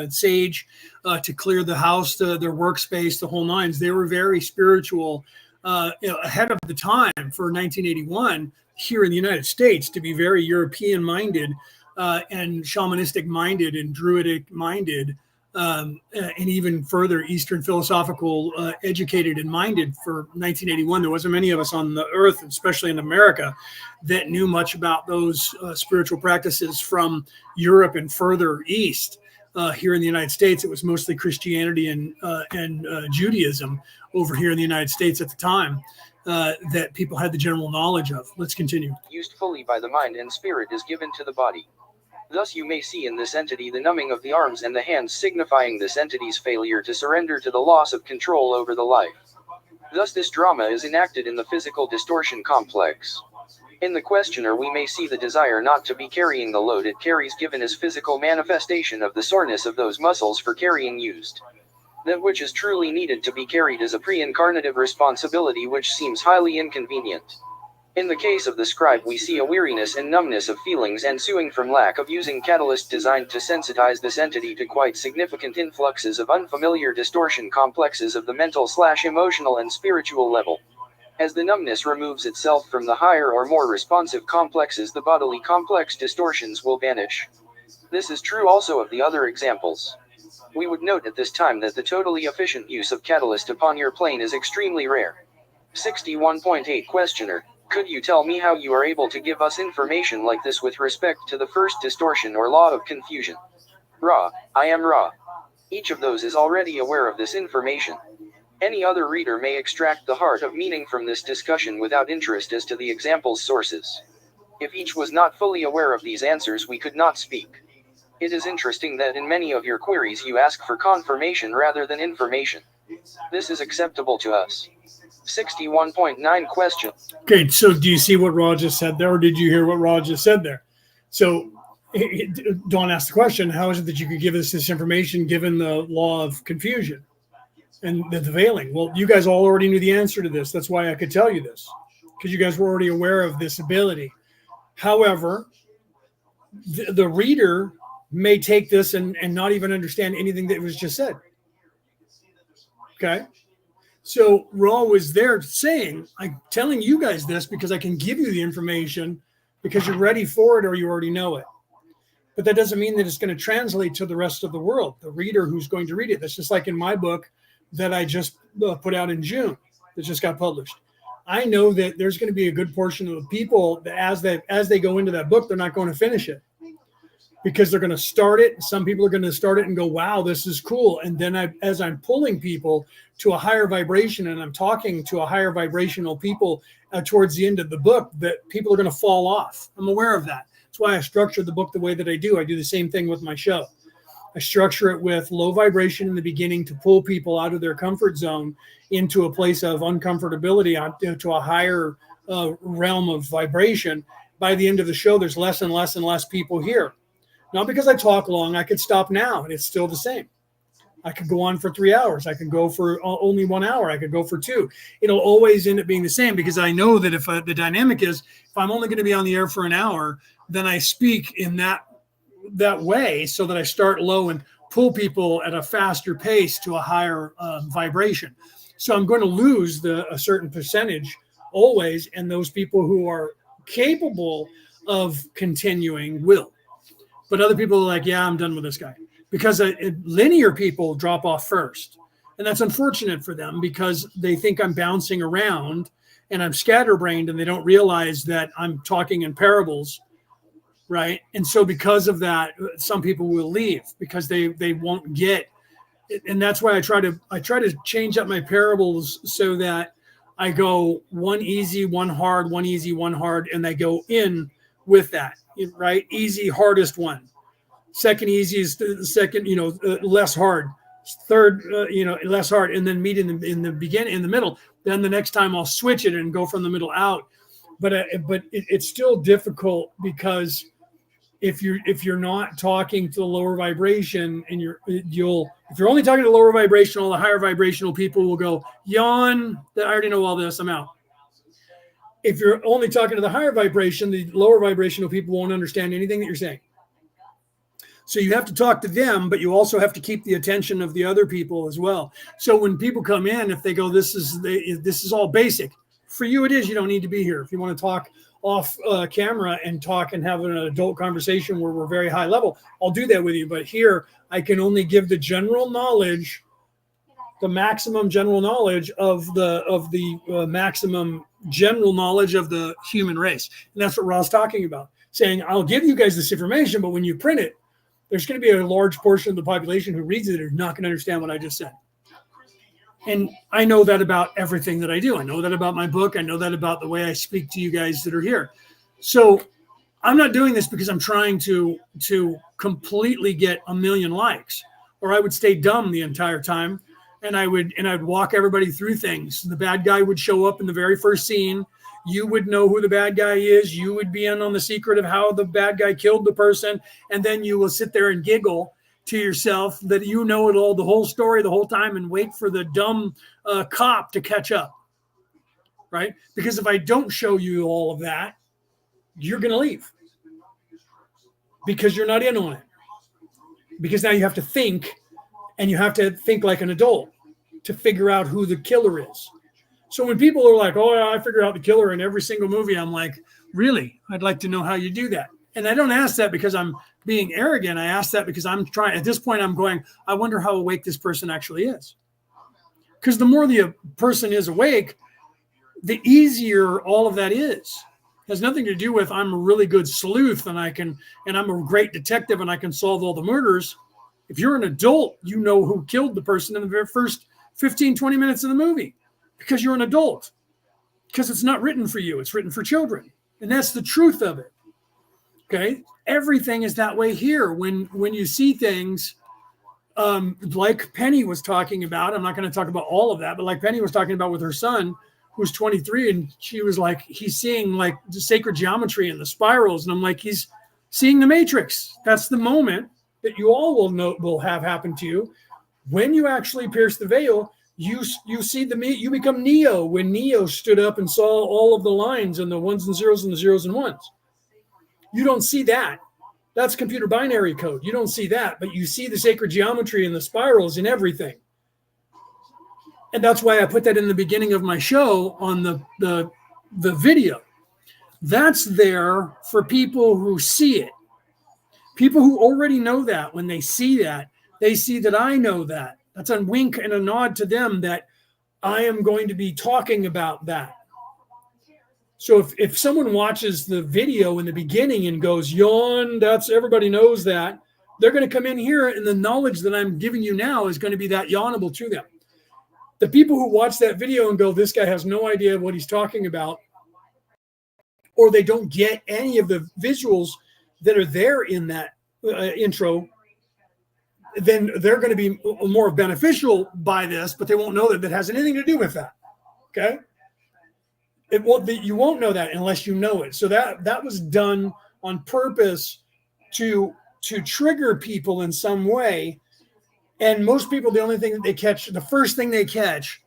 sage to clear the house, their workspace, the whole nines. They were very spiritual, ahead of the time for 1981 here in the United States, to be very European-minded and shamanistic-minded and druidic-minded, and even further Eastern philosophical educated and minded for 1981. There wasn't many of us on the earth, especially in America, that knew much about those spiritual practices from Europe and further east. Here in the United States, it was mostly Christianity and Judaism over here in the United States at the time that people had the general knowledge of. Let's continue. Used fully by the mind and spirit is given to the body. Thus you may see in this entity the numbing of the arms and the hands, signifying this entity's failure to surrender to the loss of control over the life. Thus this drama is enacted in the physical distortion complex. In the questioner we may see the desire not to be carrying the load it carries, given as physical manifestation of the soreness of those muscles for carrying used. That which is truly needed to be carried is a pre-incarnative responsibility which seems highly inconvenient. In the case of the scribe we see a weariness and numbness of feelings ensuing from lack of using catalyst designed to sensitize this entity to quite significant influxes of unfamiliar distortion complexes of the mental/emotional and spiritual level. As the numbness removes itself from the higher or more responsive complexes, the bodily complex distortions will vanish. This is true also of the other examples. We would note at this time that the totally efficient use of catalyst upon your plane is extremely rare. 61.8 Questioner: could you tell me how you are able to give us information like this with respect to the first distortion or law of confusion? Ra: I am Ra. Each of those is already aware of this information. Any other reader may extract the heart of meaning from this discussion without interest as to the example's sources. If each was not fully aware of these answers, we could not speak. It is interesting that in many of your queries you ask for confirmation rather than information. This is acceptable to us. 61.9 Question. Okay, so do you see what Raj just said there, or did you hear what Raj just said there? So Dawn asked the question, how is it that you could give us this information given the law of confusion and the veiling? Well, you guys all already knew the answer to this. That's why I could tell you this, because you guys were already aware of this ability. However, the reader may take this and not even understand anything that was just said. Okay? So Ra was there saying, I'm telling you guys this because I can give you the information because you're ready for it or you already know it. But that doesn't mean that it's going to translate to the rest of the world, the reader who's going to read it. That's just like in my book that I just put out in June that just got published. I know that there's going to be a good portion of the people that as they go into that book, they're not going to finish it because they're going to start it. Some people are going to start it and go, wow, this is cool. And then as I'm pulling people to a higher vibration and I'm talking to a higher vibrational people towards the end of the book, that people are going to fall off. I'm aware of that. That's why I structured the book the way that I do. I do the same thing with my show. I structure it with low vibration in the beginning to pull people out of their comfort zone into a place of uncomfortability, to a higher realm of vibration. By the end of the show, there's less and less and less people here. Not because I talk long. I could stop now, and it's still the same. I could go on for 3 hours. I could go for only 1 hour. I could go for 2. It'll always end up being the same because I know that if the dynamic is, if I'm only going to be on the air for an hour, then I speak in that way so that I start low and pull people at a faster pace to a higher vibration. So I'm going to lose a certain percentage always, and those people who are capable of continuing will. But other people are like, yeah, I'm done with this guy. Because linear people drop off first. And that's unfortunate for them because they think I'm bouncing around and I'm scatterbrained and they don't realize that I'm talking in parables, right? And so because of that, some people will leave because they won't get. And that's why I try to change up my parables so that I go one easy, one hard, one easy, one hard, and I go in with that, right? Easy, hardest one. Second easiest, second, less hard. Third, less hard, and then meet in the beginning, in the middle. Then the next time I'll switch it and go from the middle out. But it's still difficult because if you're not talking to the lower vibration and if you're only talking to lower vibrational, the higher vibrational people will go, yawn, that I already know all this, I'm out. If you're only talking to the higher vibration, the lower vibrational people won't understand anything that you're saying. So you have to talk to them, but you also have to keep the attention of the other people as well. So when people come in, if they go, this is all basic. For you, it is. You don't need to be here. If you want to talk off camera and talk and have an adult conversation where we're very high level, I'll do that with you. But here, I can only give the general knowledge, the maximum general knowledge of the maximum general knowledge of the human race. And that's what Ra's talking about, saying, I'll give you guys this information, but when you print it, there's going to be a large portion of the population who reads it who's not going to understand what I just said. And I know that about everything that I do. I know that about my book. I know that about the way I speak to you guys that are here. So I'm not doing this because I'm trying to completely get 1 million likes, or I would stay dumb the entire time. And I'd walk everybody through things. The bad guy would show up in the very first scene. You would know who the bad guy is. You would be in on the secret of how the bad guy killed the person. And then you will sit there and giggle to yourself that you know it all, the whole story, the whole time, and wait for the dumb cop to catch up, right? Because if I don't show you all of that, you're going to leave because you're not in on it. Because now you have to think, and you have to think like an adult to figure out who the killer is. So when people are like, oh, yeah, I figure out the killer in every single movie, I'm like, really? I'd like to know how you do that. And I don't ask that because I'm being arrogant. I ask that because I'm trying, at this point, I'm going, I wonder how awake this person actually is. Because the more the person is awake, the easier all of that is. It has nothing to do with I'm a really good sleuth and I'm a great detective and I can solve all the murders. If you're an adult, you know who killed the person in the very first 15, 20 minutes of the movie because you're an adult. Because it's not written for you, it's written for children. And that's the truth of it. Okay? Everything is that way here. When you see things like Penny was talking about, I'm not going to talk about all of that, but like Penny was talking about with her son, who's 23, and she was like, he's seeing like the sacred geometry and the spirals. And I'm like, he's seeing the Matrix. That's the moment that you all will have happen to you. When you actually pierce the veil, you see you become Neo, when Neo stood up and saw all of the lines and the ones and the zeros and ones. You don't see that. That's computer binary code. You don't see that, but you see the sacred geometry and the spirals and everything. And that's why I put that in the beginning of my show on the video. That's there for people who see it. People who already know that, when they see that, they see that I know that. That's a wink and a nod to them that I am going to be talking about that. So if someone watches the video in the beginning and goes, yawn, that's everybody knows that, they're going to come in here and the knowledge that I'm giving you now is going to be that yawnable to them. The people who watch that video and go, this guy has no idea what he's talking about, or they don't get any of the visuals that are there in that intro, then they're going to be more beneficial by this, but they won't know that has anything to do with that. Okay? You won't know that unless you know it. So that was done on purpose to trigger people in some way. And most people, the only thing that they catch, the first thing they catch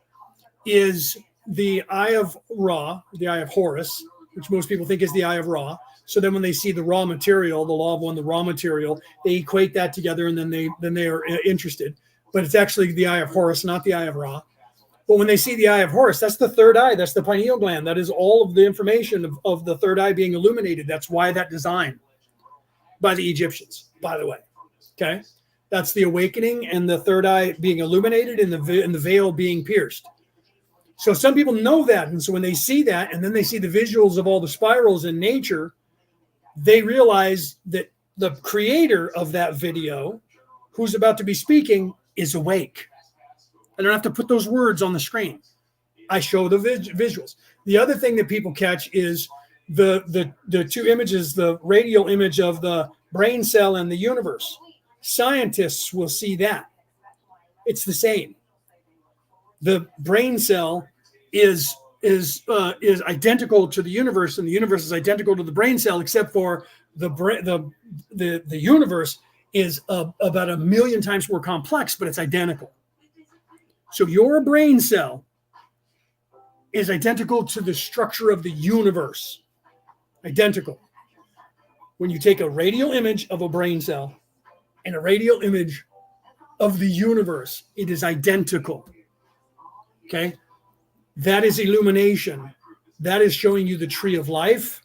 is the Eye of Ra, the Eye of Horus, which most people think is the Eye of Ra. So then when they see the raw material, the law of one, the raw material, they equate that together and then they are interested. But it's actually the Eye of Horus, not the Eye of Ra. But when they see the Eye of Horus, that's the third eye. That's the pineal gland. That is all of the information of the third eye being illuminated. That's why that design by the Egyptians, by the way. Okay? That's the awakening and the third eye being illuminated and the veil being pierced. So some people know that. And so when they see that and then they see the visuals of all the spirals in nature, they realize that the creator of that video, who's about to be speaking, is awake. I don't have to put those words on the screen. I show the visuals. The other thing that people catch is the two images, the radial image of the brain cell and the universe. Scientists will see that. It's the same. The brain cell is identical to the universe, and the universe is identical to the brain cell, except for the universe is about 1 million times more complex, but it's identical. So your brain cell is identical to the structure of the universe. Identical. When you take a radial image of a brain cell and a radial image of the universe, it is identical. Okay? That is illumination. That is showing you the tree of life.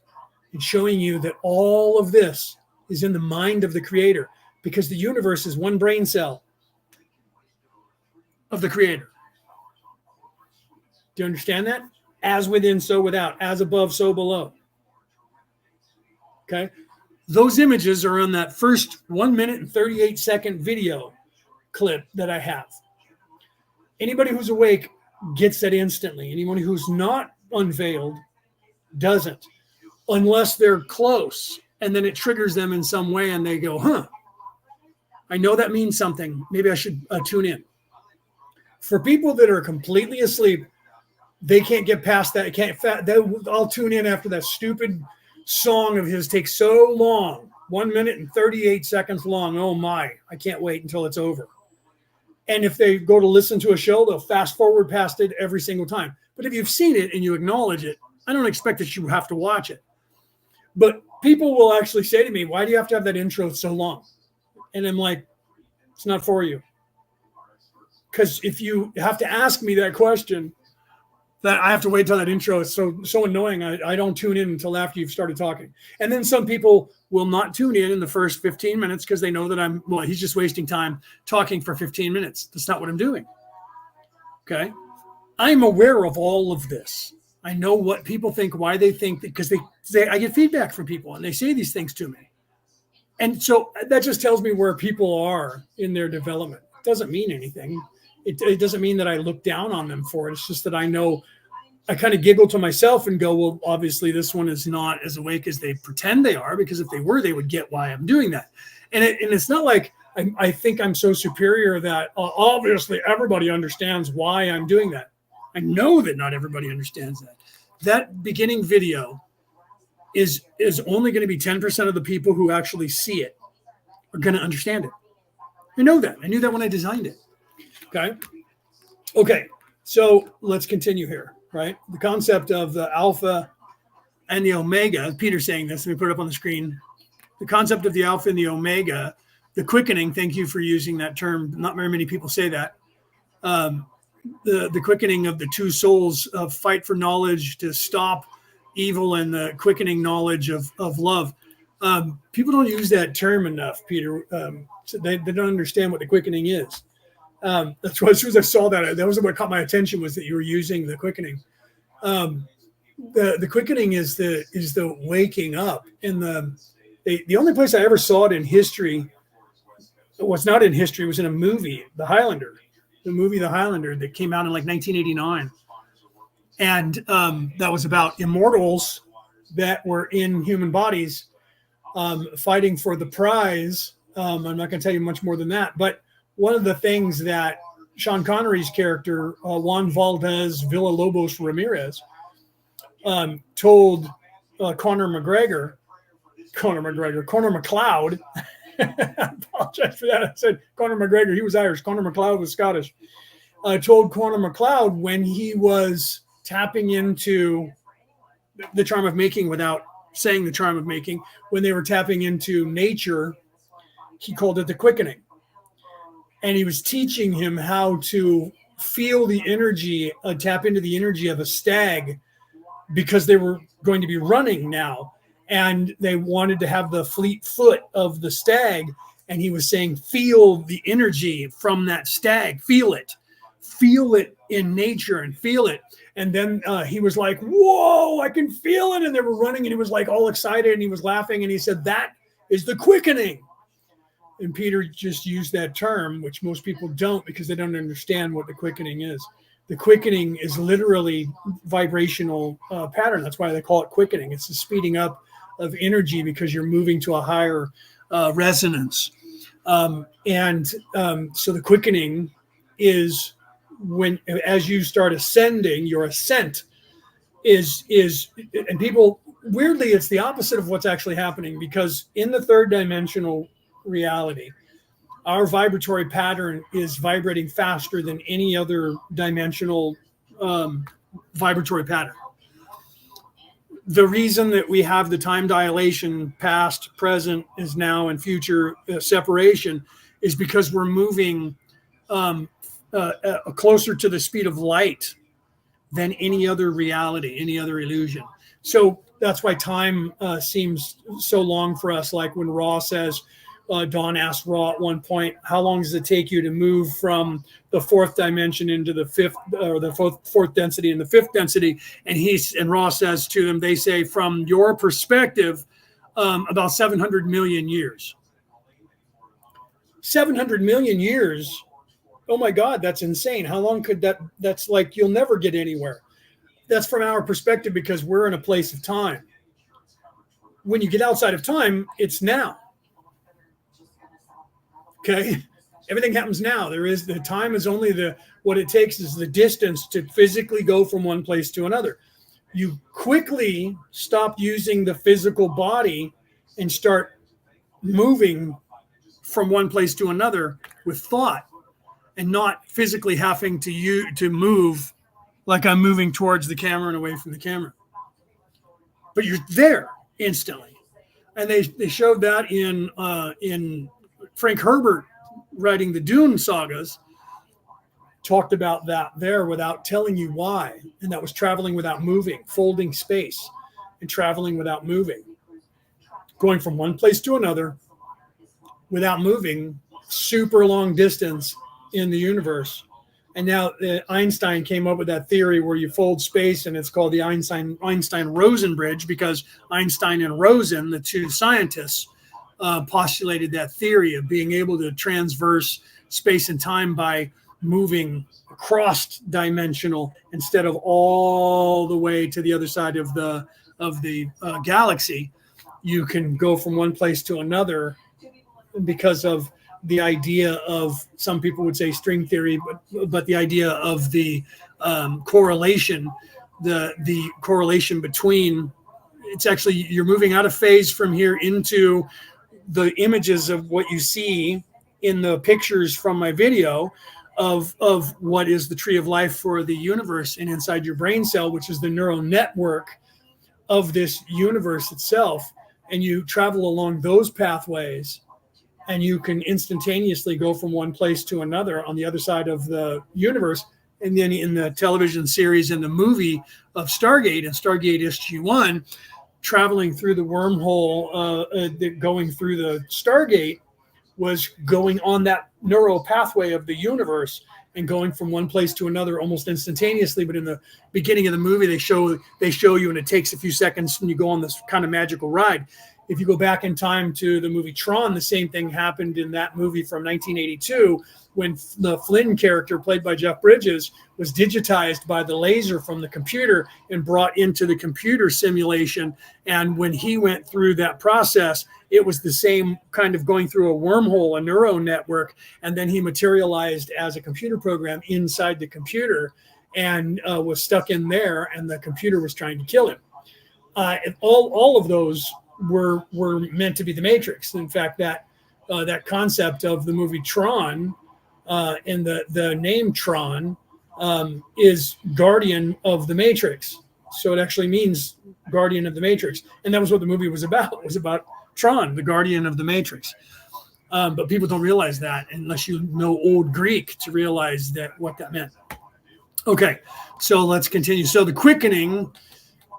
It's showing you that all of this is in the mind of the creator, because the universe is one brain cell of the creator. Do you understand that? As within, so without. As above, so below. Okay? Those images are on that first 1 minute and 38-second video clip that I have. Anybody who's awake gets that instantly. Anyone who's not unveiled doesn't, unless they're close. And then it triggers them in some way and they go, huh, I know that means something. Maybe I should tune in. For people that are completely asleep, they can't get past that. I'll tune in after that stupid song of his takes so long, 1 minute and 38 seconds long. Oh my, I can't wait until it's over. And if they go to listen to a show, they'll fast forward past it every single time. But if you've seen it and you acknowledge it, I don't expect that you have to watch it. But people will actually say to me, why do you have to have that intro so long? And I'm like, it's not for you. Because if you have to ask me that question, that I have to wait till that intro is so annoying. I don't tune in until after you've started talking. And then some people will not tune in the first 15 minutes because they know that he's just wasting time talking for 15 minutes. That's not what I'm doing. Okay. I'm aware of all of this. I know what people think, why they think, because I get feedback from people and they say these things to me. And so that just tells me where people are in their development. It doesn't mean anything. It doesn't mean that I look down on them for it. It's just that I know, I kind of giggle to myself and go, well, obviously this one is not as awake as they pretend they are, because if they were, they would get why I'm doing that. And it's not like I think I'm so superior that obviously everybody understands why I'm doing that. I know that not everybody understands that. That beginning video is only going to be 10% of the people who actually see it are going to understand it. I know that. I knew that when I designed it. Okay. So let's continue here, right? The concept of the alpha and the omega, Peter's saying this, let me put it up on the screen. The concept of the alpha and the omega, the quickening, thank you for using that term. Not very many people say that. The quickening of the two souls of fight for knowledge to stop evil and the quickening knowledge of love. People don't use that term enough, Peter. So they don't understand what the quickening is. That's why as soon as I saw that was what caught my attention, was that you were using the quickening. The quickening is the waking up. And the only place I ever saw it in history was not in history, it was in a movie, The Highlander. The movie The Highlander that came out in like 1989. And that was about immortals that were in human bodies fighting for the prize. I'm not going to tell you much more than that. But one of the things that Sean Connery's character, Juan Valdez Villalobos Ramirez, told Conor McLeod. I apologize for that. I said Conor McGregor. He was Irish. Conor McLeod was Scottish. Told Conor McLeod when he was tapping into the charm of making without saying the charm of making, when they were tapping into nature, he called it the quickening. And he was teaching him how to feel the energy, tap into the energy of a stag, because they were going to be running now. And they wanted to have the fleet foot of the stag. And he was saying, feel the energy from that stag. Feel it in nature and feel it. And then he was like, whoa, I can feel it. And they were running and he was like all excited and he was laughing. And he said, that is the quickening. And Peter just used that term, which most people don't, because they don't understand what the quickening is. The quickening is literally vibrational pattern. That's why they call it quickening. It's the speeding up of energy because you're moving to a higher resonance. So the quickening is when, as you start ascending, your ascent is, and people, weirdly, it's the opposite of what's actually happening, because in the third dimensional reality, our vibratory pattern is vibrating faster than any other dimensional vibratory pattern. The reason that we have the time dilation, past, present, is now, and future separation, is because we're moving closer to the speed of light than any other reality, any other illusion. So that's why time seems so long for us. Like when Ra says, Dawn asked Ra at one point, how long does it take you to move from the fourth dimension into the fifth, or the fourth density and the fifth density? And Ra says to them, they say, from your perspective, about 700 million years. 700 million years. Oh my God, that's insane. How long could that's like, you'll never get anywhere. That's from our perspective because we're in a place of time. When you get outside of time, it's now. Okay, everything happens now. The time is only what it takes is the distance to physically go from one place to another. You quickly stop using the physical body and start moving from one place to another with thought, and not physically having to move like I'm moving towards the camera and away from the camera. But you're there instantly, and they showed that in Frank Herbert writing the Dune sagas. talked about that there without telling you why. And that was traveling without moving, folding space and traveling without moving, going from one place to another without moving, super long distance in the universe. And now Einstein came up with that theory where you fold space, and it's called the Einstein-Rosen bridge, because Einstein and Rosen, the two scientists, postulated that theory of being able to transverse space and time by moving across dimensional instead of all the way to the other side of the galaxy. You can go from one place to another because of the idea of, some people would say string theory, but the idea of the correlation, the correlation between, it's actually, you're moving out of phase from here into the images of what you see in the pictures from my video of what is the tree of life for the universe, and inside your brain cell, which is the neural network of this universe itself. And you travel along those pathways, and you can instantaneously go from one place to another on the other side of the universe. And then in the television series and the movie of Stargate and Stargate SG-1, traveling through the wormhole, going through the Stargate, was going on that neural pathway of the universe and going from one place to another almost instantaneously. But in the beginning of the movie, they show you, and it takes a few seconds, and you go on this kind of magical ride. If you go back in time to the movie Tron, the same thing happened in that movie from 1982, when the Flynn character, played by Jeff Bridges, was digitized by the laser from the computer and brought into the computer simulation. And when he went through that process, it was the same kind of going through a wormhole, a neural network, and then he materialized as a computer program inside the computer and was stuck in there, and the computer was trying to kill him. And all of those were meant to be the Matrix. In fact, that concept of the movie Tron, and the name Tron, is guardian of the Matrix. So it actually means guardian of the Matrix. And that was what the movie was about. It was about Tron, the guardian of the Matrix. But people don't realize that unless you know Old Greek to realize what that meant. Okay, so let's continue. So the quickening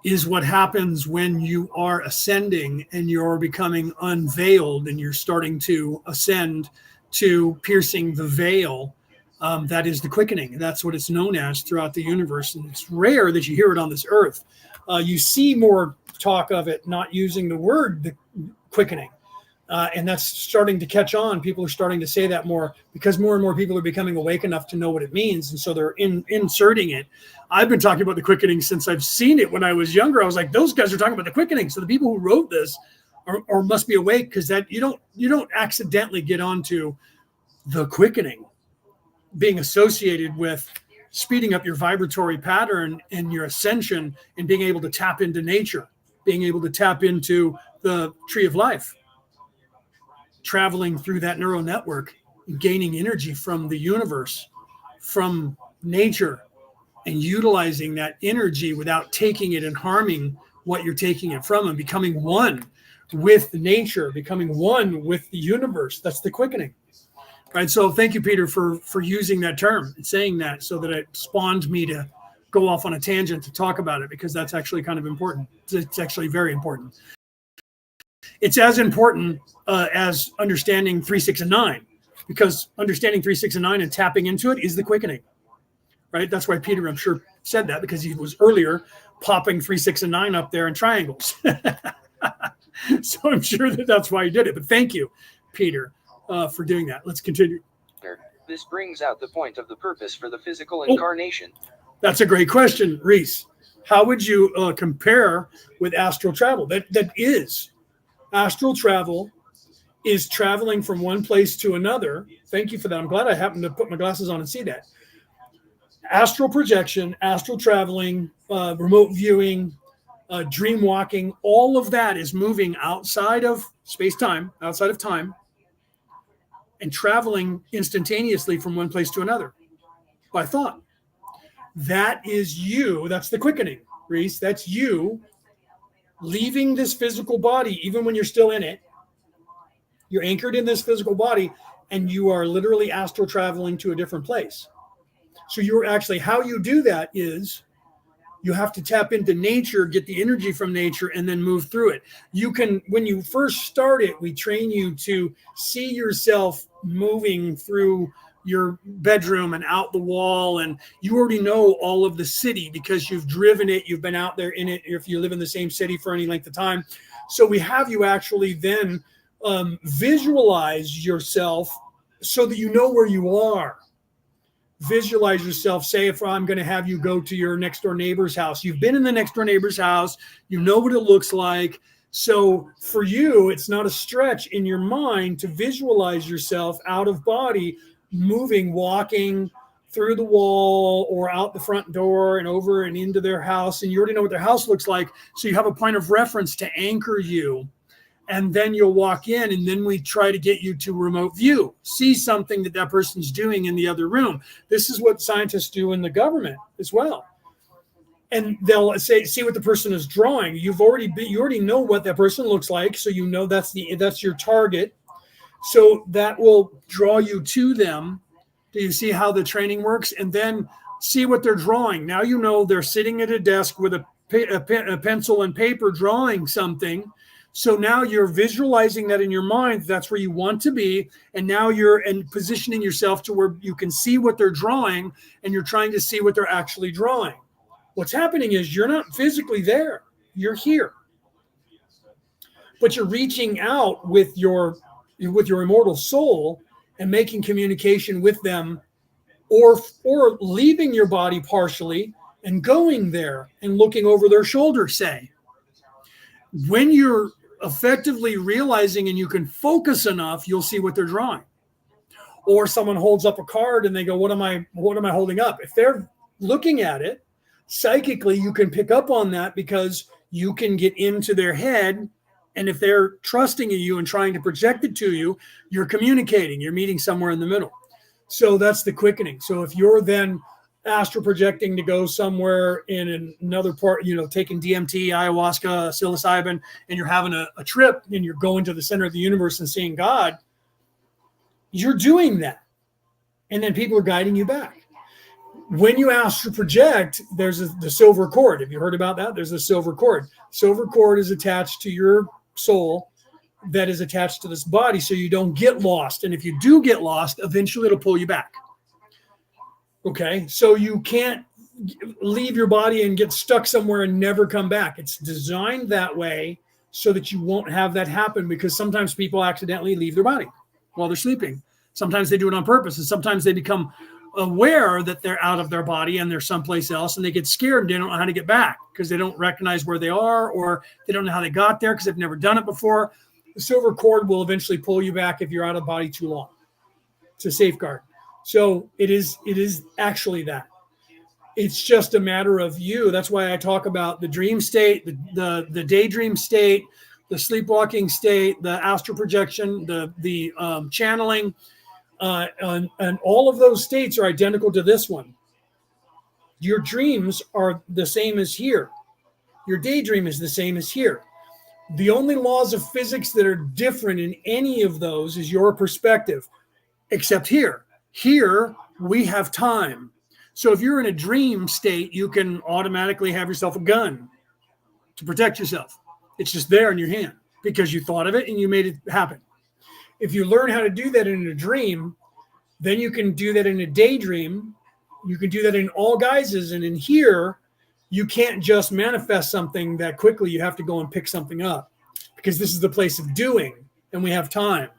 is what happens when you are ascending and you're becoming unveiled and you're starting to ascend to piercing the veil. That is the quickening. That's what it's known as throughout the universe. And it's rare that you hear it on this earth. You see more talk of it, not using the word the quickening. And that's starting to catch on. People are starting to say that more because more and more people are becoming awake enough to know what it means. And so they're inserting it. I've been talking about the quickening since I've seen it when I was younger. I was like, those guys are talking about the quickening. So the people who wrote this or must be awake, because that you don't accidentally get onto the quickening being associated with speeding up your vibratory pattern and your ascension and being able to tap into nature, being able to tap into the tree of life, traveling through that neural network, gaining energy from the universe, from nature, and utilizing that energy without taking it and harming what you're taking it from, and becoming one with nature, becoming one with the universe. That's the quickening. Right. So thank you, Peter, for using that term and saying that, so that it spawned me to go off on a tangent to talk about it, because that's actually kind of important. It's actually very important. It's as important as understanding 3, 6, and 9, because understanding 3, 6, and 9 and tapping into it is the quickening. Right. That's why Peter, I'm sure, said that, because he was earlier popping 3, 6, and 9 up there in triangles. So I'm sure that's why he did it. But thank you, Peter, for doing that. Let's continue. This brings out the point of the purpose for the physical incarnation. That's a great question, Reese. How would you compare with astral travel? That is astral travel is traveling from one place to another. Thank you for that. I'm glad I happened to put my glasses on and see that. Astral projection, astral traveling, remote viewing, dream walking, all of that is moving outside of space-time, outside of time, and traveling instantaneously from one place to another by thought. That is you. That's the quickening, Reese. That's you leaving this physical body, even when you're still in it. You're anchored in this physical body, and you are literally astral traveling to a different place. So you're actually, how you do that is you have to tap into nature, get the energy from nature, and then move through it. You can, when you first start it, we train you to see yourself moving through your bedroom and out the wall, and you already know all of the city because you've driven it, you've been out there in it, if you live in the same city for any length of time. So we have you actually then visualize yourself so that you know where you are. Visualize yourself. Say, if I'm going to have you go to your next door neighbor's house, you've been in the next door neighbor's house, you know what it looks like. So for you, it's not a stretch in your mind to visualize yourself out of body, moving, walking through the wall or out the front door and over and into their house. And you already know what their house looks like. So you have a point of reference to anchor you. And then you'll walk in, and then we try to get you to remote view, see something that person's doing in the other room. This is what scientists do in the government as well. And they'll say, see what the person is drawing. You already know what that person looks like, so you know that's your target. So that will draw you to them. Do you see how the training works? And then see what they're drawing. Now you know they're sitting at a desk with a pencil and paper drawing something. So now you're visualizing that in your mind. That's where you want to be. And now you're positioning yourself to where you can see what they're drawing, and you're trying to see what they're actually drawing. What's happening is you're not physically there. You're here. But you're reaching out with your immortal soul and making communication with them, or leaving your body partially and going there and looking over their shoulder, say. When you're effectively realizing and you can focus enough, you'll see what they're drawing. Or someone holds up a card and they go, what am I holding up? If they're looking at it, psychically, you can pick up on that because you can get into their head. And if they're trusting in you and trying to project it to you, you're communicating, you're meeting somewhere in the middle. So that's the quickening. So if you're then astral projecting to go somewhere in another part, taking DMT, ayahuasca, psilocybin, and you're having a trip and you're going to the center of the universe and seeing God, you're doing that. And then people are guiding you back. When you astral project, there's the silver cord. Have you heard about that? There's a silver cord. Silver cord is attached to your soul that is attached to this body, so you don't get lost. And if you do get lost, eventually it'll pull you back. Okay, so you can't leave your body and get stuck somewhere and never come back. It's designed that way so that you won't have that happen, because sometimes people accidentally leave their body while they're sleeping. Sometimes they do it on purpose, and sometimes they become aware that they're out of their body and they're someplace else, and they get scared and they don't know how to get back because they don't recognize where they are, or they don't know how they got there because they've never done it before. The silver cord will eventually pull you back if you're out of body too long. It's a safeguard. So it is actually that. It's just a matter of you. That's why I talk about the dream state, the daydream state, the sleepwalking state, the astral projection, the channeling, and all of those states are identical to this one. Your dreams are the same as here. Your daydream is the same as here. The only laws of physics that are different in any of those is your perspective, except here. Here, we have time. So if you're in a dream state, you can automatically have yourself a gun to protect yourself. It's just there in your hand because you thought of it and you made it happen. If you learn how to do that in a dream, then you can do that in a daydream. You can do that in all guises. And in here, you can't just manifest something that quickly. You have to go and pick something up, because this is the place of doing and we have time.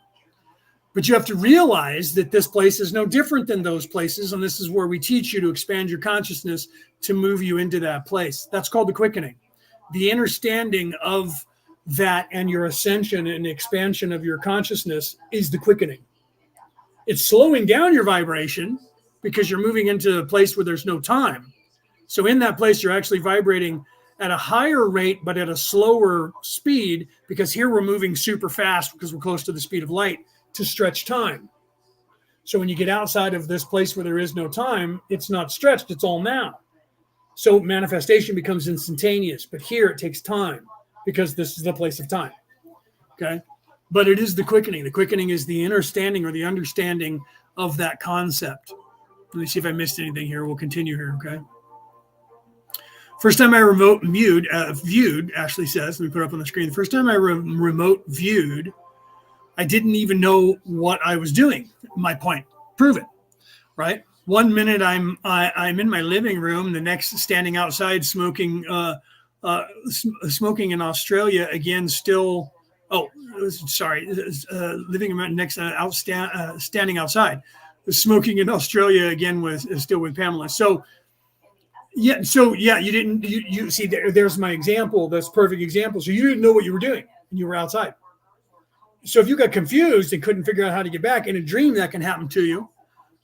But you have to realize that this place is no different than those places. And this is where we teach you to expand your consciousness to move you into that place. That's called the quickening. The understanding of that and your ascension and expansion of your consciousness is the quickening. It's slowing down your vibration because you're moving into a place where there's no time. So in that place, you're actually vibrating at a higher rate, but at a slower speed, because here we're moving super fast because we're close to the speed of light to stretch time. So when you get outside of this place where there is no time, it's not stretched, it's all now. So manifestation becomes instantaneous, but here it takes time because this is the place of time. Okay. But it is the quickening. The quickening is the understanding of that concept. Let me see if I missed anything here. We'll continue here, okay? First time I viewed, Ashley says, let me put it up on the screen. The first time I remote viewed, I didn't even know what I was doing. My point, prove it, right? 1 minute I'm in my living room, the next standing outside smoking in Australia again. Still, living next standing outside, smoking in Australia again was still with Pamela. So yeah, you didn't you see there's my example. That's a perfect example. So you didn't know what you were doing and you were outside. So if you got confused and couldn't figure out how to get back in a dream, that can happen to you,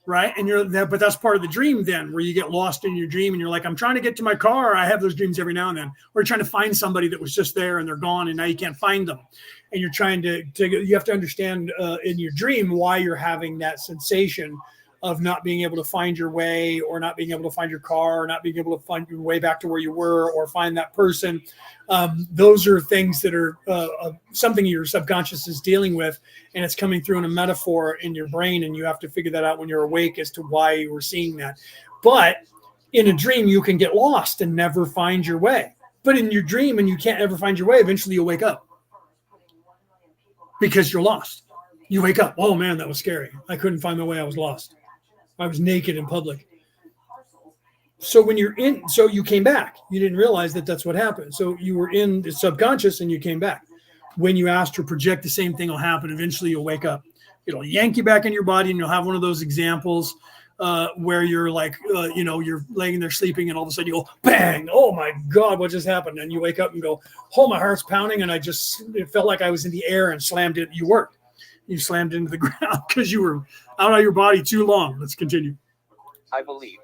right? And you're there, but that's part of the dream then, where you get lost in your dream and you're like, I'm trying to get to my car. I have those dreams every now and then. Or you're trying to find somebody that was just there and they're gone and now you can't find them. And you're trying to you have to understand in your dream why you're having that sensation of not being able to find your way, or not being able to find your car, or not being able to find your way back to where you were, or find that person. Those are things that are something your subconscious is dealing with, and it's coming through in a metaphor in your brain, and you have to figure that out when you're awake as to why you were seeing that. But in a dream, you can get lost and never find your way. But in your dream, and you can't ever find your way, eventually you'll wake up because you're lost. You wake up, oh man, that was scary. I couldn't find my way, I was lost. I was naked in public. So when you're in, so you came back. You didn't realize that that's what happened. So you were in the subconscious and you came back. When you ask or project, the same thing will happen. Eventually you'll wake up. It'll yank you back in your body, and you'll have one of those examples where you're like, you're laying there sleeping, and all of a sudden you go, bang, oh my God, what just happened? And you wake up and go, oh, my heart's pounding, and it felt like I was in the air and slammed it. You weren't. You slammed into the ground because you were out of your body too long. Let's continue. I believe.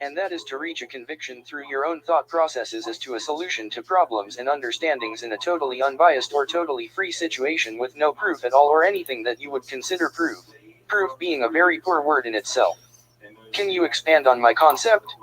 And that is to reach a conviction through your own thought processes as to a solution to problems and understandings in a totally unbiased or totally free situation with no proof at all or anything that you would consider proof. Proof being a very poor word in itself. Can you expand on my concept?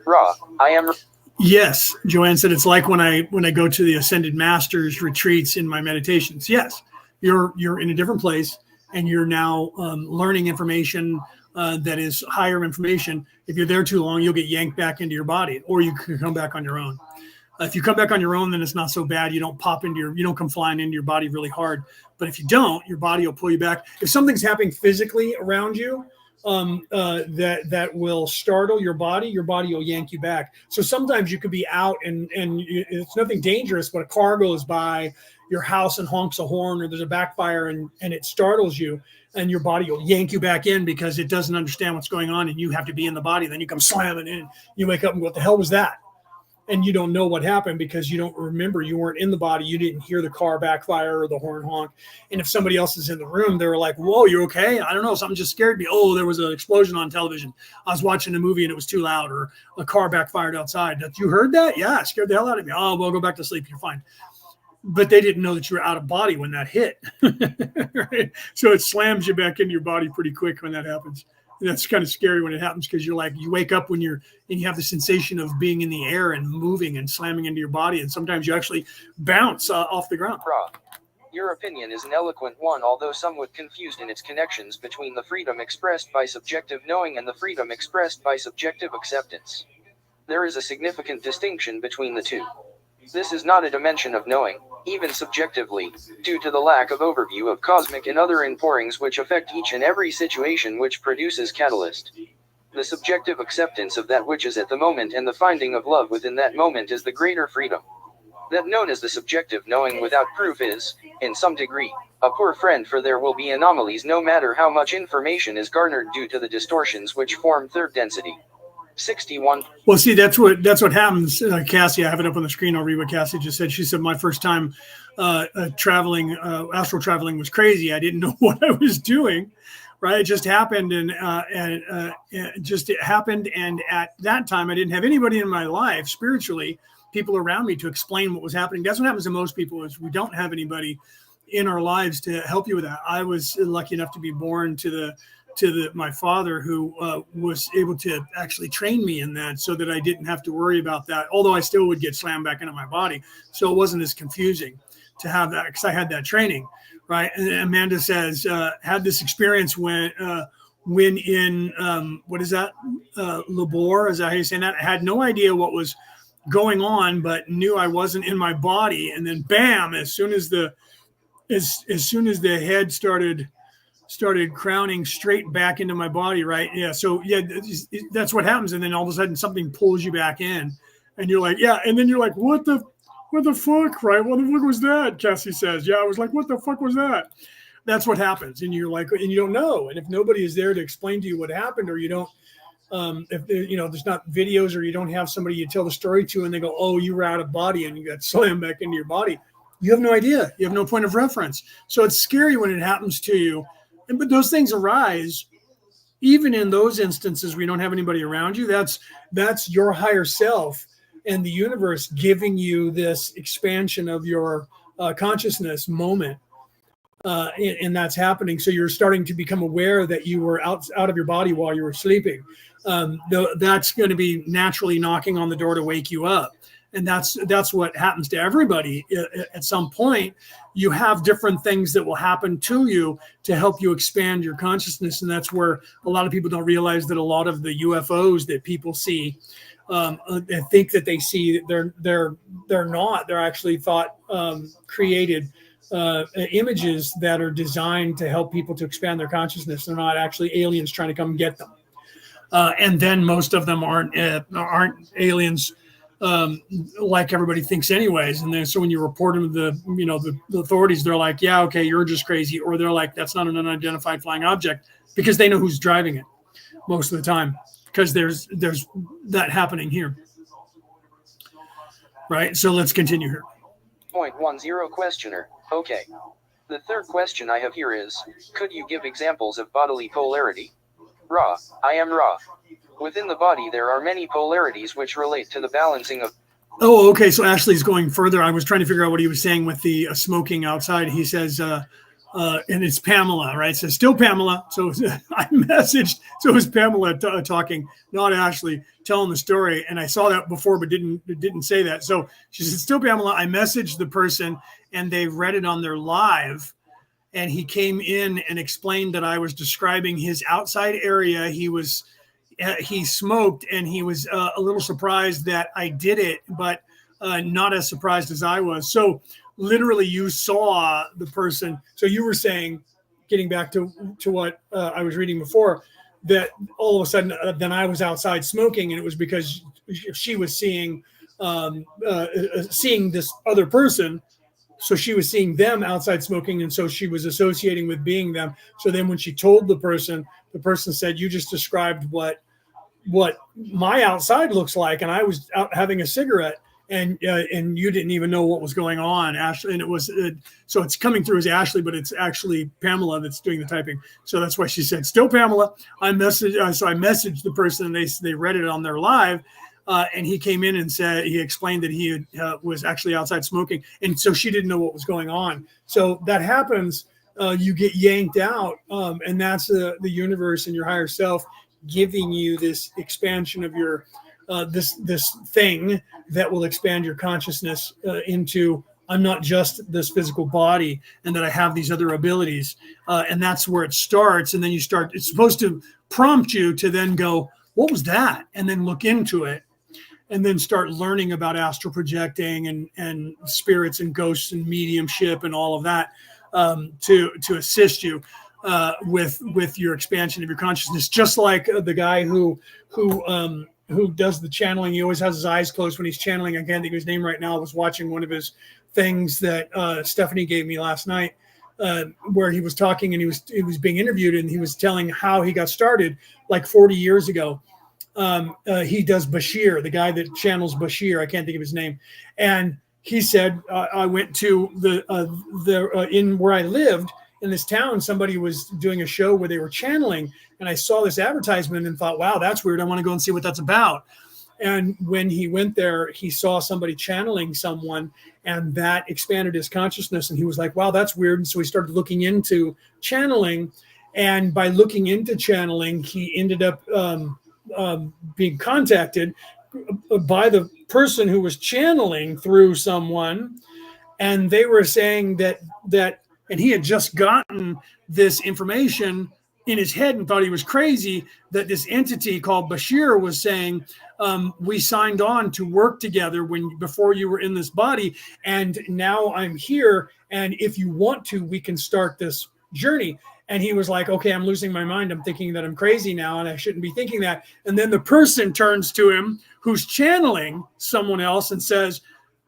Ra, I am. Yes, Joanne said it's like when I go to the Ascended Masters retreats in my meditations. Yes. You're in a different place, and you're now learning information that is higher information. If you're there too long, you'll get yanked back into your body, or you can come back on your own. If you come back on your own, then it's not so bad. You don't come flying into your body really hard. But if you don't, your body will pull you back. If something's happening physically around you, that will startle your body will yank you back. So sometimes you could be out and it's nothing dangerous, but a car goes by your house and honks a horn, or there's a backfire and it startles you, and your body will yank you back in because it doesn't understand what's going on, and you have to be in the body. Then you come slamming in. You wake up and go, what the hell was that? And you don't know what happened because you don't remember. You weren't in the body. You didn't hear the car backfire or the horn honk. And if somebody else is in the room, they were like, whoa, you okay? I don't know. Something just scared me. Oh, there was an explosion on television. I was watching a movie and it was too loud, or a car backfired outside. You heard that? Yeah, it scared the hell out of me. Oh, well, go back to sleep. You're fine. But they didn't know that you were out of body when that hit. Right? So it slams you back into your body pretty quick when that happens. And that's kind of scary when it happens, because you wake up and you have the sensation of being in the air and moving and slamming into your body. And sometimes you actually bounce off the ground. Your opinion is an eloquent one, although somewhat confused in its connections between the freedom expressed by subjective knowing and the freedom expressed by subjective acceptance. There is a significant distinction between the two. This is not a dimension of knowing, even subjectively, due to the lack of overview of cosmic and other inpourings which affect each and every situation which produces catalyst. The subjective acceptance of that which is at the moment and the finding of love within that moment is the greater freedom. That known as the subjective knowing without proof is, in some degree, a poor friend, for there will be anomalies no matter how much information is garnered due to the distortions which form third density. 61. Well, see, that's what happens. Cassie, I have it up on the screen. I'll read what Cassie just said. She said, my first time traveling, astral traveling, was crazy. I didn't know what I was doing. Right. It just happened. And it happened. And at that time, I didn't have anybody in my life spiritually, people around me, to explain what was happening. That's what happens to most people, is we don't have anybody in our lives to help you with that. I was lucky enough to be born to my father, who was able to actually train me in that, so that I didn't have to worry about that, although I still would get slammed back into my body. So it wasn't as confusing to have that, because I had that training, right? And Amanda says, had this experience when when in what is that, labor? Is that how you say that? I had no idea what was going on, but knew I wasn't in my body. And then, bam! As soon as the head started crowning straight back into my body, right? Yeah. So yeah, that's what happens. And then all of a sudden, something pulls you back in, and you're like, yeah. And then you're like, what the fuck, right? What the fuck was that? Cassie says, yeah. I was like, what the fuck was that? That's what happens. And you're like, and you don't know. And if nobody is there to explain to you what happened, or you don't, if there's not videos, or you don't have somebody you tell the story to, and they go, oh, you were out of body and you got slammed back into your body. You have no idea. You have no point of reference. So it's scary when it happens to you. But those things arise even in those instances where you don't have anybody around you. That's your higher self and the universe giving you this expansion of your consciousness moment. And that's happening. So you're starting to become aware that you were out of your body while you were sleeping. That's going to be naturally knocking on the door to wake you up. And that's what happens to everybody. At some point, you have different things that will happen to you to help you expand your consciousness. And that's where a lot of people don't realize that a lot of the UFOs that people see, they think that they see, they're not. They're actually thought created images that are designed to help people to expand their consciousness. They're not actually aliens trying to come get them. And then most of them aren't aliens like everybody thinks anyways. And then so when you report them to the authorities, they're like, yeah, okay, you're just crazy. Or they're like, that's not an unidentified flying object, because they know who's driving it most of the time, because there's that happening here. Right. So let's continue here. 0.10 questioner. Okay. The third question I have here is, could you give examples of bodily polarity? Ra, I am Ra. Within the body, there are many polarities which relate to the balancing of... Oh, okay. So Ashley's going further. I was trying to figure out what he was saying with the smoking outside. He says, and it's Pamela, right? So still Pamela. So I messaged. So it was Pamela talking, not Ashley, telling the story. And I saw that before, but didn't say that. So she said, still Pamela. I messaged the person, and they read it on their live. And he came in and explained that I was describing his outside area. He smoked, and he was a little surprised that I did it, but not as surprised as I was. So literally you saw the person. So you were saying, getting back to what I was reading before, that all of a sudden then I was outside smoking, and it was because she was seeing this other person. So she was seeing them outside smoking, and so she was associating with being them. So then when she told the person said, you just described what my outside looks like, and I was out having a cigarette, and you didn't even know what was going on, Ashley. And it was so it's coming through as Ashley, but it's actually Pamela that's doing the typing. So that's why she said, still Pamela. I messaged the person, and they read it on their live. And he came in and said, he explained that he was actually outside smoking. And so she didn't know what was going on. So that happens. You get yanked out. And that's the universe and your higher self giving you this expansion of your, this thing that will expand your consciousness into, I'm not just this physical body, and that I have these other abilities. And that's where it starts. And then it's supposed to prompt you to then go, what was that? And then look into it. And then start learning about astral projecting and spirits and ghosts and mediumship and all of that to assist you with your expansion of your consciousness. Just like the guy who does the channeling, he always has his eyes closed when he's channeling. I can't think of his name right now. I was watching one of his things that Stephanie gave me last night, where he was talking, and he was being interviewed, and he was telling how he got started like 40 years ago. He does Bashir, the guy that channels Bashir. I can't think of his name. And he said, I went to in where I lived in this town, somebody was doing a show where they were channeling, and I saw this advertisement and thought, wow, that's weird. I want to go and see what that's about. And when he went there, he saw somebody channeling someone, and that expanded his consciousness. And he was like, wow, that's weird. And so he started looking into channeling. And by looking into channeling, he ended up being contacted by the person who was channeling through someone, and they were saying that and he had just gotten this information in his head and thought he was crazy that this entity called Bashir was saying, we signed on to work together before you were in this body, and now I'm here, and if you want to, we can start this journey. And he was like, okay, I'm losing my mind. I'm thinking that I'm crazy now, and I shouldn't be thinking that. And then the person turns to him who's channeling someone else and says,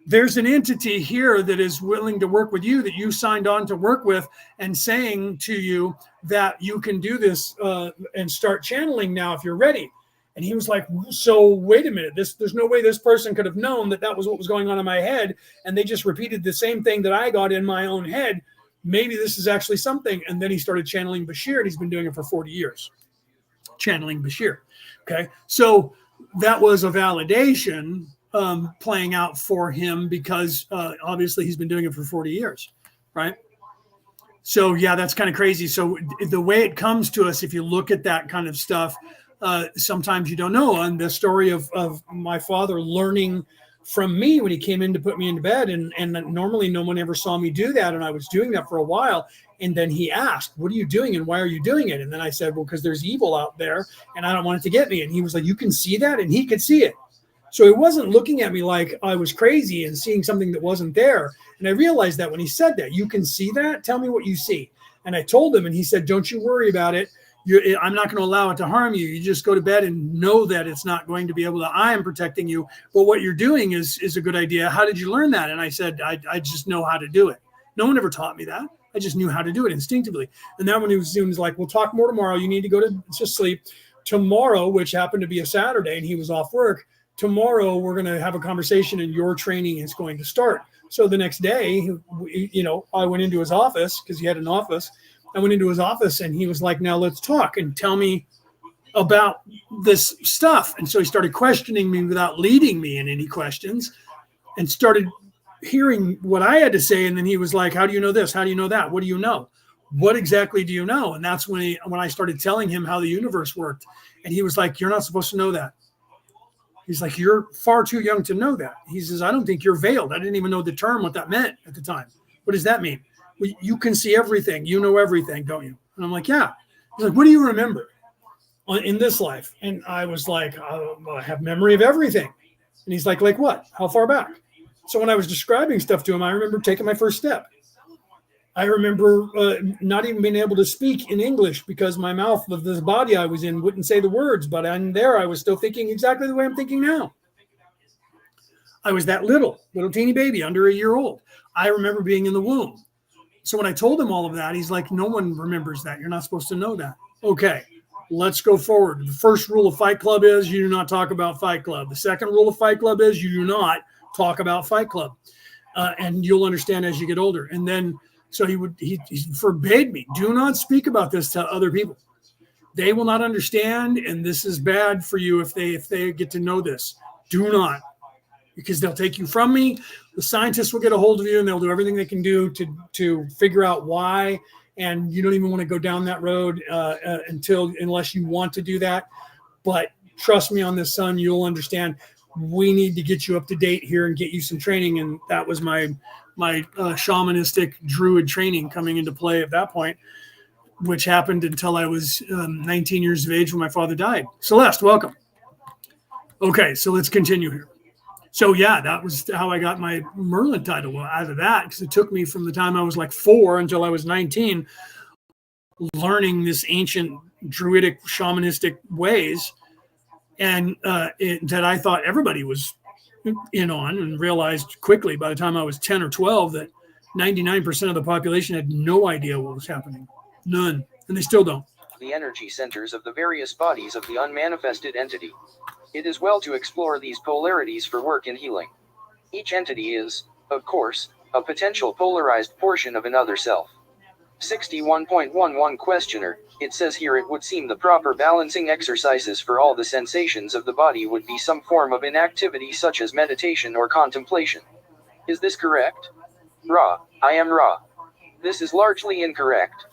there's an entity here that is willing to work with you, that you signed on to work with, and saying to you that you can do this and start channeling now if you're ready. And he was like, so wait a minute, there's no way this person could have known that that was what was going on in my head. And they just repeated the same thing that I got in my own head. Maybe this is actually something. And then he started channeling Bashir, and he's been doing it for 40 years, channeling Bashir. Okay. So that was a validation playing out for him because obviously he's been doing it for 40 years. Right. So, yeah, that's kind of crazy. So the way it comes to us, if you look at that kind of stuff, sometimes you don't know. And the story of my father learning from me when he came in to put me into bed, and normally no one ever saw me do that. And I was doing that for a while. And then he asked, what are you doing and why are you doing it? And then I said, well, because there's evil out there and I don't want it to get me. And he was like, you can see that? And he could see it. So he wasn't looking at me like I was crazy and seeing something that wasn't there. And I realized that when he said that, you can see that? Tell me what you see. And I told him, and he said, don't you worry about it. I'm not going to allow it to harm you. You just go to bed and know that it's not going to be able to. I am protecting you. But what you're doing is a good idea. How did you learn that? And I said, I just know how to do it. No one ever taught me that. I just knew how to do it instinctively. And then when he was like, we'll talk more tomorrow. You need to go to sleep. Tomorrow, which happened to be a Saturday, and he was off work. Tomorrow, we're going to have a conversation and your training is going to start. So the next day, I went into his office because he had an office. I went into his office and he was like, now let's talk and tell me about this stuff. And so he started questioning me without leading me in any questions and started hearing what I had to say. And then he was like, how do you know this? How do you know that? What do you know? What exactly do you know? And that's when I started telling him how the universe worked. And he was like, you're not supposed to know that. He's like, you're far too young to know that. He says, I don't think you're veiled. I didn't even know the term, what that meant at the time. What does that mean? Well, you can see everything. You know everything, don't you? And I'm like, yeah. He's like, what do you remember in this life? And I was like, I have memory of everything. And he's like what? How far back? So when I was describing stuff to him, I remember taking my first step. I remember not even being able to speak in English because my mouth of this body I was in wouldn't say the words, but in there I was still thinking exactly the way I'm thinking now. I was that little teeny baby under a year old. I remember being in the womb. So when I told him all of that, he's like, no one remembers that. You're not supposed to know that. Okay, let's go forward. The first rule of Fight Club is you do not talk about Fight Club. The second rule of Fight Club is you do not talk about Fight Club. And you'll understand as you get older. And then so he forbade me, do not speak about this to other people. They will not understand, and this is bad for you if they get to know this. Do not, because they'll take you from me. The scientists will get a hold of you, and they'll do everything they can do to figure out why. And you don't even want to go down that road unless you want to do that. But trust me on this, son, you'll understand. We need to get you up to date here and get you some training. And that was my shamanistic druid training coming into play at that point, which happened until I was 19 years of age when my father died. Celeste, welcome. Okay, so let's continue here. So yeah, that was how I got my Merlin title out of that, because it took me from the time I was like 4 until I was 19, learning this ancient druidic shamanistic ways, and that I thought everybody was in on, and realized quickly by the time I was 10 or 12 that 99% of the population had no idea what was happening. None. And they still don't. The energy centers of the various bodies of the unmanifested entity. It is well to explore these polarities for work in healing. Each entity is, of course, a potential polarized portion of another self. 61.11 Questioner, it says here it would seem the proper balancing exercises for all the sensations of the body would be some form of inactivity such as meditation or contemplation. Is this correct? Ra, I am Ra. This is largely incorrect.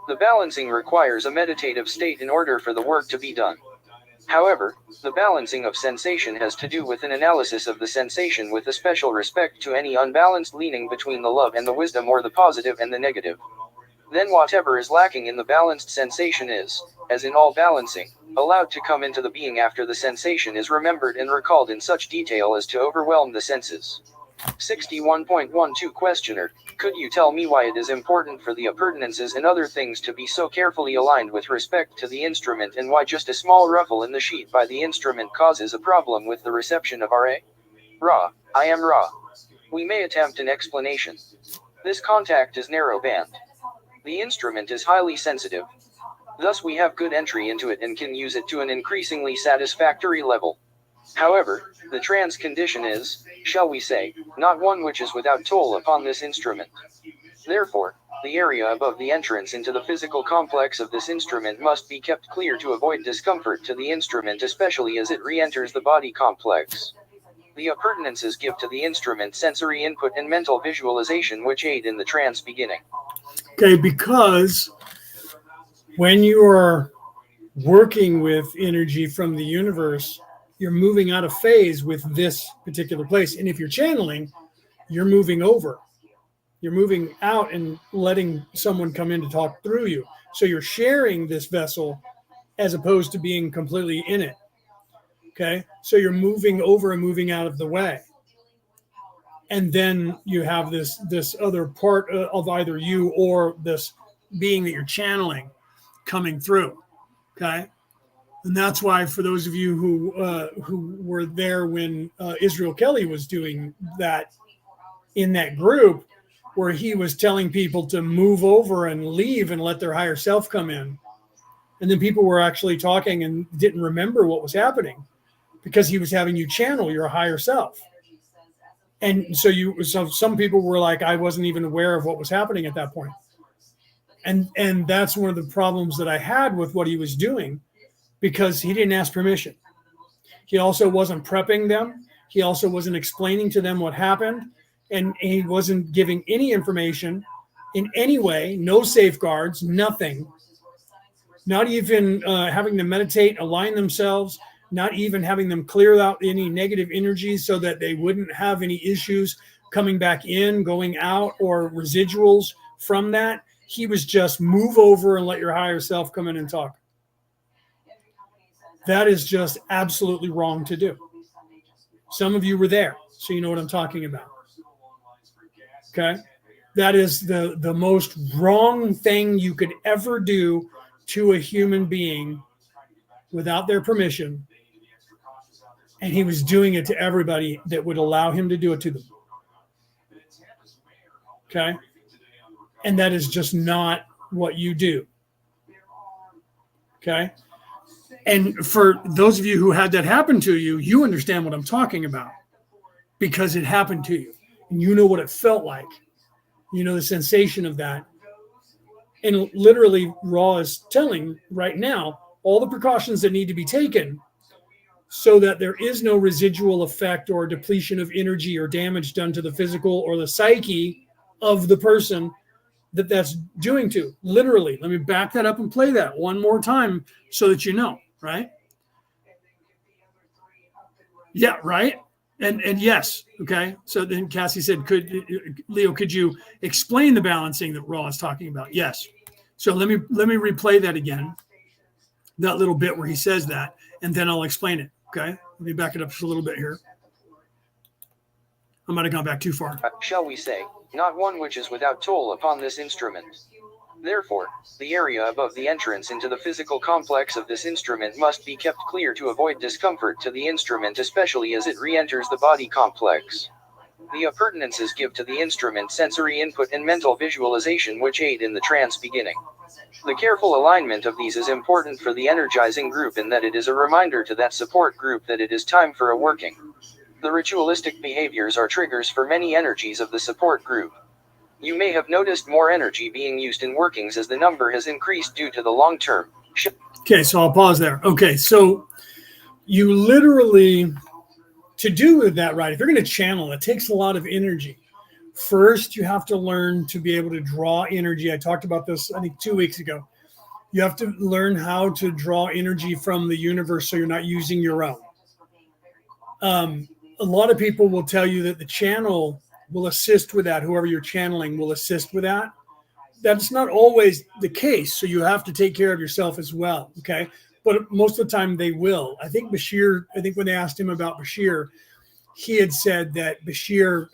The balancing requires a meditative state in order for the work to be done. However, the balancing of sensation has to do with an analysis of the sensation with a special respect to any unbalanced leaning between the love and the wisdom or the positive and the negative. Then whatever is lacking in the balanced sensation is, as in all balancing, allowed to come into the being after the sensation is remembered and recalled in such detail as to overwhelm the senses. 61.12 Questioner, could you tell me why it is important for the appurtenances and other things to be so carefully aligned with respect to the instrument, and why just a small ruffle in the sheet by the instrument causes a problem with the reception of Ra? Ra, I am Ra. We may attempt an explanation. This contact is narrow band. The instrument is highly sensitive. Thus we have good entry into it and can use it to an increasingly satisfactory level. However, the trance condition is, shall we say, not one which is without toll upon this instrument. Therefore, the area above the entrance into the physical complex of this instrument must be kept clear to avoid discomfort to the instrument, especially as it re-enters the body complex. The appurtenances give to the instrument sensory input and mental visualization which aid in the trance beginning. Okay, because when you are working with energy from the universe, you're moving out of phase with this particular place. And if you're channeling, you're moving over. You're moving out and letting someone come in to talk through you. So you're sharing this vessel as opposed to being completely in it. Okay, so you're moving over and moving out of the way. And then you have this other part of either you or this being that you're channeling coming through. Okay. And that's why, for those of you who were there when Israel Kelly was doing that in that group, where he was telling people to move over and leave and let their higher self come in. And then people were actually talking and didn't remember what was happening because he was having you channel your higher self. And so some people were like, I wasn't even aware of what was happening at that point. And that's one of the problems that I had with what he was doing, because he didn't ask permission. He also wasn't prepping them. He also wasn't explaining to them what happened. And he wasn't giving any information in any way, no safeguards, nothing. Not even having them meditate, align themselves, not even having them clear out any negative energies so that they wouldn't have any issues coming back in, going out, or residuals from that. He was just move over and let your higher self come in and talk. That is just absolutely wrong to do. Some of you were there, so you know what I'm talking about. Okay? That is the most wrong thing you could ever do to a human being without their permission. And he was doing it to everybody that would allow him to do it to them. Okay? And that is just not what you do. Okay? And for those of you who had that happen to you, you understand what I'm talking about, because it happened to you. And you know what it felt like. You know the sensation of that. And literally, Ra is telling right now all the precautions that need to be taken so that there is no residual effect or depletion of energy or damage done to the physical or the psyche of the person that's doing to. Literally, let me back that up and play that one more time so that you know, right? Yeah, right? And yes, okay. So then Cassie said, Leo, could you explain the balancing that Ra is talking about? Yes. So let me replay that again, that little bit where he says that, and then I'll explain it. Okay. Let me back it up just a little bit here. I might have gone back too far. Shall we say, not one which is without toll upon this instrument. Therefore, the area above the entrance into the physical complex of this instrument must be kept clear to avoid discomfort to the instrument, especially as it re-enters the body complex. The appurtenances give to the instrument sensory input and mental visualization which aid in the trance beginning. The careful alignment of these is important for the energizing group, in that it is a reminder to that support group that it is time for a working. The ritualistic behaviors are triggers for many energies of the support group. You may have noticed more energy being used in workings as the number has increased due to the long-term. Okay, so I'll pause there. Okay, so you literally, to do that right, if you're going to channel, it takes a lot of energy. First, you have to learn to be able to draw energy. I talked about this, I think, 2 weeks ago. You have to learn how to draw energy from the universe so you're not using your own. A lot of people will tell you that the channel will assist with that. Whoever you're channeling will assist with that. that's not always the case. So you have to take care of yourself as well. Okay. But most of the time they will. I think when they asked him about Bashir, he had said that Bashir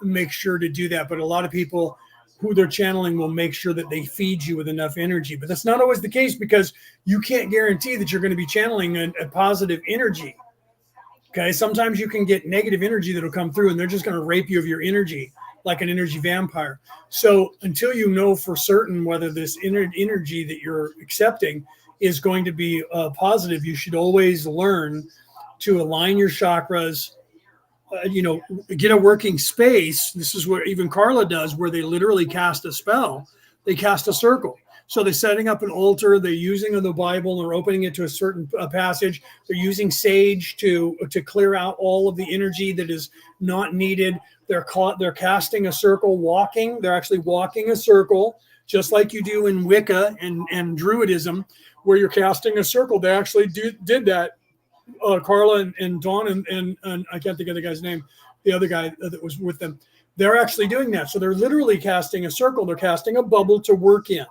makes sure to do that. But a lot of people who they're channeling will make sure that they feed you with enough energy. But that's not always the case, because you can't guarantee that you're going to be channeling a positive energy. Okay. Sometimes you can get negative energy that'll come through and they're just going to rape you of your energy like an energy vampire. So until you know for certain whether this energy that you're accepting is going to be positive, you should always learn to align your chakras, get a working space. This is what even Carla does, where they literally cast a spell. They cast a circle. So they're setting up an altar. They're using the Bible. They're opening it to a certain passage. They're using sage to clear out all of the energy that is not needed. They're casting a circle, walking. They're actually walking a circle, just like you do in Wicca and Druidism, where you're casting a circle. They actually did that. Carla and Dawn and I can't think of the guy's name, the other guy that was with them. They're actually doing that. So they're literally casting a circle. They're casting a bubble to work in.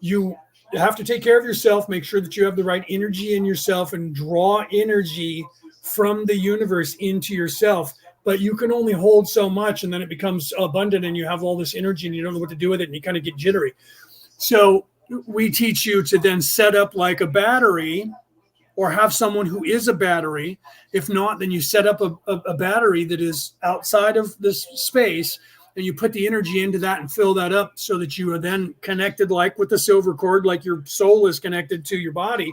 You have to take care of yourself, make sure that you have the right energy in yourself and draw energy from the universe into yourself. But you can only hold so much, and then it becomes abundant and you have all this energy and you don't know what to do with it and you kind of get jittery. So we teach you to then set up like a battery, or have someone who is a battery. If not, then you set up a battery that is outside of this space, and you put the energy into that and fill that up so that you are then connected, like with the silver cord, like your soul is connected to your body.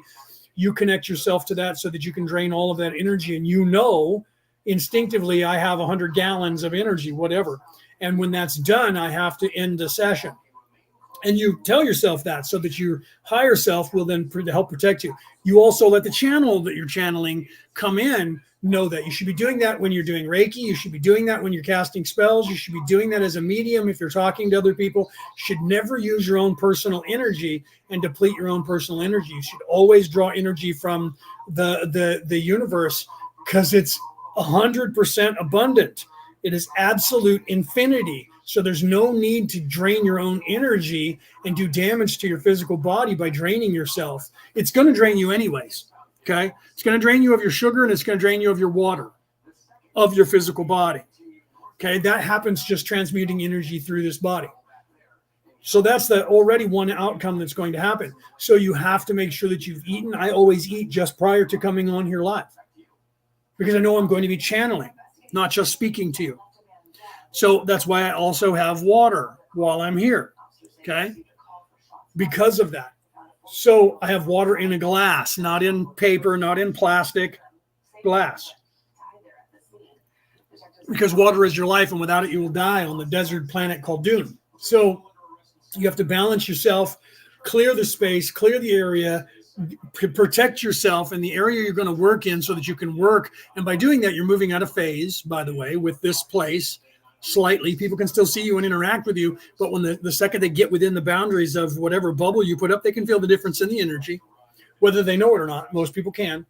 You connect yourself to that so that you can drain all of that energy. And instinctively, I have 100 gallons of energy, whatever. And when that's done, I have to end the session. And you tell yourself that so that your higher self will then help protect you. You also let the channel that you're channeling come in, know that. You should be doing that when you're doing Reiki. You should be doing that when you're casting spells. You should be doing that as a medium if you're talking to other people. You should never use your own personal energy and deplete your own personal energy. You should always draw energy from the universe, because it's 100% abundant. It is absolute infinity. So there's no need to drain your own energy and do damage to your physical body by draining yourself. It's going to drain you anyways. Okay. It's going to drain you of your sugar, and it's going to drain you of your water, of your physical body. Okay. That happens just transmuting energy through this body. So that's the already one outcome that's going to happen. So you have to make sure that you've eaten. I always eat just prior to coming on here live, because I know I'm going to be channeling, not just speaking to you. So that's why I also have water while I'm here, okay? Because of that. So I have water in a glass, not in paper, not in plastic, glass. Because water is your life, and without it, you will die on the desert planet called Dune. So you have to balance yourself, clear the space, clear the area, protect yourself in the area you're going to work in so that you can work. And by doing that, you're moving out of phase, by the way, with this place. Slightly, people can still see you and interact with you, but when the second they get within the boundaries of whatever bubble you put up, they can feel the difference in the energy, whether they know it or not. Most people can.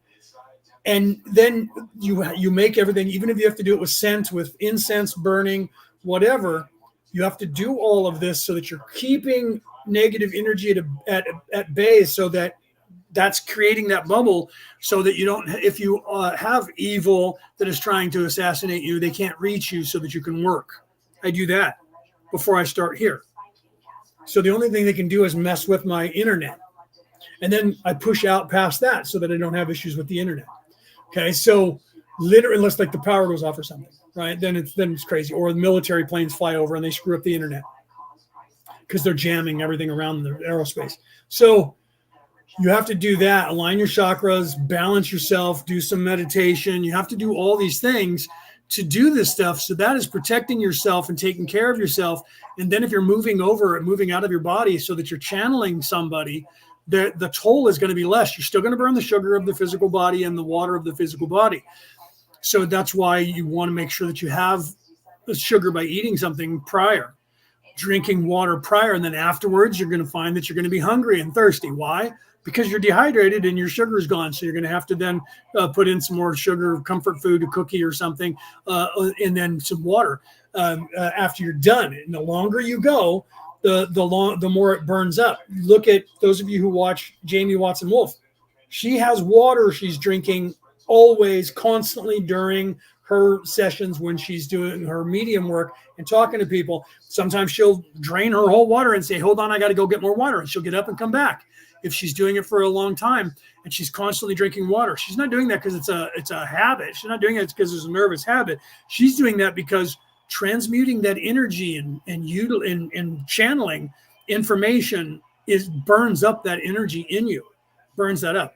And then you make everything, even if you have to do it with scent, with incense burning, whatever, you have to do all of this so that you're keeping negative energy at bay, so that that's creating that bubble, so that you don't, if you have evil that is trying to assassinate you, they can't reach you, so that you can work. I do that before I start here. So the only thing they can do is mess with my internet. And then I push out past that so that I don't have issues with the internet. Okay. So literally, unless like the power goes off or something, right? Then it's crazy. Or the military planes fly over and they screw up the internet because they're jamming everything around the aerospace. So you have to do that, align your chakras, balance yourself, do some meditation. You have to do all these things to do this stuff. So that is protecting yourself and taking care of yourself. And then if you're moving over and moving out of your body so that you're channeling somebody, the toll is going to be less. You're still going to burn the sugar of the physical body and the water of the physical body. So that's why you want to make sure that you have the sugar by eating something prior, drinking water prior. And then afterwards, you're going to find that you're going to be hungry and thirsty. Why? Because you're dehydrated and your sugar is gone. So you're going to have to then put in some more sugar, comfort food, a cookie or something, and then some water after you're done. And the longer you go, the more it burns up. Look at those of you who watch Jamie Watson Wolf. She has water she's drinking always, constantly during her sessions when she's doing her medium work and talking to people. Sometimes she'll drain her whole water and say, hold on, I got to go get more water. And she'll get up and come back. If she's doing it for a long time and she's constantly drinking water, she's not doing that because it's a habit. She's not doing it because it's a nervous habit. She's doing that because transmuting that energy and channeling information burns up that energy in you, burns that up.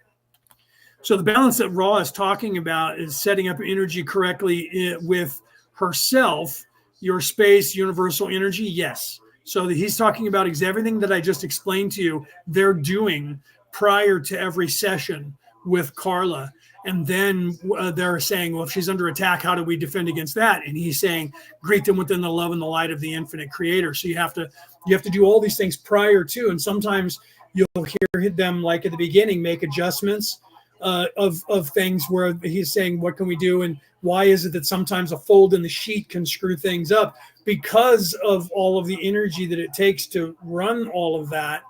So the balance that Ra is talking about is setting up energy correctly with herself, your space, universal energy. Yes. So he's talking about everything that I just explained to you, they're doing prior to every session with Carla. And then they're saying, well, if she's under attack, how do we defend against that? And he's saying, greet them within the love and the light of the infinite creator. So you have to do all these things prior to, and sometimes you'll hear them, like at the beginning, make adjustments of things where he's saying, what can we do? And why is it that sometimes a fold in the sheet can screw things up? Because of all of the energy that it takes to run all of that.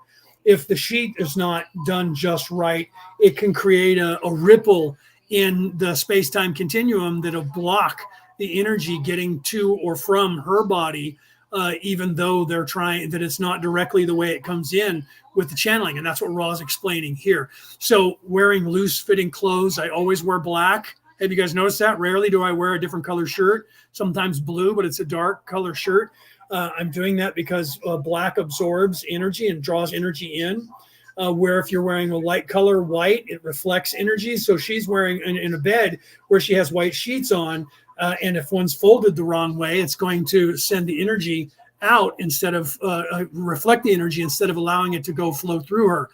If the sheet is not done just right, it can create a ripple in the space-time continuum that'll block the energy getting to or from her body, even though they're trying, that it's not directly the way it comes in with the channeling. And that's what Ra's explaining here. So wearing loose-fitting clothes, I always wear black. Have you guys noticed that? Rarely do I wear a different color shirt, sometimes blue, but it's a dark color shirt. I'm doing that because black absorbs energy and draws energy in, where if you're wearing a light color white, it reflects energy. So she's wearing in a bed where she has white sheets on, and if one's folded the wrong way, it's going to send the energy out instead of reflect the energy instead of allowing it to go flow through her.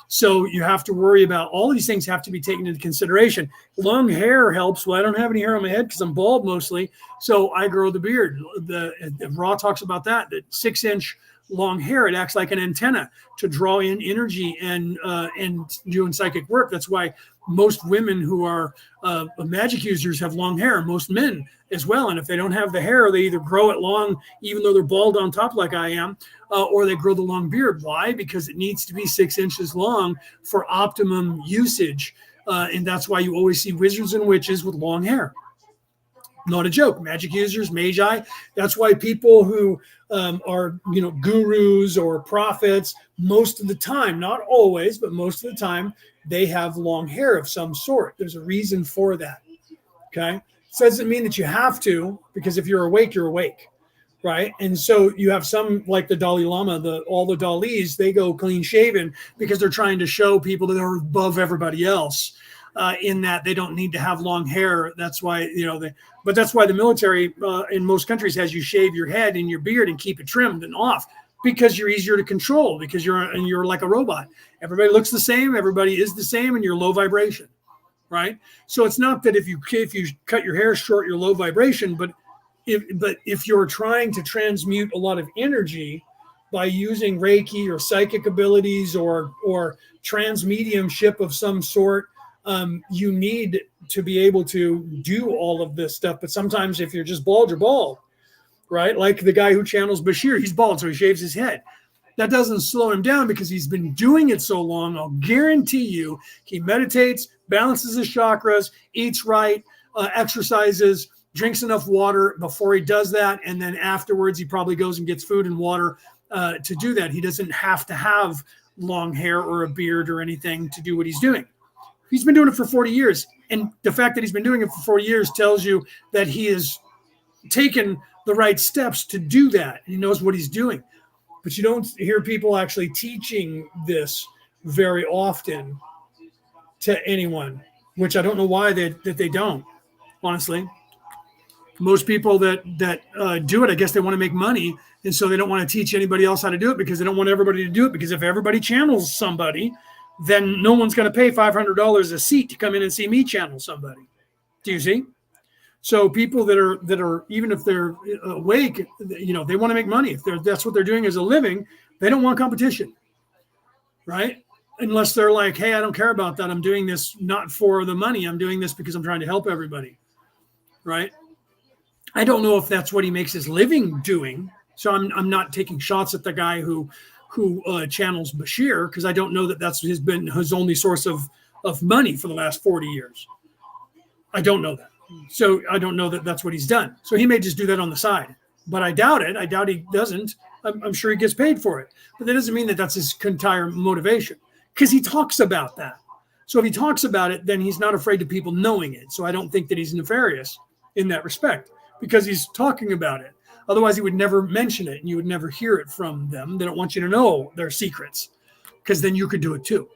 So you have to worry about all these things have to be taken into consideration. Long hair helps. Well, I don't have any hair on my head because I'm bald mostly. So I grow the beard. The Ra talks about that 6-inch long hair, it acts like an antenna to draw in energy and doing psychic work. That's why most women who are magic users have long hair, most men as well. And if they don't have the hair, they either grow it long, even though they're bald on top like I am, or they grow the long beard. Why? Because it needs to be 6 inches long for optimum usage. And that's why you always see wizards and witches with long hair. Not a joke. Magic users, magi. That's why people who are, gurus or prophets, most of the time, not always, but most of the time, they have long hair of some sort. There's a reason for that. Okay. It doesn't mean that you have to, because if you're awake, you're awake. Right. And so you have some like the Dalai Lama, all the Dalis, they go clean shaven because they're trying to show people that they're above everybody else. In that they don't need to have long hair. That's why, but that's why the military in most countries has you shave your head and your beard and keep it trimmed and off, because you're easier to control, because you're like a robot. Everybody looks the same. Everybody is the same, and you're low vibration, right? So it's not that if you cut your hair short, you're low vibration, but if you're trying to transmute a lot of energy by using Reiki or psychic abilities or transmediumship of some sort, you need to be able to do all of this stuff. But sometimes if you're just bald, you're bald, right? Like the guy who channels Bashir, he's bald, so he shaves his head. That doesn't slow him down because he's been doing it so long. I'll guarantee you he meditates, balances his chakras, eats right, exercises, drinks enough water before he does that. And then afterwards, he probably goes and gets food and water to do that. He doesn't have to have long hair or a beard or anything to do what he's doing. He's been doing it for 40 years. And the fact that he's been doing it for 40 years tells you that he has taken the right steps to do that. He knows what he's doing. But you don't hear people actually teaching this very often to anyone, which I don't know why that they don't, honestly. Most people that do it, I guess they want to make money. And so they don't want to teach anybody else how to do it because they don't want everybody to do it. Because if everybody channels somebody, then no one's going to pay $500 a seat to come in and see me channel somebody. Do you see? So people that are even if they're awake, they want to make money. If that's what they're doing as a living, they don't want competition, right? Unless they're like, hey, I don't care about that. I'm doing this not for the money. I'm doing this because I'm trying to help everybody, right? I don't know if that's what he makes his living doing, So I'm not taking shots at the guy who channels Bashir, because I don't know that that's been his only source of money for the last 40 years. I don't know that. So I don't know that that's what he's done. So he may just do that on the side, but I doubt it. I doubt he doesn't. I'm sure he gets paid for it, but that doesn't mean that that's his entire motivation, because he talks about that. So if he talks about it, then he's not afraid of people knowing it. So I don't think that he's nefarious in that respect, because he's talking about it. Otherwise, he would never mention it, and you would never hear it from them. They don't want you to know their secrets, because then you could do it too.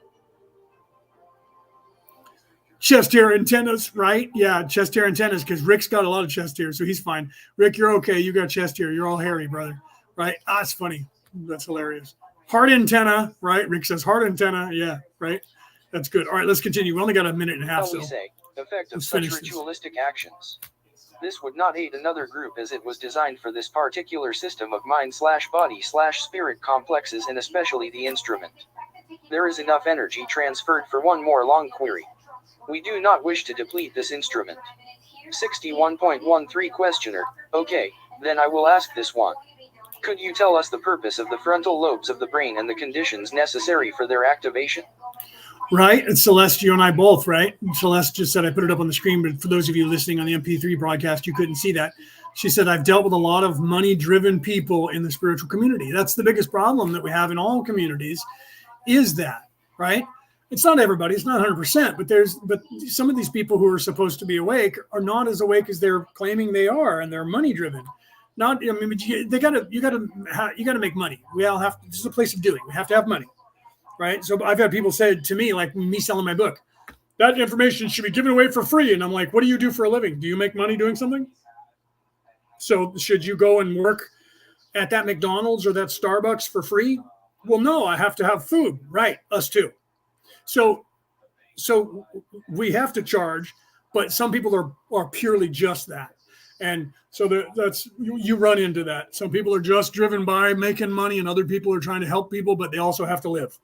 Chest hair antennas, right? Yeah, chest hair antennas, because Rick's got a lot of chest hair, so he's fine. Rick, you're okay. You got chest hair. You're all hairy, brother. Right? Ah, it's funny. That's hilarious. Heart antenna, right? Rick says heart antenna. Yeah, right? That's good. All right, let's continue. We only got a minute and a half. Shall we say, effect of such ritualistic actions. This would not aid another group, as it was designed for this particular system of mind/body/spirit complexes, and especially the instrument. There is enough energy transferred for one more long query. We do not wish to deplete this instrument. 61.13 Questioner. Okay, then I will ask this one. Could you tell us the purpose of the frontal lobes of the brain and the conditions necessary for their activation? Right. And Celeste, you and I both, right? Celeste just said, I put it up on the screen, but for those of you listening on the MP3 broadcast, you couldn't see that. She said, I've dealt with a lot of money-driven people in the spiritual community. That's the biggest problem that we have in all communities, is that, right? It's not everybody, it's not 100%, but some of these people who are supposed to be awake are not as awake as they're claiming they are, and they're money-driven. Not, I mean, you gotta make money. We all have. This is a place of doing. We have to have money, right? So I've had people say to me, like me selling my book, that information should be given away for free. And I'm like, what do you do for a living? Do you make money doing something? So should you go and work at that McDonald's or that Starbucks for free? Well, no, I have to have food, right? Us too. So we have to charge, but some people are purely just that. And so that's you run into that. Some people are just driven by making money, and other people are trying to help people, but they also have to live,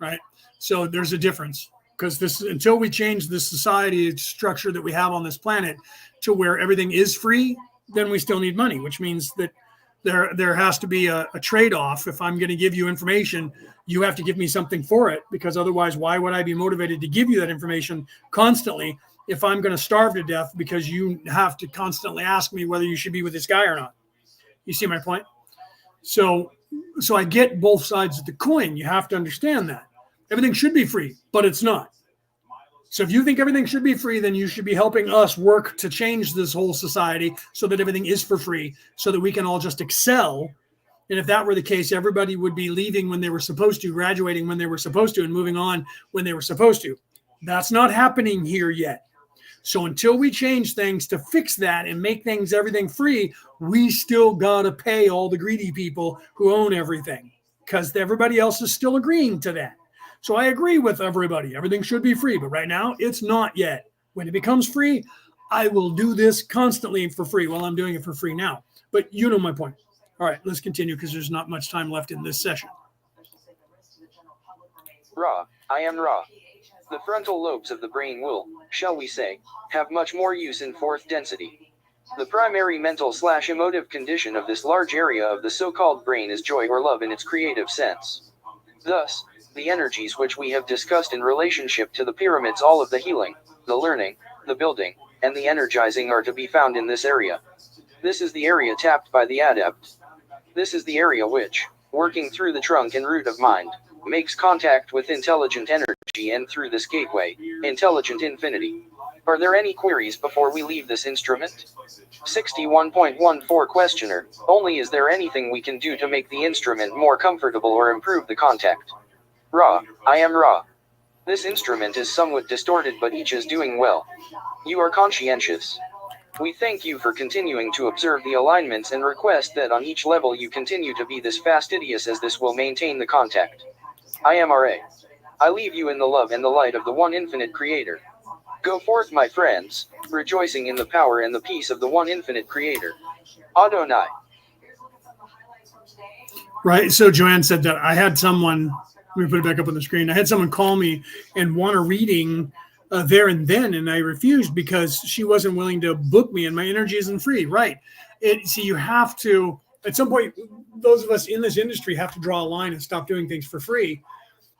right? So there's a difference, because until we change the society structure that we have on this planet to where everything is free, then we still need money, which means that there has to be a trade-off. If I'm going to give you information, you have to give me something for it, because otherwise, why would I be motivated to give you that information constantly if I'm going to starve to death because you have to constantly ask me whether you should be with this guy or not? You see my point? So I get both sides of the coin. You have to understand that. Everything should be free, but it's not. So if you think everything should be free, then you should be helping us work to change this whole society so that everything is for free, so that we can all just excel. And if that were the case, everybody would be leaving when they were supposed to, graduating when they were supposed to, and moving on when they were supposed to. That's not happening here yet. So until we change things to fix that and make everything free, we still got to pay all the greedy people who own everything, because everybody else is still agreeing to that. So I agree with everybody. Everything should be free, but right now it's not yet. When it becomes free, I will do this constantly for free. Well, I'm doing it for free now, but you know my point. All right, let's continue, because there's not much time left in this session. Ra, I am Ra. The frontal lobes of the brain will, shall we say, have much more use in fourth density. The primary mental/emotive condition of this large area of the so-called brain is joy or love in its creative sense. Thus, the energies which we have discussed in relationship to the pyramids, all of the healing, the learning, the building, and the energizing, are to be found in this area. This is the area tapped by the adept. This is the area which, working through the trunk and root of mind, makes contact with intelligent energy, and through this gateway, intelligent infinity. Are there any queries before we leave this instrument? 61.14 Questioner. Only, is there anything we can do to make the instrument more comfortable or improve the contact? Ra, I am Ra. This instrument is somewhat distorted, but each is doing well. You are conscientious. We thank you for continuing to observe the alignments, and request that on each level you continue to be this fastidious, as this will maintain the contact. I am Ra. I leave you in the love and the light of the one infinite creator. Go forth, my friends, rejoicing in the power and the peace of the one infinite creator. Adonai. Right. So Joanne said that I had someone, let me put it back up on the screen. I had someone call me and want a reading there and then, and I refused because she wasn't willing to book me, and my energy isn't free. Right. See, you have to At some point, those of us in this industry have to draw a line and stop doing things for free,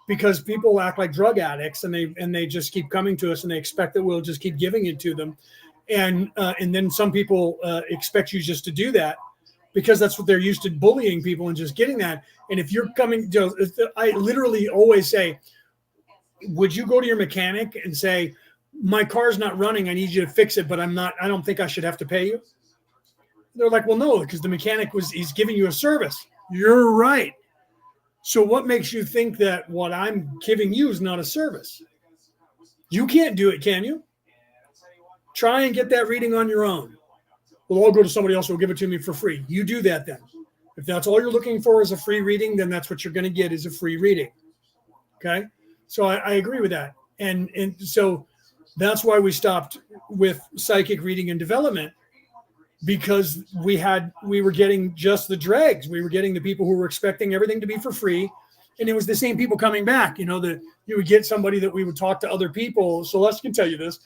because people act like drug addicts, and they just keep coming to us, and they expect that we'll just keep giving it to them. And then some people expect you just to do that because that's what they're used to, bullying people and just getting that. And if you're coming to, I literally always say, would you go to your mechanic and say, my car's not running, I need you to fix it, but I don't think I should have to pay you? They're like, well, no, because the mechanic he's giving you a service. You're right. So what makes you think that what I'm giving you is not a service? You can't do it, can you? Try and get that reading on your own. Well, I'll go to somebody else who will give it to me for free. You do that then. If that's all you're looking for is a free reading, then that's what you're going to get, is a free reading. Okay? So I agree with that. And so that's why we stopped with psychic reading and development, because we were getting just the dregs. We were getting the people who were expecting everything to be for free. And it was the same people coming back, that you would get somebody that we would talk to other people. Celeste can tell you this.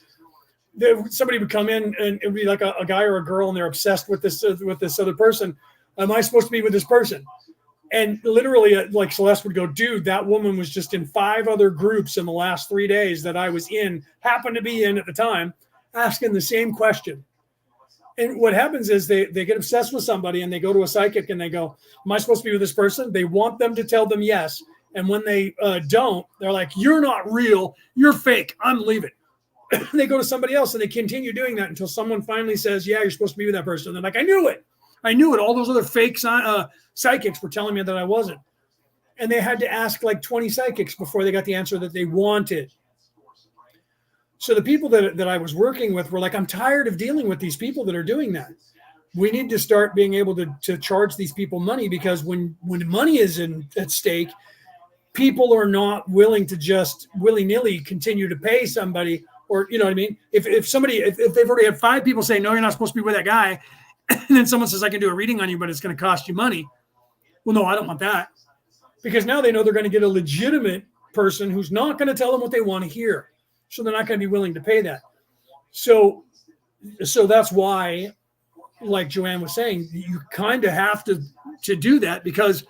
Somebody would come in and it would be like a guy or a girl, and they're obsessed with this other person. Am I supposed to be with this person? And literally, like Celeste would go, dude, that woman was just in 5 other groups in the last 3 days that I was in, happened to be in at the time, asking the same question. And what happens is they get obsessed with somebody, and they go to a psychic and they go, am I supposed to be with this person? They want them to tell them yes. And when they don't, they're like, you're not real. You're fake. I'm leaving. They go to somebody else, and they continue doing that until someone finally says, yeah, you're supposed to be with that person. They're like, I knew it. All those other fake psychics were telling me that I wasn't. And they had to ask like 20 psychics before they got the answer that they wanted. So the people that I was working with were like, I'm tired of dealing with these people that are doing that. We need to start being able to charge these people money, because when money is at stake, people are not willing to just willy-nilly continue to pay somebody, or, you know what I mean? If they've already had 5 people say, no, you're not supposed to be with that guy, and then someone says, I can do a reading on you, but it's going to cost you money. Well, no, I don't want that. Because now they know they're going to get a legitimate person who's not going to tell them what they want to hear. So they're not going to be willing to pay that. So that's why, like Joanne was saying, you kind of have to do that, because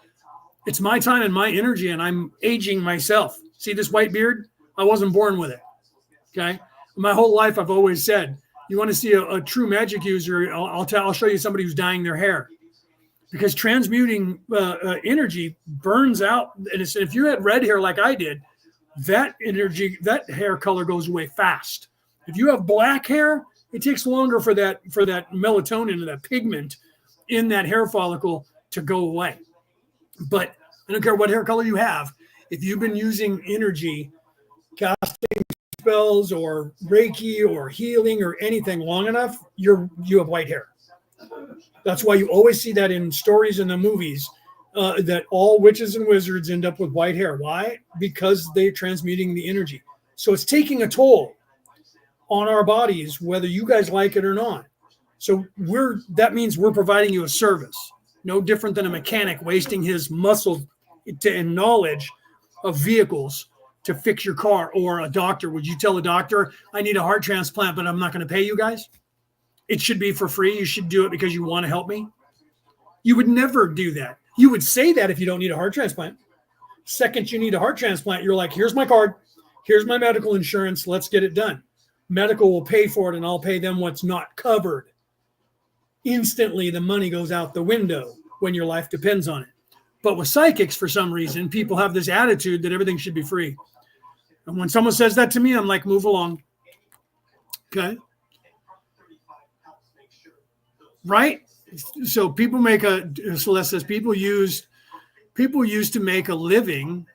it's my time and my energy, and I'm aging myself. See this white beard? I wasn't born with it. Okay. My whole life, I've always said, you want to see a true magic user, I'll show you somebody who's dyeing their hair, because transmuting energy burns out. And if you had red hair like I did, that energy, that hair color goes away fast. If you have black hair, it takes longer for that melatonin and that pigment in that hair follicle to go away. But I don't care what hair color you have. If you've been using energy, casting spells or Reiki or healing or anything long enough, you have white hair. That's why you always see that in stories in the movies, that all witches and wizards end up with white hair. Why? Because they're transmuting the energy. So it's taking a toll on our bodies, whether you guys like it or not. So that means we're providing you a service, no different than a mechanic wasting his muscle and knowledge of vehicles to fix your car, or a doctor. Would you tell a doctor, I need a heart transplant, but I'm not going to pay you guys? It should be for free. You should do it because you want to help me. You would never do that. You would say that if you don't need a heart transplant. Second you need a heart transplant, you're like, here's my card. Here's my medical insurance. Let's get it done. Medical will pay for it, and I'll pay them what's not covered. Instantly, the money goes out the window when your life depends on it. But with psychics, for some reason, people have this attitude that everything should be free. And when someone says that to me, I'm like, move along. Okay. Right? So Celeste says, people used to make a living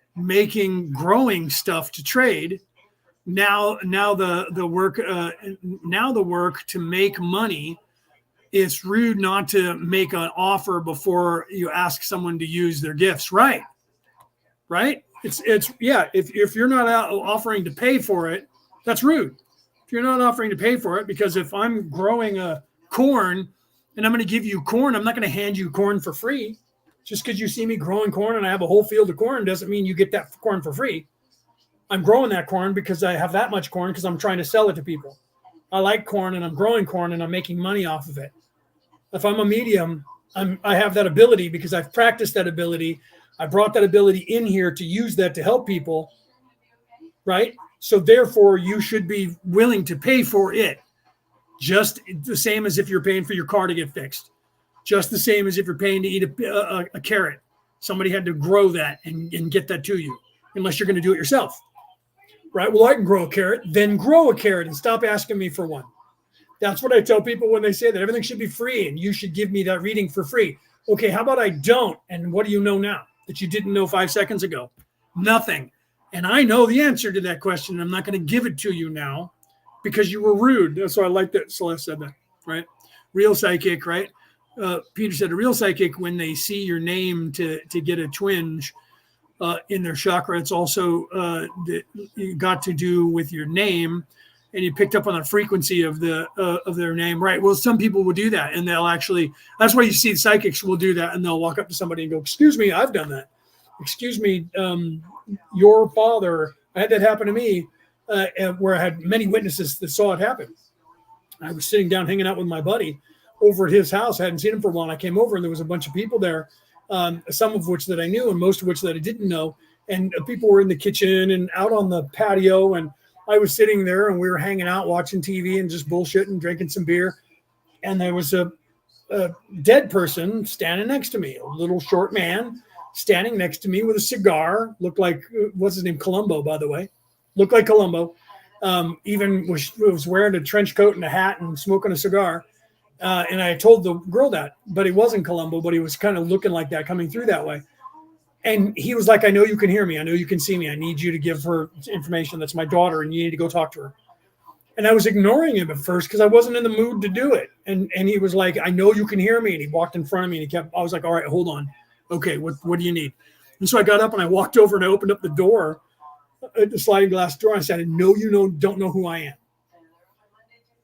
growing stuff to trade. Now the work to make money. It's rude not to make an offer before you ask someone to use their gifts. Right. It's yeah. If you're not offering to pay for it, that's rude. If you're not offering to pay for it, because if I'm growing a corn and I'm going to give you corn, I'm not going to hand you corn for free. Just because you see me growing corn and I have a whole field of corn doesn't mean you get that corn for free. I'm growing that corn because I have that much corn because I'm trying to sell it to people. I like corn, and I'm growing corn, and I'm making money off of it. If I'm a medium, I have that ability because I've practiced that ability. I brought that ability in here to use that to help people, right? So therefore, you should be willing to pay for it, just the same as if you're paying for your car to get fixed, just the same as if you're paying to eat a carrot. Somebody had to grow that and get that to you, unless you're going to do it yourself, right? Well, I can grow a carrot, then grow a carrot and stop asking me for one. That's what I tell people when they say that everything should be free and you should give me that reading for free. Okay, how about I don't? And what do you know now that you didn't know 5 seconds ago? Nothing. And I know the answer to that question. I'm not going to give it to you now because you were rude. That's why I like that Celeste said that, right? Real psychic, right? Peter said a real psychic, when they see your name to get a twinge in their chakra, it's also got to do with your name. And you picked up on the frequency of their name, right? Well, some people will do that, and they'll actually. That's why you see psychics will do that, and they'll walk up to somebody and go, "Excuse me, I've done that. Excuse me, your father." I had that happen to me, where I had many witnesses that saw it happen. I was sitting down hanging out with my buddy over at his house. I hadn't seen him for a while. And I came over, and there was a bunch of people there, some of which that I knew, and most of which that I didn't know. And people were in the kitchen and out on the patio, and I was sitting there and we were hanging out, watching TV and just bullshitting, drinking some beer. And there was a dead person standing next to me, a little short man standing next to me with a cigar. Looked like, what's his name? Columbo, by the way. Looked like Columbo. Even was wearing a trench coat and a hat and smoking a cigar. And I told the girl that, but he wasn't Columbo, but he was kind of looking like that, coming through that way. And he was like, I know you can hear me. I know you can see me. I need you to give her information. That's my daughter, and you need to go talk to her. And I was ignoring him at first because I wasn't in the mood to do it. And he was like, I know you can hear me. And he walked in front of me and I was like, all right, hold on. Okay, what do you need? And so I got up and I walked over and I opened up the door, the sliding glass door. And I said, I know you don't know who I am.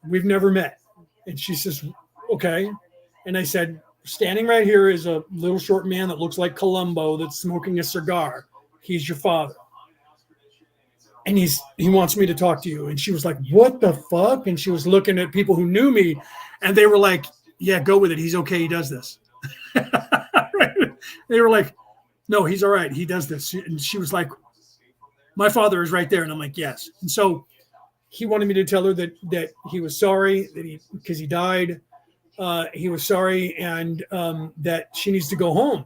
We've never met. And she says, okay. And I said, standing right here is a little short man that looks like Columbo that's smoking a cigar. He's your father. And he wants me to talk to you. And she was like, what the fuck? And she was looking at people who knew me, and they were like, yeah, go with it. He's okay. He does this. Right? They were like, no, he's all right. He does this. And she was like, my father is right there. And I'm like, yes. And so he wanted me to tell her that he was sorry because he died. He was sorry, and that she needs to go home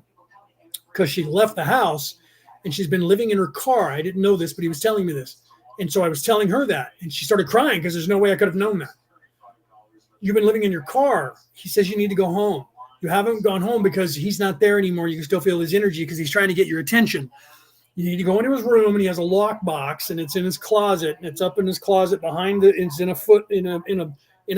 because she left the house and she's been living in her car. I didn't know this, but he was telling me this. And so I was telling her that, and she started crying because there's no way I could have known that. You've been living in your car. He says you need to go home. You haven't gone home because he's not there anymore. You can still feel his energy because he's trying to get your attention. You need to go into his room, and he has a lockbox, and it's in his closet, and it's up in his closet behind it's in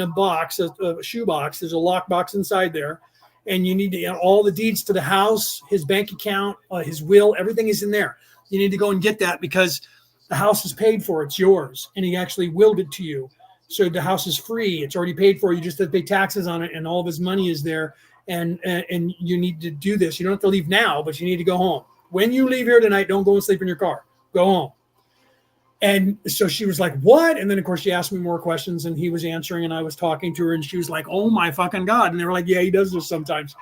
a box, a shoe box. There's a lockbox inside there, and you need to all the deeds to the house, his bank account, his will, everything is in there. You need to go and get that because the house is paid for. It's yours, and he actually willed it to you. So the house is free. It's already paid for. You just have to pay taxes on it, and all of his money is there. And you need to do this. You don't have to leave now, but you need to go home. When you leave here tonight, don't go and sleep in your car. Go home. And so she was like, what? And then, of course, she asked me more questions, and he was answering, and I was talking to her, and she was like, oh, my fucking God. And they were like, yeah, he does this sometimes.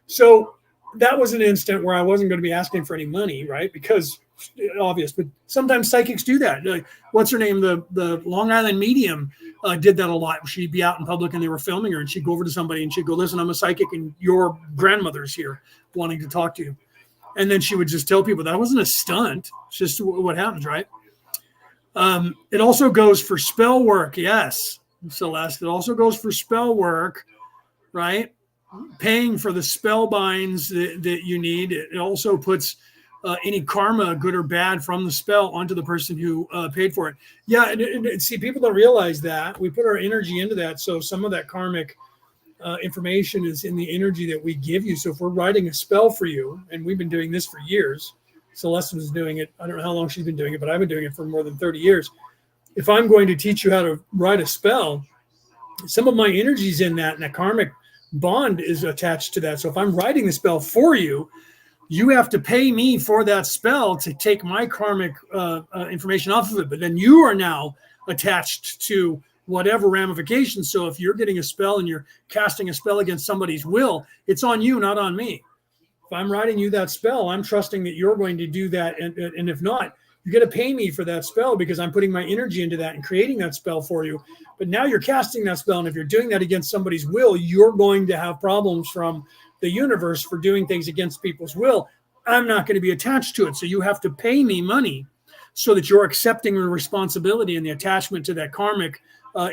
So that was an instant where I wasn't going to be asking for any money, right? Because obvious, but sometimes psychics do that. Like, what's her name? The Long Island medium did that a lot. She'd be out in public, and they were filming her, and she'd go over to somebody, and she'd go, listen, I'm a psychic, and your grandmother's here wanting to talk to you. And then she would just tell people that wasn't a stunt. It's just what happens, right? It also goes for spell work. Yes, Celeste. It also goes for spell work, right? Paying for the spell binds that you need. It also puts any karma, good or bad, from the spell onto the person who paid for it. Yeah, and see, people don't realize that. We put our energy into that. So some of that karmic information is in the energy that we give you. So if we're writing a spell for you, and we've been doing this for years, Celeste was doing it. I don't know how long she's been doing it, but I've been doing it for more than 30 years. If I'm going to teach you how to write a spell, some of my energy's in that, and that karmic bond is attached to that. So if I'm writing the spell for you, you have to pay me for that spell to take my karmic information off of it. But then you are now attached to whatever ramifications. So if you're getting a spell and you're casting a spell against somebody's will, it's on you, not on me. If I'm writing you that spell, I'm trusting that you're going to do that. And if not, you're going to pay me for that spell because I'm putting my energy into that and creating that spell for you. But now you're casting that spell. And if you're doing that against somebody's will, you're going to have problems from the universe for doing things against people's will. I'm not going to be attached to it. So you have to pay me money so that you're accepting the responsibility and the attachment to that karmic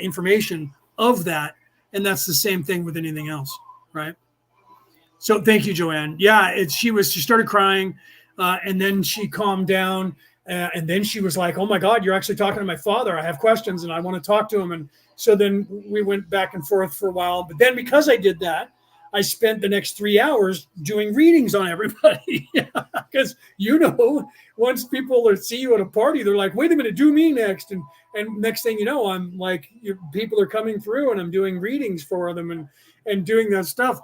information of that. And that's the same thing with anything else, right? So thank you, Joanne. Yeah, she started crying and then she calmed down. And then she was like, oh my God, you're actually talking to my father. I have questions and I want to talk to him. And so then we went back and forth for a while. But then because I did that, I spent the next 3 hours doing readings on everybody. Because, once people see you at a party, they're like, wait a minute, do me next. And next thing you know, I'm like, people are coming through and I'm doing readings for them and doing that stuff.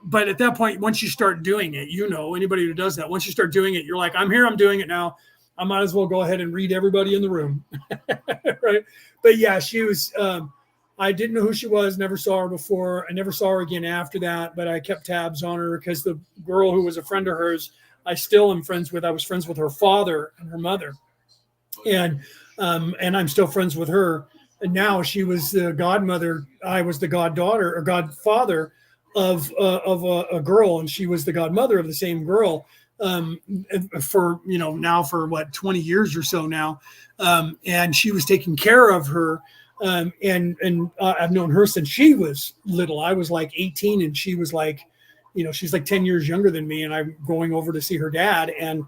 But at that point, once you start doing it, anybody who does that, once you start doing it, you're like, I'm here, I'm doing it now. I might as well go ahead and read everybody in the room. Right. But yeah, she was, I didn't know who she was, never saw her before. I never saw her again after that, but I kept tabs on her because the girl who was a friend of hers, I still am friends with. I was friends with her father and her mother. And I'm still friends with her. And now she was the godmother. I was the goddaughter or godfather of a girl, and she was the godmother of the same girl. For now for 20 years or so now, and she was taking care of her, and I've known her since she was little. I was like 18 and she was like, she's like 10 years younger than me, and I'm going over to see her dad, and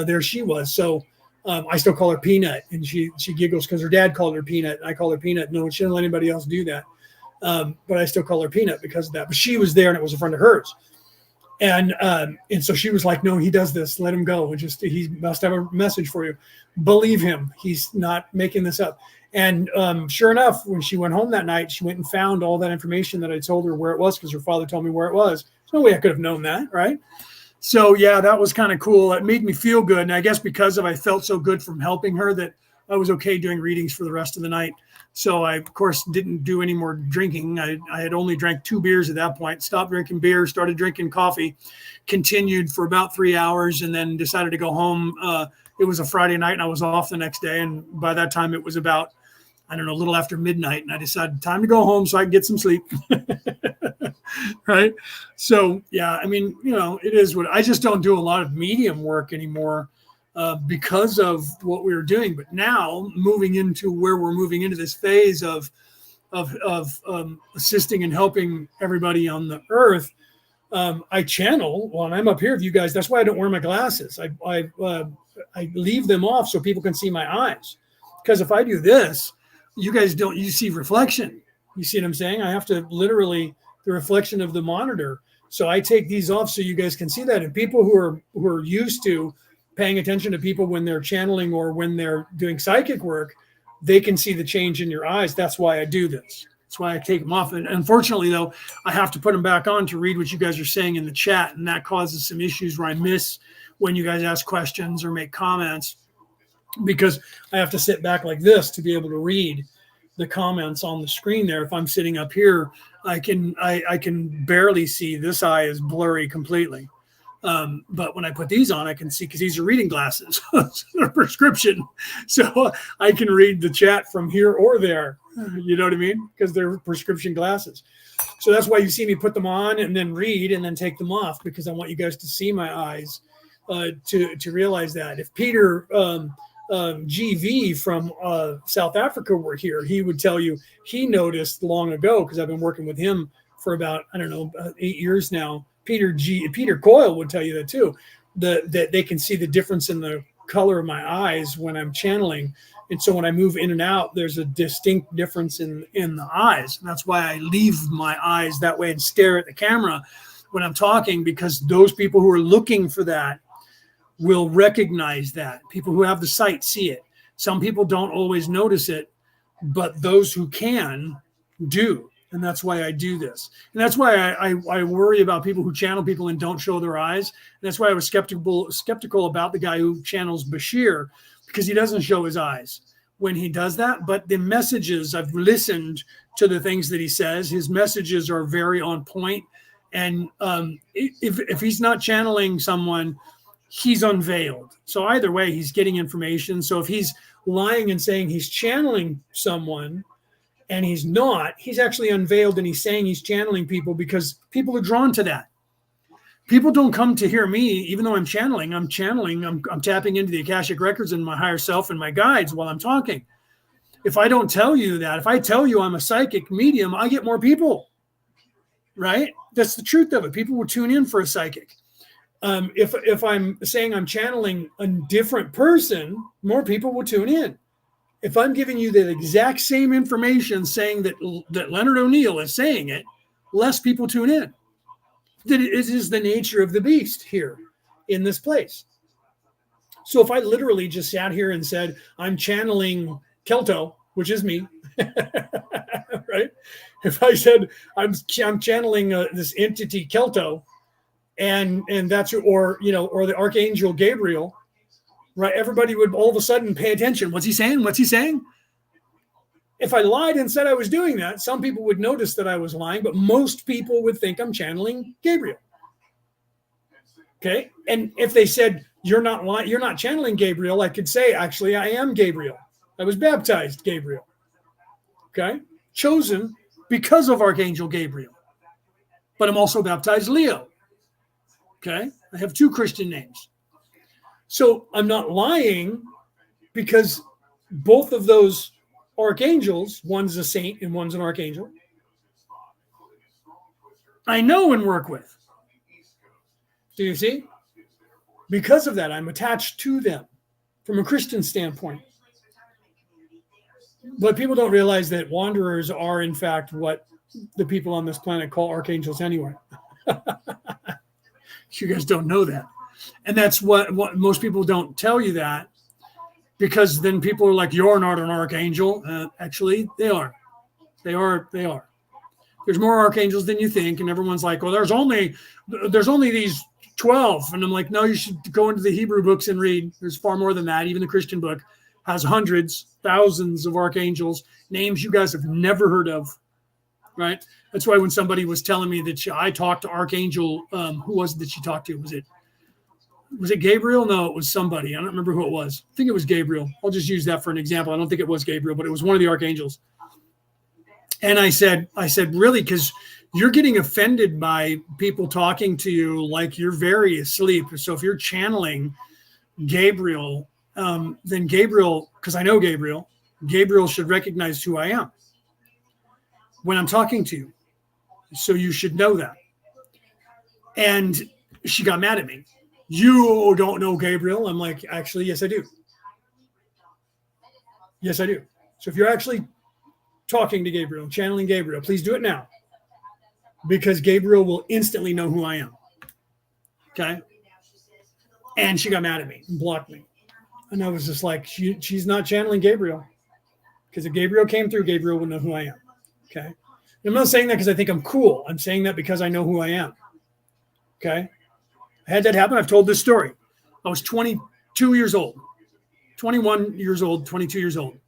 there she was. So I still call her Peanut, and she giggles because her dad called her Peanut. I call her Peanut. No, she didn't let anybody else do that, but I still call her Peanut because of that. But she was there, and it was a friend of hers. And so she was like, no, he does this. Let him go. He must have a message for you. Believe him. He's not making this up. And sure enough, when she went home that night, she went and found all that information that I told her where it was because her father told me where it was. There's no way I could have known that, right? So, yeah, that was kind of cool. It made me feel good. And I guess because I felt so good from helping her that I was okay doing readings for the rest of the night. So I, of course, didn't do any more drinking. I had only drank 2 beers at that point, stopped drinking beer, started drinking coffee, continued for about 3 hours, and then decided to go home. It was a Friday night, and I was off the next day. And by that time, it was about, a little after midnight. And I decided time to go home so I could get some sleep. Right? So, yeah, it is what I just don't do a lot of medium work anymore. Because of what we were doing, but now moving into where we're moving into this phase of assisting and helping everybody on the earth, I channel when I'm up here with you guys. That's why I don't wear my glasses. I leave them off so people can see my eyes. Because if I do this, you guys you see reflection. You see what I'm saying? I have to literally the reflection of the monitor. So I take these off so you guys can see that. And people who are used to paying attention to people when they're channeling or when they're doing psychic work, they can see the change in your eyes. That's why I do this. That's why I take them off. And unfortunately, though, I have to put them back on to read what you guys are saying in the chat. And that causes some issues where I miss when you guys ask questions or make comments because I have to sit back like this to be able to read the comments on the screen there. If I'm sitting up here, I can barely see. This eye is blurry completely. But when I put these on, I can see because these are reading glasses, they're prescription. So I can read the chat from here or there. You know what I mean? Because they're prescription glasses. So that's why you see me put them on and then read and then take them off because I want you guys to see my eyes to realize that. If Peter GV from South Africa were here, he would tell you he noticed long ago because I've been working with him for about, 8 years now. Peter Coyle would tell you that too, that they can see the difference in the color of my eyes when I'm channeling. And so when I move in and out, there's a distinct difference in the eyes. And that's why I leave my eyes that way and stare at the camera when I'm talking, because those people who are looking for that will recognize that. People who have the sight see it. Some people don't always notice it, but those who can do. And that's why I do this. And that's why I worry about people who channel people and don't show their eyes. And that's why I was skeptical about the guy who channels Bashir, because he doesn't show his eyes. when he does that, but the messages, I've listened to the things that he says. His messages are very on point. And if he's not channeling someone, he's unveiled. So either way, he's getting information. So if he's lying and saying he's channeling someone and he's not, he's actually unveiled, and he's saying he's channeling people because people are drawn to that. People don't come to hear me, even though I'm channeling. I'm tapping into the Akashic records and my higher self and my guides while I'm talking. If I don't tell you that, if I tell you I'm a psychic medium, I get more people, right? That's the truth of it. People will tune in for a psychic. If I'm saying I'm channeling a different person, more people will tune in. If I'm giving you the exact same information saying that Leonard O'Neill is saying it, less people tune in. That it is the nature of the beast here in this place. So if I literally just sat here and said, I'm channeling Kelto, which is me, right? If I said I'm channeling this entity Kelto, and that's, or the Archangel Gabriel, right? Everybody would all of a sudden pay attention. What's he saying? What's he saying? If I lied and said I was doing that, some people would notice that I was lying, but most people would think I'm channeling Gabriel. Okay. And if they said, you're not channeling Gabriel, I could say, actually, I am Gabriel. I was baptized Gabriel. Okay. Chosen because of Archangel Gabriel. But I'm also baptized Leo. Okay. I have 2 Christian names. So I'm not lying because both of those archangels, one's a saint and one's an archangel, I know and work with. Do you see? Because of that, I'm attached to them from a Christian standpoint. But people don't realize that wanderers are, in fact, what the people on this planet call archangels anyway. You guys don't know that. And that's what most people don't tell you that, because then people are like, you're not an archangel. Actually, they are. They are. There's more archangels than you think. And everyone's like, well, there's only these 12. And I'm like, no, you should go into the Hebrew books and read. There's far more than that. Even the Christian book has hundreds, thousands of archangels, names you guys have never heard of, right? That's why when somebody was telling me that I talked to Archangel, who was it that she talked to? Was it Gabriel? No, it was somebody. I don't remember who it was. I think it was Gabriel. I'll just use that for an example. I don't think it was Gabriel, but it was one of the archangels. And I said, really? Because you're getting offended by people talking to you like you're very asleep. So if you're channeling Gabriel, then Gabriel, because I know Gabriel should recognize who I am when I'm talking to you. So you should know that. And she got mad at me. You don't know Gabriel. I'm like, actually, yes, I do. Yes, I do. So if you're actually talking to Gabriel, channeling Gabriel, please do it now, because Gabriel will instantly know who I am. Okay. And she got mad at me and blocked me. And I was just like, she's not channeling Gabriel, because if Gabriel came through, Gabriel would know who I am. Okay. And I'm not saying that because I think I'm cool. I'm saying that because I know who I am. Okay. I had that happen. I've told this story. I was 22 years old, 21 years old, 22 years old.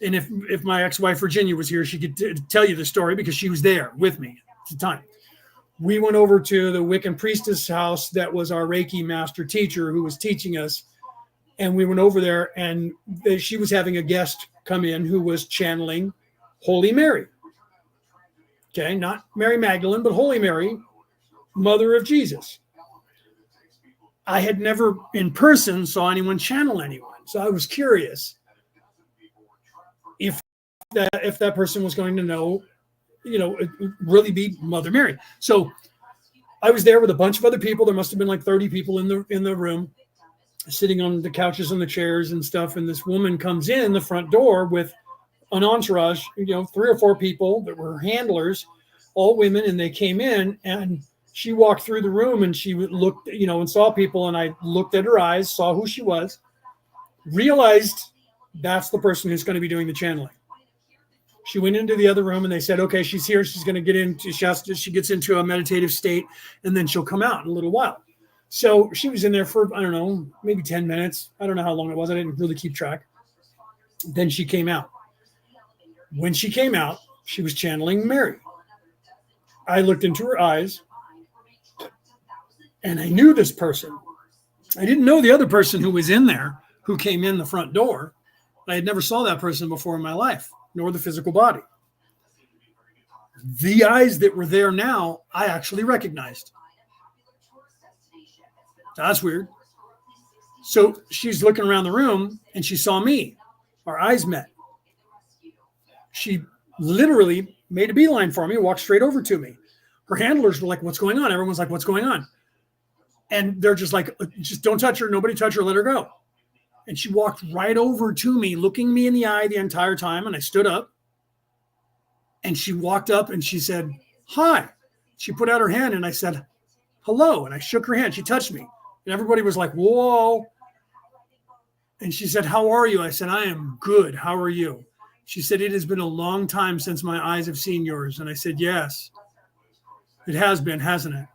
And if my ex-wife, Virginia, was here, she could tell you the story because she was there with me at the time. We went over to the Wiccan priestess house that was our Reiki master teacher who was teaching us. And we went over there, and she was having a guest come in who was channeling Holy Mary. Okay, not Mary Magdalene, but Holy Mary, Mother of Jesus. I had never in person saw anyone channel anyone. So I was curious if that person was going to know, really be Mother Mary. So I was there with a bunch of other people. There must have been like 30 people in the room, sitting on the couches and the chairs and stuff. And this woman comes in the front door with an entourage, 3 or 4 people that were handlers, all women. And they came in, and she walked through the room, and she looked, and saw people. And I looked at her eyes, saw who she was, realized that's the person who's going to be doing the channeling. She went into the other room, and they said, okay, she's here. She's going to get into, she gets into a meditative state, and then she'll come out in a little while. So she was in there for, I don't know, maybe 10 minutes. I don't know how long it was. I didn't really keep track. Then she came out. When she came out, she was channeling Mary. I looked into her eyes and I knew this person. I didn't know the other person who was in there, who came in the front door. I had never saw that person before in my life, nor the physical body. The eyes that were there now, I actually recognized. That's weird. So she's looking around the room and she saw me. Our eyes met. She literally made a beeline for me, walked straight over to me. Her handlers were like, what's going on? Everyone's like, what's going on? And they're just like, just don't touch her. Nobody touch her. Let her go. And she walked right over to me, looking me in the eye the entire time. And I stood up and she walked up and she said, hi. She put out her hand and I said, hello. And I shook her hand. She touched me. And everybody was like, whoa. And she said, how are you? I said, I am good. How are you? She said, it has been a long time since my eyes have seen yours. And I said, yes, it has been, hasn't it?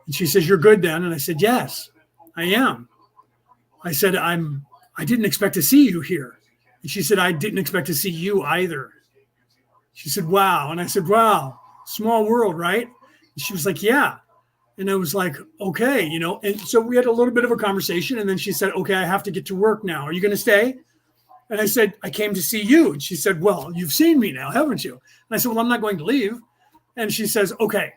And she says, you're good then. And I said, yes, I am. I said, I didn't expect to see you here. And she said, I didn't expect to see you either. She said, wow. And I said, wow, small world, right? And she was like, yeah. And I was like, okay, you know, and so we had a little bit of a conversation. And then she said, okay, I have to get to work now. Are you going to stay? And I said, I came to see you. And she said, well, you've seen me now, haven't you? And I said, well, I'm not going to leave. And she says, okay.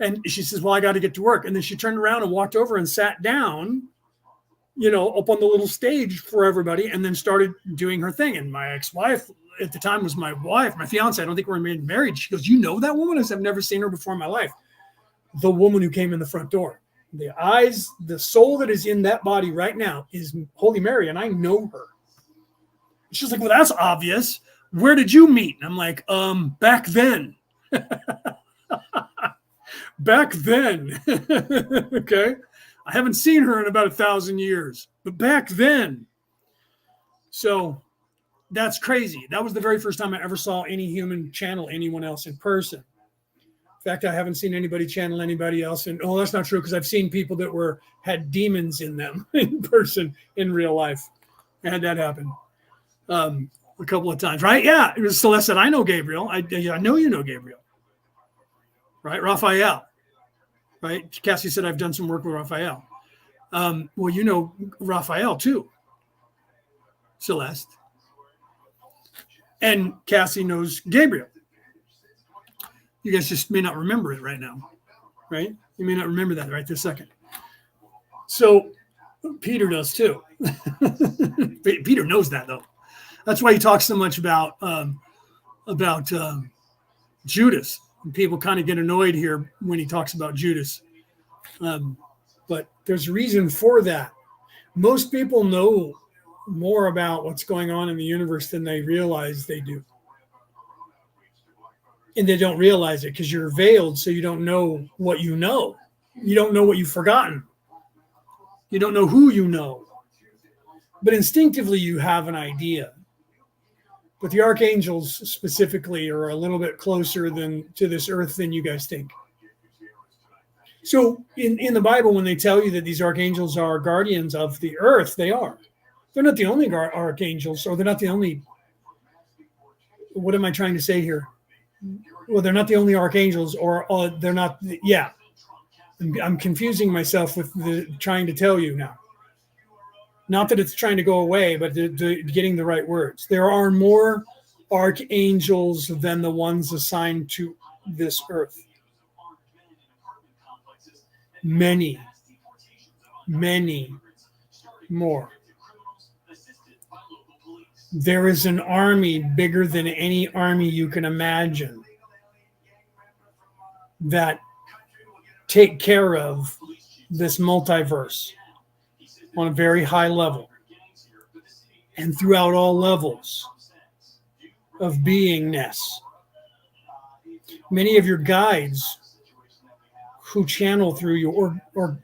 And she says, well, I got to get to work. And then she turned around and walked over and sat down, you know, up on the little stage for everybody, and then started doing her thing. And my ex-wife at the time was my wife, my fiance. I don't think we're married. She goes, you know that woman? I said, I've never seen her before in my life. The woman who came in the front door. The eyes, the soul that is in that body right now is Holy Mary, and I know her. She's like, well, that's obvious. Where did you meet? And I'm like, back then. Back then. Okay. I haven't seen her in about 1,000 years, but back then. So that's crazy. That was the very first time I ever saw any human channel anyone else in person. In fact, I haven't seen anybody channel anybody else. And that's not true, because I've seen people that had demons in them in person in real life. I had that happen a couple of times, right? Yeah, it was Celeste said, I know Gabriel. I know you know Gabriel, right? Raphael, right? Cassie said, I've done some work with Raphael. Well, you know Raphael too, Celeste. And Cassie knows Gabriel. You guys just may not remember it right now, right? You may not remember that right this second. So Peter does too. Peter knows that though. That's why he talks so much about Judas. And people kind of get annoyed here when he talks about Judas. But there's a reason for that. Most people know more about what's going on in the universe than they realize they do. And they don't realize it because you're veiled, so you don't know what you know. You don't know what you've forgotten. You don't know who you know. But instinctively, you have an idea. But the archangels specifically are a little bit closer to this earth than you guys think. So in the Bible, when they tell you that these archangels are guardians of the earth, they are. They're not the only archangels, or they're not the only. What am I trying to say here? Well, they're not the only archangels, or they're not. Yeah, I'm confusing myself with trying to tell you now. Not that it's trying to go away, but getting the right words. There are more archangels than the ones assigned to this earth. Many, many more. There is an army bigger than any army you can imagine that take care of this multiverse on a very high level and throughout all levels of beingness. Many of your guides who channel through you or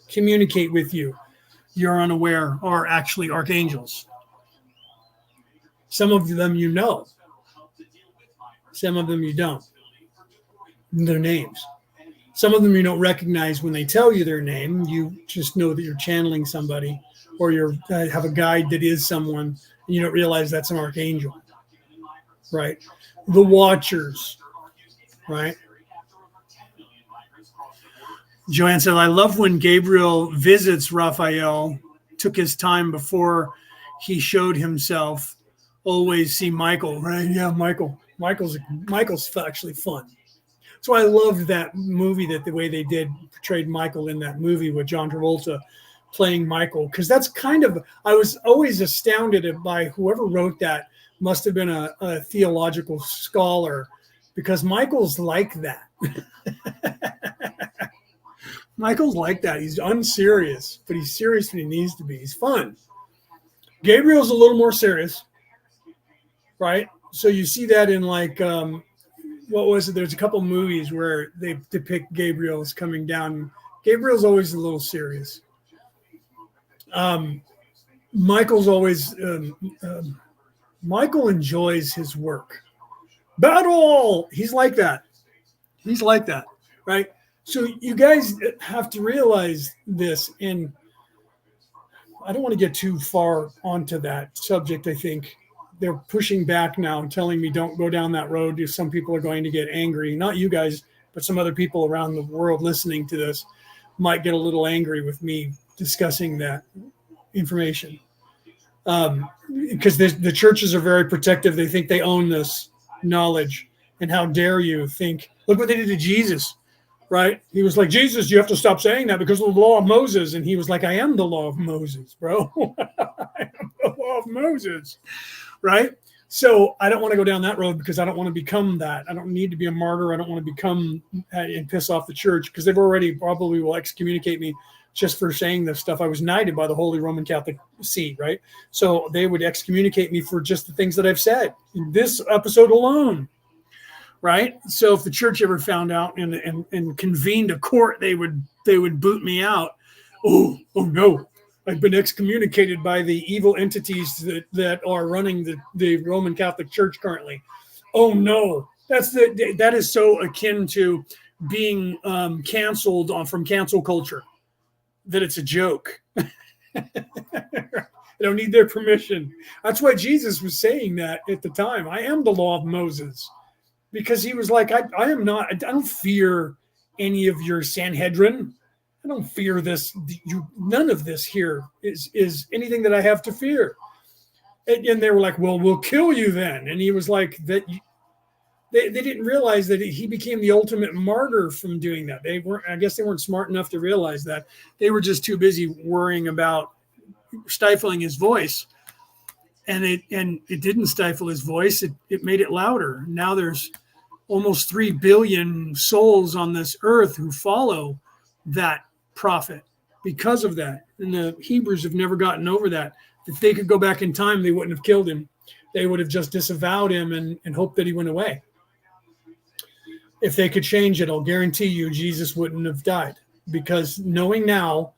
communicate with you, you're unaware, are actually archangels. Some of them you know. Some of them you don't. Their names. Some of them you don't recognize when they tell you their name. You just know that you're channeling somebody, or you have a guide that is someone, You don't realize that's an archangel, right? The Watchers, right? Joanne said, I love when Gabriel visits Raphael, took his time before he showed himself. Always see Michael, right? Yeah, Michael's actually fun. So I loved that movie, that the way they portrayed Michael in that movie with John Travolta playing Michael, because that's kind of, I was always astounded by whoever wrote that must have been a theological scholar, because Michael's like that. Michael's like that. He's unserious, but he's serious when he needs to be. He's fun. Gabriel's a little more serious, right? So you see that in like, what was it? There's a couple movies where they depict Gabriel as coming down. Gabriel's always a little serious. Michael's always, Michael enjoys his work. Battle! He's like that. He's like that, right? So you guys have to realize this, and I don't want to get too far onto that subject. I think they're pushing back now and telling me don't go down that road. Some people are going to get angry. Not you guys, but some other people around the world listening to this might get a little angry with me discussing that information. Because the churches are very protective. They think they own this knowledge. And how dare you think, look what they did to Jesus, right? He was like, Jesus, you have to stop saying that because of the law of Moses. And he was like, I am the law of Moses, bro. I am the law of Moses, right? So I don't want to go down that road because I don't want to become that. I don't need to be a martyr. I don't want to become and piss off the church, because they've already probably will excommunicate me just for saying this stuff. I was knighted by the Holy Roman Catholic See, right? So they would excommunicate me for just the things that I've said in this episode alone, right? So if the church ever found out and convened a court, they would boot me out. Oh no, I've been excommunicated by the evil entities that are running the Roman Catholic Church currently. Oh no, that is so akin to being canceled from cancel culture, that it's a joke. I don't need their permission. That's why Jesus was saying that at the time. I am the law of Moses, because he was like, I am not. I don't fear any of your Sanhedrin. I don't fear this. None of this here is anything that I have to fear. And they were like, well, we'll kill you then. And he was like, that. They didn't realize that he became the ultimate martyr from doing that. I guess they weren't smart enough to realize that. They were just too busy worrying about stifling his voice. And it didn't stifle his voice. It made it louder. Now there's almost 3 billion souls on this earth who follow that prophet because of that. And the Hebrews have never gotten over that. If they could go back in time, they wouldn't have killed him. They would have just disavowed him and hoped that he went away. If they could change it, I'll guarantee you Jesus wouldn't have died. Because knowing now,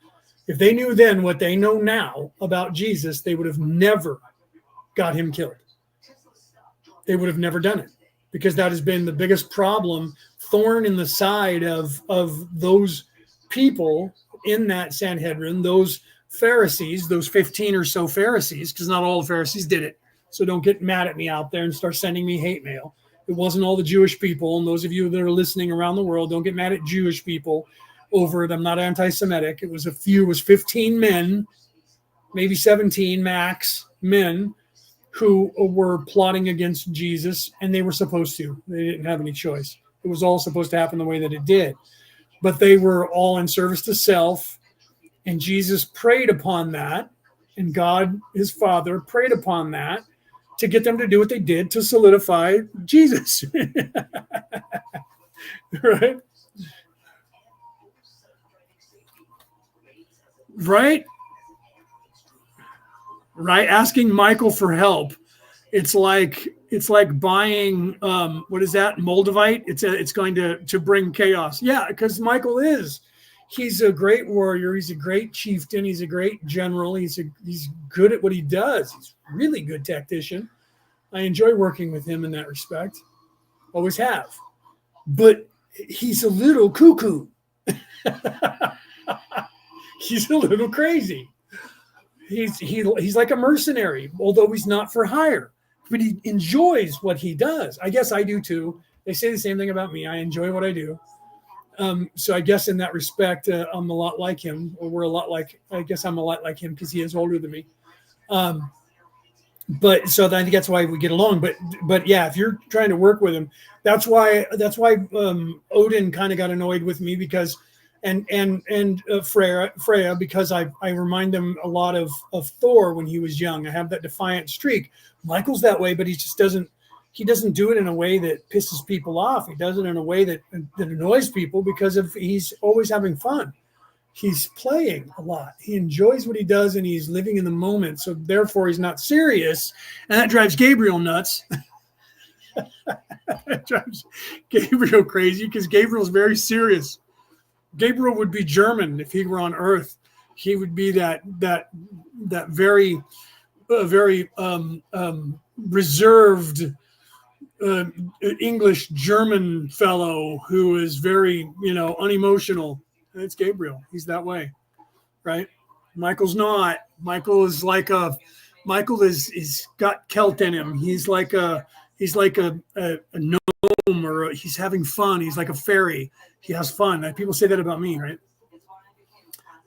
if they knew then what they know now about Jesus, they would have never got him killed. They would have never done it, because that has been the biggest problem, thorn in the side of those people in that Sanhedrin, those Pharisees, those 15 or so Pharisees, because not all the Pharisees did it. So don't get mad at me out there and start sending me hate mail. It wasn't all the Jewish people. And those of you that are listening around the world, don't get mad at Jewish people over it. I'm not anti-Semitic. It was 15 men, maybe 17 max men, who were plotting against Jesus, and they were supposed to. They didn't have any choice. It was all supposed to happen the way that it did. But they were all in service to self, and Jesus preyed upon that, and God, his Father, preyed upon that to get them to do what they did to solidify Jesus. Right? Right? Right? Asking Michael for help. It's like buying what is that? Moldavite. It's going to bring chaos. Yeah, because Michael he's a great warrior. He's a great chieftain. He's a great general. He's good at what he does. He's a really good tactician. I enjoy working with him in that respect. Always have. But he's a little cuckoo. He's a little crazy. He's like a mercenary, although he's not for hire, but he enjoys what he does. I guess I do too. They say the same thing about me. I enjoy what I do. So I guess in that respect, I'm a lot like him, or we're a lot like. I guess I'm a lot like him because he is older than me. But so I think that's why we get along. But yeah, if you're trying to work with him, that's why Odin kind of got annoyed with me because, and Freya because I remind them a lot of Thor when he was young. I have that defiant streak. Michael's that way, but he just doesn't. He doesn't do it in a way that pisses people off. He does it in a way that annoys people because he's always having fun. He's playing a lot. He enjoys what he does, and he's living in the moment. So therefore, he's not serious, and that drives Gabriel nuts. That drives Gabriel crazy because Gabriel's very serious. Gabriel would be German if he were on Earth. He would be that very reserved English German fellow who is very unemotional. It's Gabriel. He's that way, right? Michael's not. Michael is got Celt in him. He's like a gnome, or he's having fun. He's like a fairy. He has fun. People say that about me, right?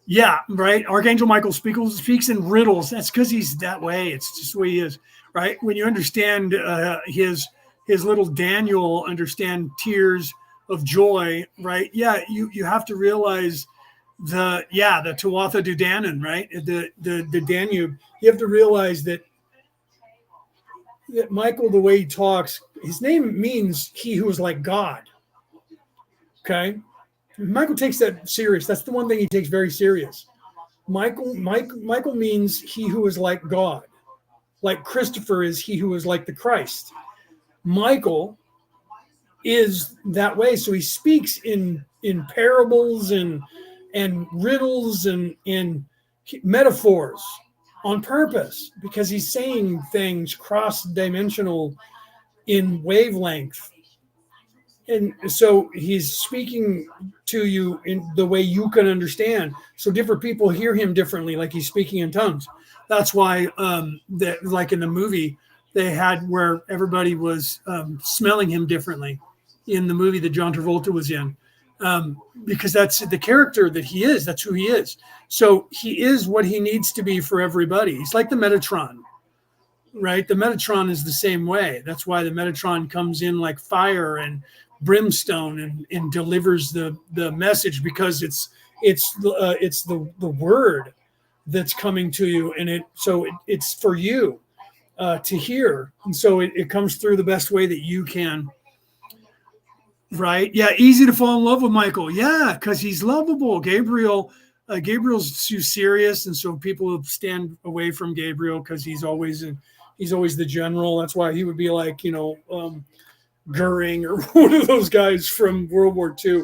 Yeah, right. Archangel Michael speaks in riddles. That's because he's that way. It's just the way he is, right? When you understand his little Daniel understand tears of joy, right? Yeah, you have to realize the Tuatha De Danann, right? The Danube. You have to realize that Michael, the way he talks, his name means he who is like God. Okay, Michael takes that serious. That's the one thing he takes very serious. Michael means he who is like God, like Christopher is he who is like the Christ. Michael is that way, so he speaks in parables and riddles and metaphors on purpose because he's saying things cross-dimensional in wavelength, and so he's speaking to you in the way you can understand. So different people hear him differently, like he's speaking in tongues. That's why like in the movie they had where everybody was smelling him differently in the movie that John Travolta was in, because that's the character that he is. That's who he is. So he is what he needs to be for everybody. He's like the Metatron, right? The Metatron is the same way. That's why the Metatron comes in like fire and brimstone and delivers the message, because it's the word that's coming to you, and it's for you to hear, and so it comes through the best way that you can. Right. Yeah. Easy to fall in love with Michael. Yeah. Because he's lovable. Gabriel's too serious. And so people stand away from Gabriel because he's always the general. That's why he would be like, Goering or one of those guys from World War II.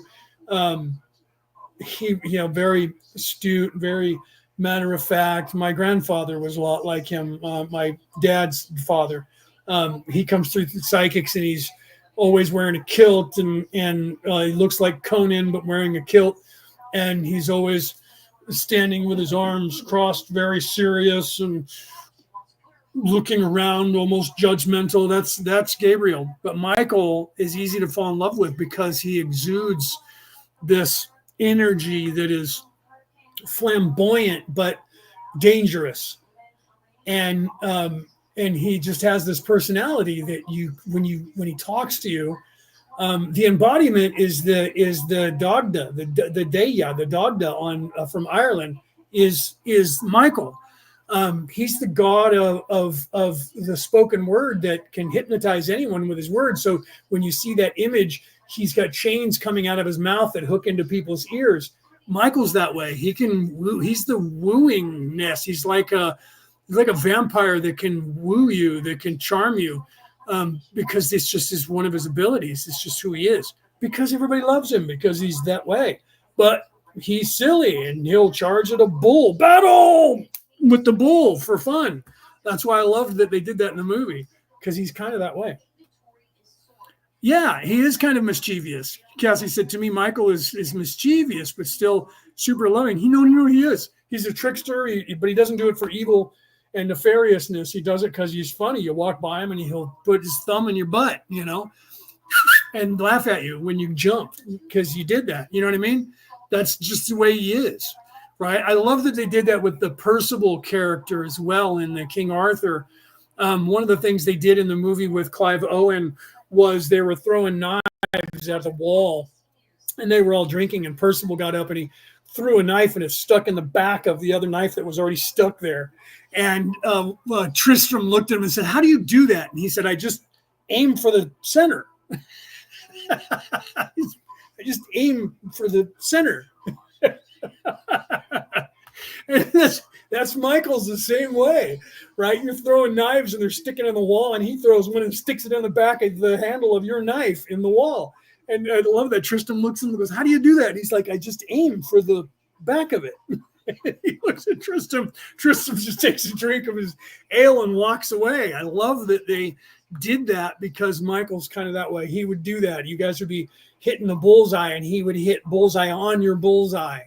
He, very astute, very matter of fact. My grandfather was a lot like him. My dad's father. He comes through psychics, and he's always wearing a kilt, and he looks like Conan but wearing a kilt, and he's always standing with his arms crossed, very serious and looking around, almost judgmental. That's Gabriel. But Michael is easy to fall in love with because he exudes this energy that is flamboyant but dangerous, and he just has this personality that when he talks to you, the embodiment is the Dagda, the Deya, the Dagda from Ireland is Michael. He's the god of the spoken word that can hypnotize anyone with his words. So when you see that image, he's got chains coming out of his mouth that hook into people's ears. Michael's that way. He's the wooingness. He's like a vampire that can woo you, that can charm you, because it's just one of his abilities. It's just who he is, because everybody loves him because he's that way. But he's silly, and he'll charge at a bull battle with the bull for fun. That's why I loved that they did that in the movie, because he's kind of that way. Yeah, he is kind of mischievous. Cassie said to me, Michael is mischievous, but still super loving. He is. He's a trickster, but he doesn't do it for evil and nefariousness. He does it because he's funny. You walk by him and he'll put his thumb in your butt, and laugh at you when you jump because you did that. You know what I mean? That's just the way he is, right? I love that they did that with the Percival character as well in the King Arthur. One of the things they did in the movie with Clive Owen was they were throwing knives at the wall, and they were all drinking, and Percival got up and he threw a knife and it stuck in the back of the other knife that was already stuck there. And Tristram looked at him and said, "How do you do that?" And he said, "I just aim for the center." I just aim for the center. And that's Michael's the same way, right? You're throwing knives and they're sticking in the wall, and he throws one and sticks it in the back of the handle of your knife in the wall. And I love that. Tristram looks at him and goes, "How do you do that?" And he's like, "I just aim for the back of it." He looks at Tristram. Tristram just takes a drink of his ale and walks away. I love that they did that because Michael's kind of that way. He would do that. You guys would be hitting the bullseye and he would hit bullseye on your bullseye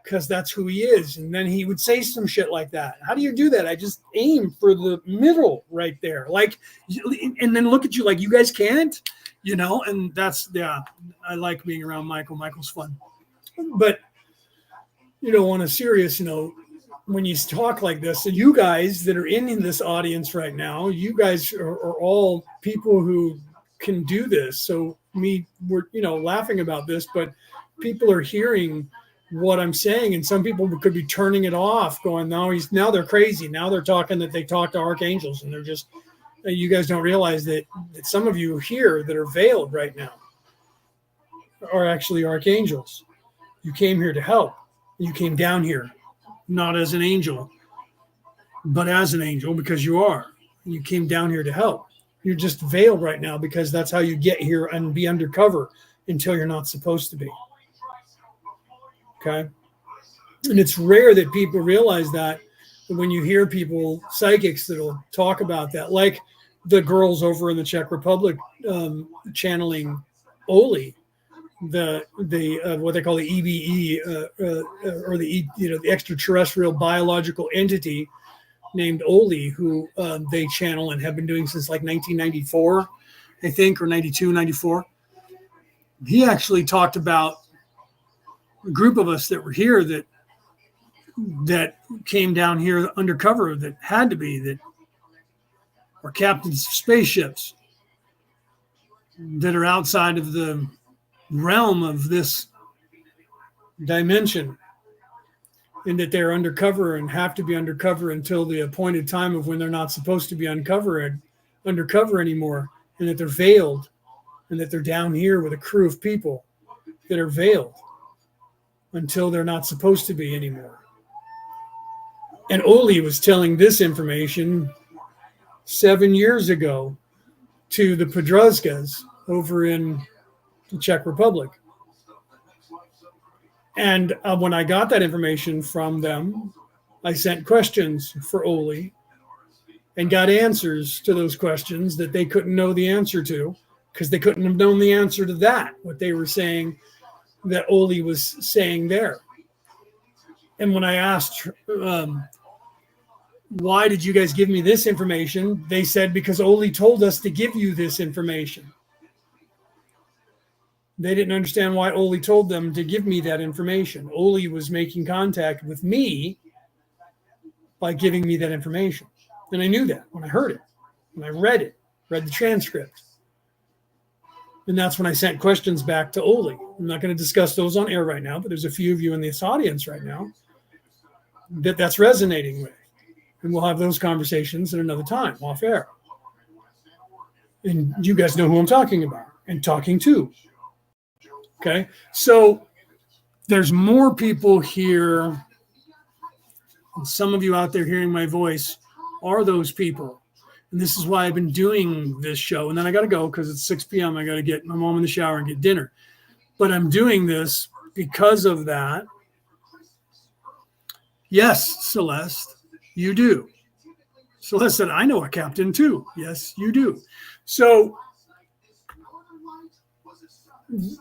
because that's who he is. And then he would say some shit like that. "How do you do that?" "I just aim for the middle right there." Like, and then look at you like, "You guys can't," and that's, I like being around Michael. Michael's fun. But, on a serious note, when you talk like this, so you guys that are in this audience right now, you guys are all people who can do this. So we're laughing about this, but people are hearing what I'm saying, and some people could be turning it off, going, now they're crazy. Now they're talking that they talk to archangels, and they're just, you guys don't realize that some of you here that are veiled right now are actually archangels. You came here to help. You came down here not as an angel, but as an angel, because you are. You came down here to help. You're just veiled right now because that's how you get here and be undercover until you're not supposed to be. Okay? And it's rare that people realize that when you hear people, psychics, that'll talk about that, like the girls over in the Czech Republic channeling Oli, the what they call the EBE, or the the extraterrestrial biological entity named Oli, who they channel and have been doing since like 1994, I think, or 92, 94. He actually talked about a group of us that were here that came down here undercover, that had to be, that were captains of spaceships that are outside of the realm of this dimension, and that they're undercover and have to be undercover until the appointed time of when they're not supposed to be undercover anymore, and that they're veiled, and that they're down here with a crew of people that are veiled until they're not supposed to be anymore. And Oli was telling this information 7 years ago to the Podrozkas over in the Czech Republic. And when I got that information from them, I sent questions for Oli and got answers to those questions that they couldn't know the answer to, because they couldn't have known the answer to that, what they were saying that Oli was saying there. And when I asked, why did you guys give me this information? They said, because Oli told us to give you this information. They didn't understand why Oli told them to give me that information. Oli was making contact with me by giving me that information. And I knew that when I heard it, when I read the transcript. And that's when I sent questions back to Oli. I'm not going to discuss those on air right now, but there's a few of you in this audience right now that's resonating with. And we'll have those conversations at another time, off air. And you guys know who I'm talking about and talking to. Okay, so there's more people here. And some of you out there hearing my voice are those people. And this is why I've been doing this show. And then I got to go because it's 6 p.m. I got to get my mom in the shower and get dinner. But I'm doing this because of that. Yes, Celeste, you do. Celeste said, I know a captain too. Yes, you do. So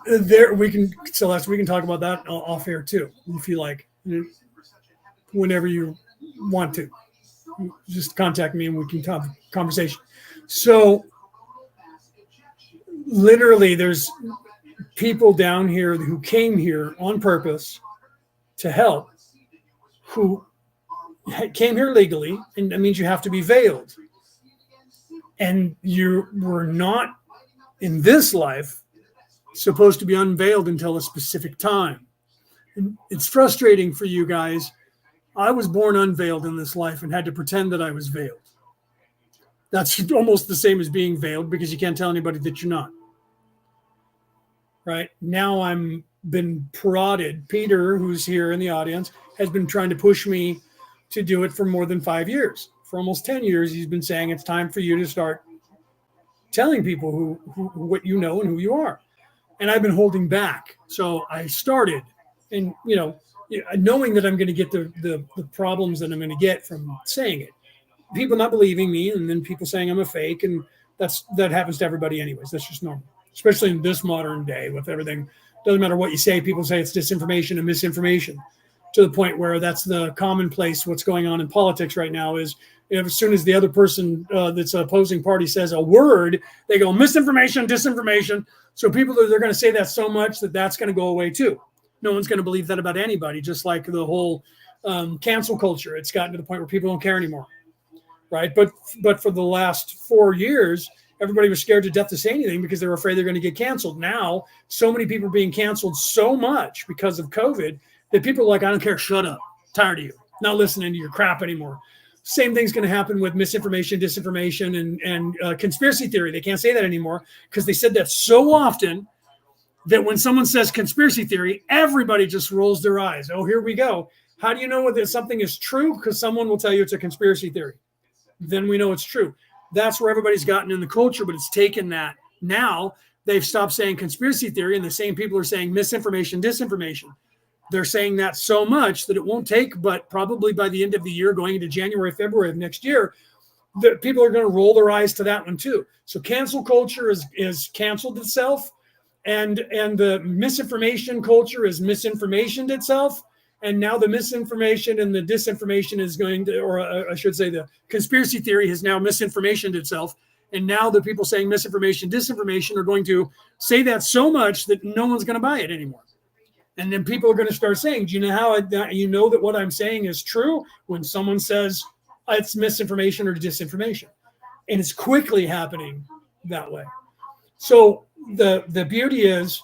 there we can, Celeste, we can talk about that off air too, if you like. whenever you want to. Just contact me and we can have a conversation. So literally there's people down here who came here on purpose to help, who came here legally, and that means you have to be veiled. And you were not in this life supposed to be unveiled until a specific time. And it's frustrating for you guys. I was born unveiled in this life and had to pretend that I was veiled. That's almost the same as being veiled, because you can't tell anybody that you're not. Right? Now I'm been prodded. Peter, who's here in the audience, has been trying to push me to do it for more than 5 years. For almost 10 years, he's been saying it's time for you to start telling people who what you know and who you are. And I've been holding back. So I started, and knowing that I'm going to get the problems that I'm going to get from saying it. People not believing me, and then people saying I'm a fake, and that happens to everybody anyways. That's just normal, especially in this modern day with everything. Doesn't matter what you say, people say it's disinformation and misinformation, to the point where that's the commonplace. What's going on in politics right now is, as soon as the other person that's an opposing party says a word, they go misinformation, disinformation. So people, they're going to say that so much that that's going to go away too. No one's going to believe that about anybody, just like the whole cancel culture. It's gotten to the point where people don't care anymore, right? But for the last 4 years, everybody was scared to death to say anything because they were afraid they're going to get canceled. Now, so many people are being canceled so much because of COVID that people are like, I don't care, shut up, tired of you, not listening to your crap anymore. Same thing's going to happen with misinformation, disinformation, and conspiracy theory. They can't say that anymore because they said that so often that when someone says conspiracy theory, everybody just rolls their eyes. Oh, here we go. How do you know whether something is true? Because someone will tell you it's a conspiracy theory. Then we know it's true. That's where everybody's gotten in the culture, but it's taken that. Now they've stopped saying conspiracy theory, and the same people are saying misinformation, disinformation. They're saying that so much that it won't take, but probably by the end of the year, going into January, February of next year, that people are going to roll their eyes to that one too. So cancel culture is canceled itself, and the misinformation culture is misinformationed itself. And now the misinformation and the disinformation is going to, or I should say the conspiracy theory has now misinformationed itself. And now the people saying misinformation, disinformation are going to say that so much that no one's going to buy it anymore. And then people are going to start saying, do you know how you know that what I'm saying is true? When someone says it's misinformation or disinformation. And it's quickly happening that way. So the beauty is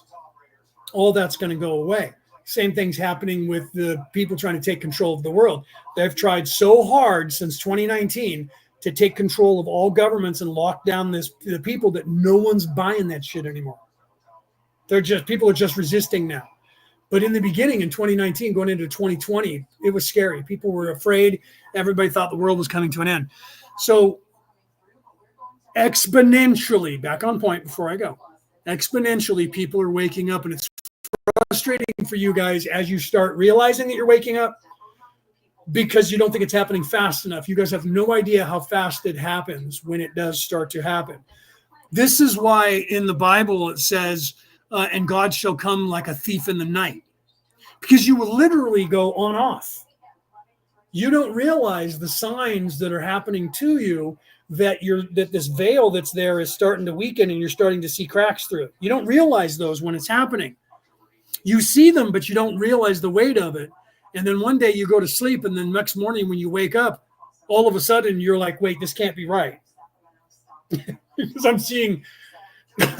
all that's going to go away. Same thing's happening with the people trying to take control of the world. They've tried so hard since 2019 to take control of all governments and lock down the people that no one's buying that shit anymore. People are just resisting now. But in the beginning, in 2019, going into 2020, it was scary. People were afraid. Everybody thought the world was coming to an end. So exponentially, back on point before I go, exponentially, people are waking up, and it's frustrating for you guys as you start realizing that you're waking up, because you don't think it's happening fast enough. You guys have no idea how fast it happens when it does start to happen. This is why in the Bible it says, and God shall come like a thief in the night, because you will literally go on off. You don't realize the signs that are happening to you, that this veil that's there is starting to weaken and you're starting to see cracks through it. You don't realize those when it's happening. You see them, but you don't realize the weight of it. And then one day you go to sleep, and then next morning when you wake up, all of a sudden you're like, wait, this can't be right. Because I'm seeing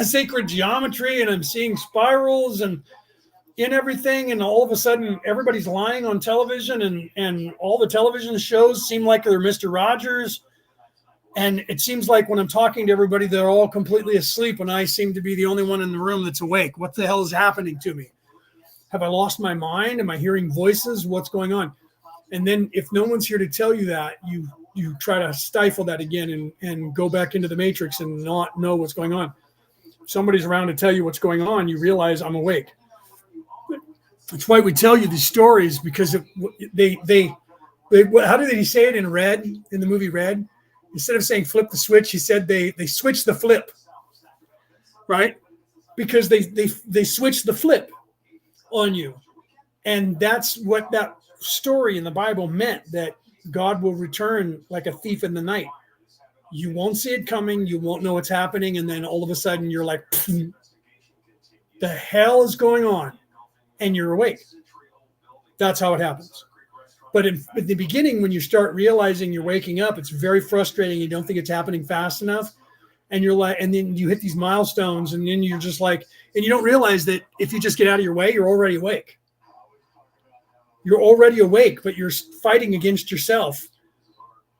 sacred geometry, and I'm seeing spirals and in everything, and all of a sudden everybody's lying on television, and all the television shows seem like they're Mr. Rogers, and it seems like when I'm talking to everybody, they're all completely asleep, and I seem to be the only one in the room that's awake. What the hell is happening to me? Have I lost my mind? Am I hearing voices? What's going on? And then if no one's here to tell you that, you try to stifle that again and go back into the matrix and not know what's going on. If somebody's around to tell you what's going on, you realize I'm awake. That's why we tell you these stories, because they how did he say it in Red, in the movie Red? Instead of saying flip the switch, he said they switched the flip, right? Because they switched the flip on you. And that's what that story in the Bible meant that God will return like a thief in the night. You won't see it coming. You won't know what's happening. And then all of a sudden you're like, the hell is going on? And you're awake. That's how it happens. But in the beginning, when you start realizing you're waking up, it's very frustrating. You don't think it's happening fast enough. And you're like, and then you hit these milestones, and then you're just like, and you don't realize that if you just get out of your way, you're already awake. You're already awake, but you're fighting against yourself.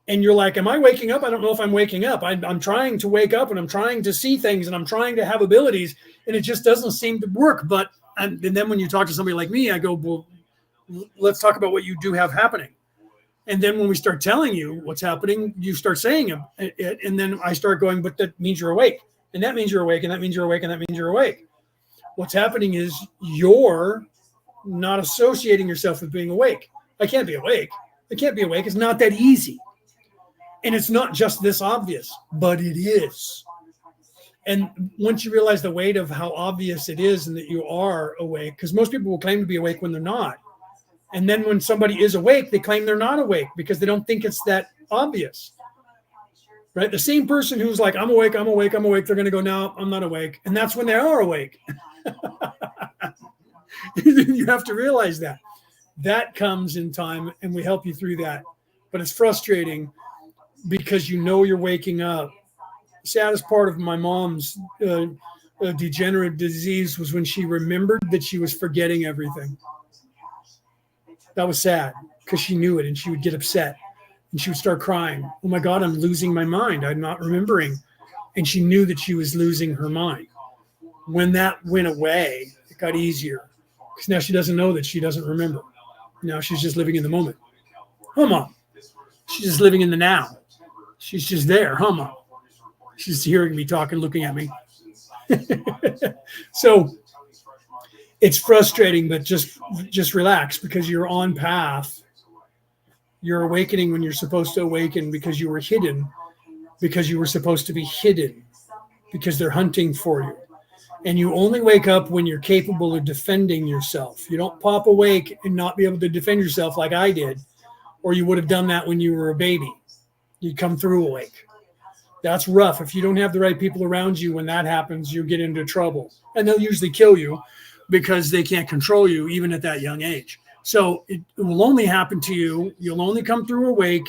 And you're like, am I waking up? I don't know if I'm waking up. I'm trying to wake up, and I'm trying to see things, and I'm trying to have abilities, and it just doesn't seem to work. But and then when you talk to somebody like me, I go, well, let's talk about what you do have happening. And then when we start telling you what's happening, you start saying it. And then I start going, but that means you're awake. And that means you're awake. And that means you're awake. And that means you're awake. What's happening is you're not associating yourself with being awake. I can't be awake. I can't be awake. It's not that easy. And it's not just this obvious, but it is. And once you realize the weight of how obvious it is and that you are awake, because most people will claim to be awake when they're not. And then when somebody is awake, they claim they're not awake because they don't think it's that obvious, right? The same person who's like, I'm awake, they're going to go, no, I'm not awake. And that's when they are awake. You have to realize that. That comes in time, and we help you through that. But it's frustrating because you know you're waking up. The saddest part of my mom's degenerative disease was when she remembered that she was forgetting everything. That was sad because she knew it, and she would get upset and she would start crying. Oh my God, I'm losing my mind. I'm not remembering. And she knew that she was losing her mind. When that went away, it got easier because now she doesn't know that she doesn't remember. Now she's just living in the moment. Huh, Mom? She's just living in the now. She's just there. Huh, Mom? She's hearing me talk and looking at me. So it's frustrating, but just relax because you're on path. You're awakening when you're supposed to awaken because you were hidden, because you were supposed to be hidden, because they're hunting for you. And you only wake up when you're capable of defending yourself. You don't pop awake and not be able to defend yourself like I did, or you would have done that when you were a baby. You'd come through awake. That's rough. If you don't have the right people around you, when that happens, you get into trouble. And they'll usually kill you because they can't control you even at that young age. So it will only happen to you. You'll only come through awake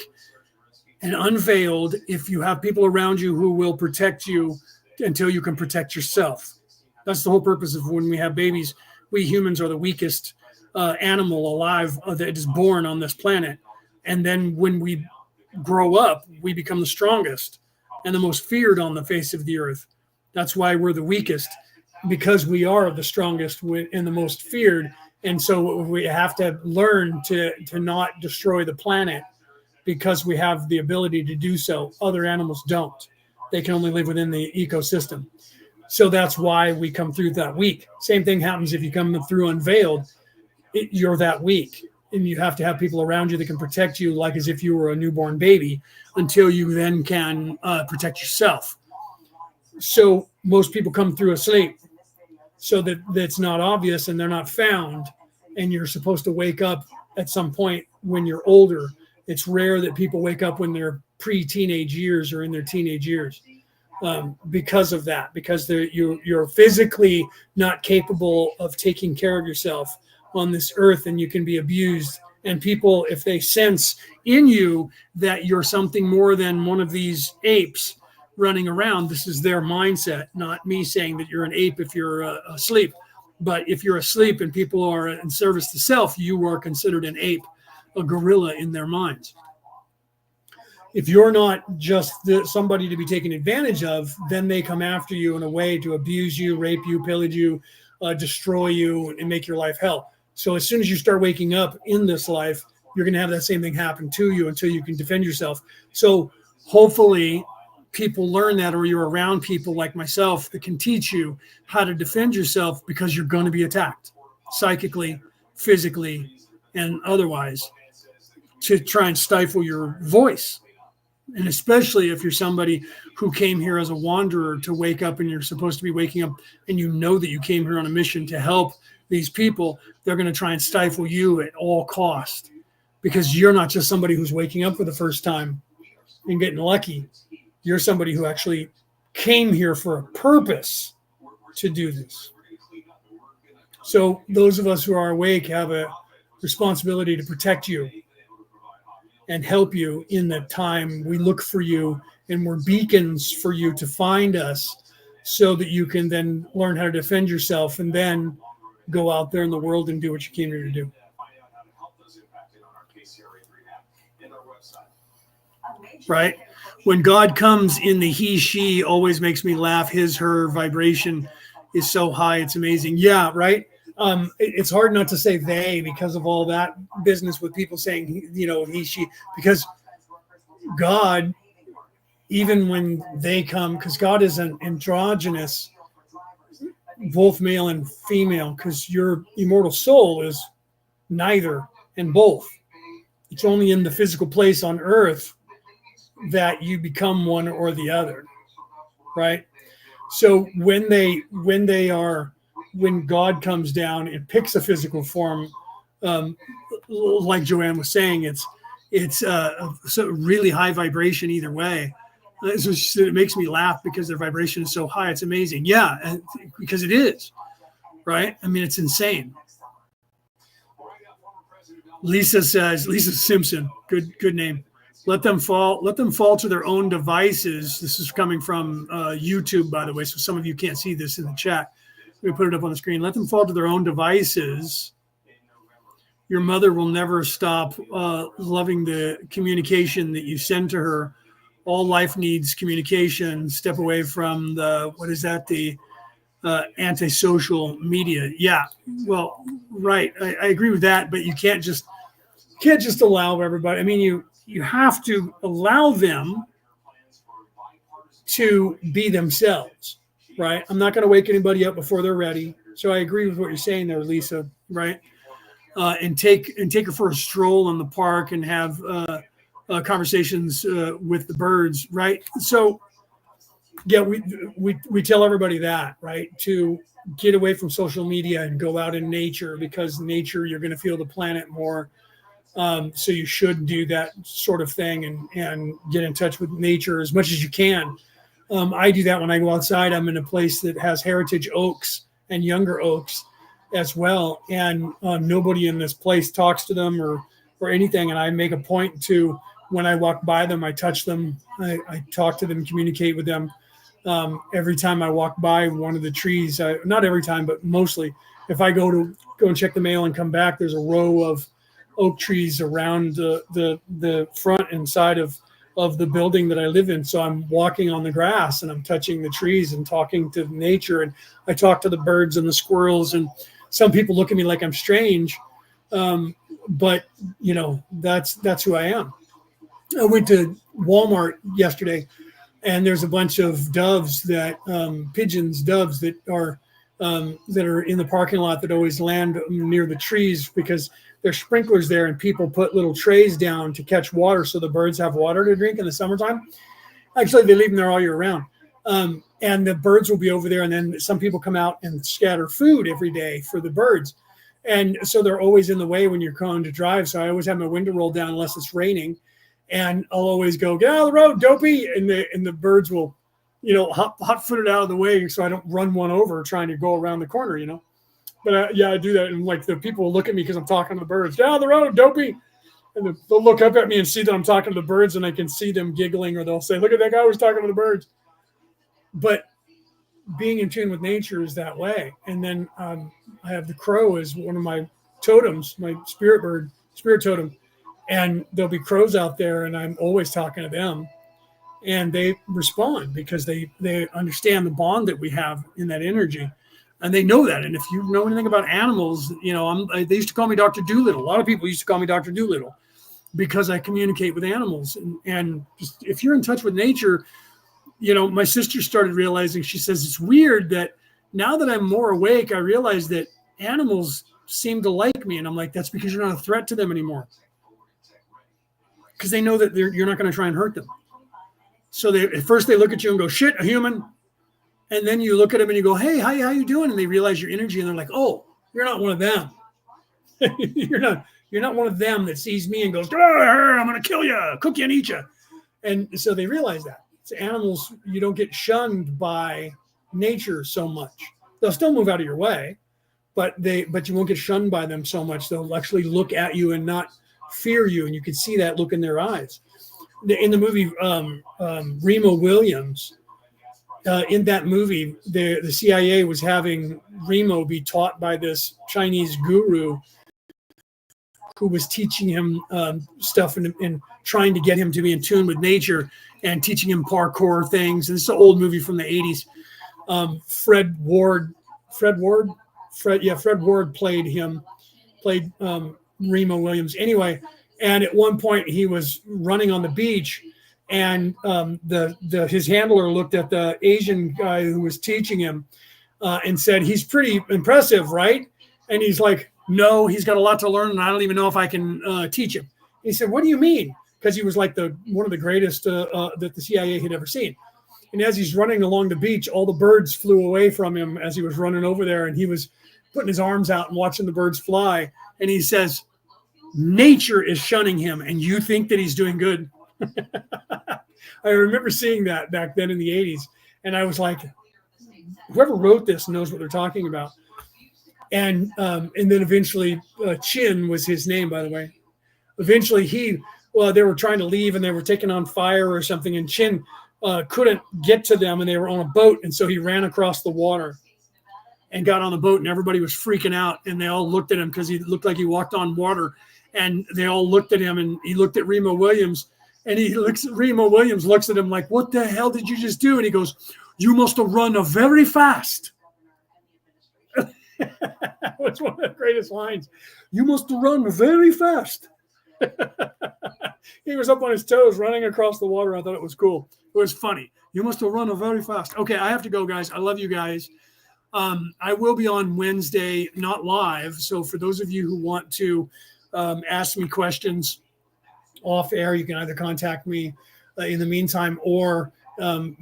and unveiled if you have people around you who will protect you until you can protect yourself. That's the whole purpose of when we have babies. We humans are the weakest animal alive that is born on this planet. And then when we grow up, we become the strongest and the most feared on the face of the earth. That's why we're the weakest, because we are the strongest and the most feared. And so we have to learn to not destroy the planet because we have the ability to do so. Other animals don't. They can only live within the ecosystem. So that's why we come through that weak. Same thing happens if you come through unveiled. You're that weak. And you have to have people around you that can protect you like as if you were a newborn baby until you then can protect yourself. So most people come through asleep so that it's not obvious and they're not found. And you're supposed to wake up at some point when you're older. It's rare that people wake up when they're pre-teenage years or in their teenage years because of that, because you're physically not capable of taking care of yourself on this earth, and you can be abused. And people, if they sense in you that you're something more than one of these apes running around, this is their mindset, not me saying that you're an ape if you're asleep. But if you're asleep and people are in service to self, you are considered an ape, a gorilla in their minds. If you're not just somebody to be taken advantage of, then they come after you in a way to abuse you, rape you, pillage you, destroy you, and make your life hell. So as soon as you start waking up in this life, you're going to have that same thing happen to you until you can defend yourself. So hopefully people learn that, or you're around people like myself that can teach you how to defend yourself, because you're going to be attacked psychically, physically, and otherwise to try and stifle your voice. And especially if you're somebody who came here as a wanderer to wake up, and you're supposed to be waking up and you know that you came here on a mission to help these people, they're going to try and stifle you at all cost. because you're not just somebody who's waking up for the first time and getting lucky. You're somebody who actually came here for a purpose to do this. So those of us who are awake have a responsibility to protect you and help you in that time. We look for you, and we're beacons for you to find us, so that you can then learn how to defend yourself and then go out there in the world and do what you came here to do. Right? When God comes in the he, she, always makes me laugh. His, her vibration is so high. It's amazing. Yeah, right? It's hard not to say they because of all that business with people saying, he, she, because God, even when they come, because God is an androgynous, both male and female, because your immortal soul is neither and both. It's only in the physical place on earth that you become one or the other, right? So when God comes down and picks a physical form, like Joanne was saying, it's so really high vibration either way. It makes me laugh because their vibration is so high. It's amazing. Yeah, because it is, right? I mean, it's insane. Lisa Simpson, good name. Let them fall to their own devices. This is coming from YouTube, by the way, so some of you can't see this in the chat. We put it up on the screen. Let them fall to their own devices. Your mother will never stop loving the communication that you send to her. All life needs communication. Step away from the antisocial media. Yeah, well, right. I agree with that, but you can't just allow everybody. I mean, you have to allow them to be themselves, right? I'm not going to wake anybody up before they're ready. So I agree with what you're saying there, Lisa, right? And take her for a stroll in the park and have conversations with the birds, right? So yeah, we tell everybody that, right? To get away from social media and go out in nature, because nature, you're going to feel the planet more. So you should do that sort of thing and get in touch with nature as much as you can. I do that when I go outside. I'm in a place that has heritage oaks and younger oaks as well. And nobody in this place talks to them or anything. And I make a point to, when I walk by them, I touch them, I talk to them, communicate with them. Every time I walk by one of the trees, not every time, but mostly, if I go and check the mail and come back, there's a row of oak trees around the front and side of the building that I live in. So I'm walking on the grass and I'm touching the trees and talking to nature. And I talk to the birds and the squirrels. And some people look at me like I'm strange. But that's who I am. I went to Walmart yesterday, and there's a bunch of doves doves that are in the parking lot that always land near the trees, because there's sprinklers there and people put little trays down to catch water so the birds have water to drink in the summertime. Actually, they leave them there all year round. And the birds will be over there, and then some people come out and scatter food every day for the birds. And so they're always in the way when you're going to drive. So I always have my window rolled down unless it's raining. And I'll always go, get out of the road, dopey. And the birds will, hot-footed out of the way so I don't run one over trying to go around the corner, But I do that. And like the people will look at me because I'm talking to the birds. Get out of the road, dopey. And they'll look up at me and see that I'm talking to the birds, and I can see them giggling, or they'll say, look at that guy who's talking to the birds. But being in tune with nature is that way. And then I have the crow as one of my totems, my spirit totem. And there'll be crows out there, and I'm always talking to them. And they respond because they understand the bond that we have in that energy. And they know that. And if you know anything about animals, they used to call me Dr. Doolittle. A lot of people used to call me Dr. Doolittle because I communicate with animals. And just, if you're in touch with nature, my sister started realizing, she says, it's weird that now that I'm more awake, I realize that animals seem to like me. And I'm like, that's because you're not a threat to them anymore. Because they know that you're not going to try and hurt them. So at first they look at you and go, shit, a human. And then you look at them and you go, hey, how you doing? And they realize your energy, and they're like, oh, you're not one of them. you're You're not one of them that sees me and goes, I'm going to kill you, cook you and eat you. And so they realize that. It's animals, you don't get shunned by nature so much. They'll still move out of your way, but you won't get shunned by them so much. They'll actually look at you and not fear you. And you can see that look in their eyes. In the movie Remo Williams, in that movie, the CIA was having Remo be taught by this Chinese guru who was teaching him stuff and trying to get him to be in tune with nature and teaching him parkour things. And this is an old movie from the 80s. Fred Ward played Remo Williams. Anyway, and at one point he was running on the beach, and his handler looked at the Asian guy who was teaching him and said, "He's pretty impressive, right?" And he's like, "No, he's got a lot to learn, and I don't even know if I can teach him." He said, "What do you mean?" Because he was like one of the greatest that the CIA had ever seen. And as he's running along the beach, all the birds flew away from him as he was running over there, and he was putting his arms out and watching the birds fly. And he says, "Nature is shunning him, and you think that he's doing good." I remember seeing that back then in the 80s, and I was like, whoever wrote this knows what they're talking about. And then eventually, Chin was his name, by the way. Eventually, they were trying to leave, and they were taking on fire or something, and Chin couldn't get to them, and they were on a boat, and so he ran across the water and got on the boat, and everybody was freaking out, and they all looked at him because he looked like he walked on water, and they all looked at him, and he looked at Remo Williams, and Remo Williams looks at him like, "What the hell did you just do?" And he goes, "You must have run very fast." That's one of the greatest lines. "You must have run very fast." He was up on his toes running across the water. I thought it was cool. It was funny. "You must have run very fast." Okay, I have to go, guys. I love you guys. I will be on Wednesday, not live. So for those of you who want to ask me questions off air, you can either contact me in the meantime or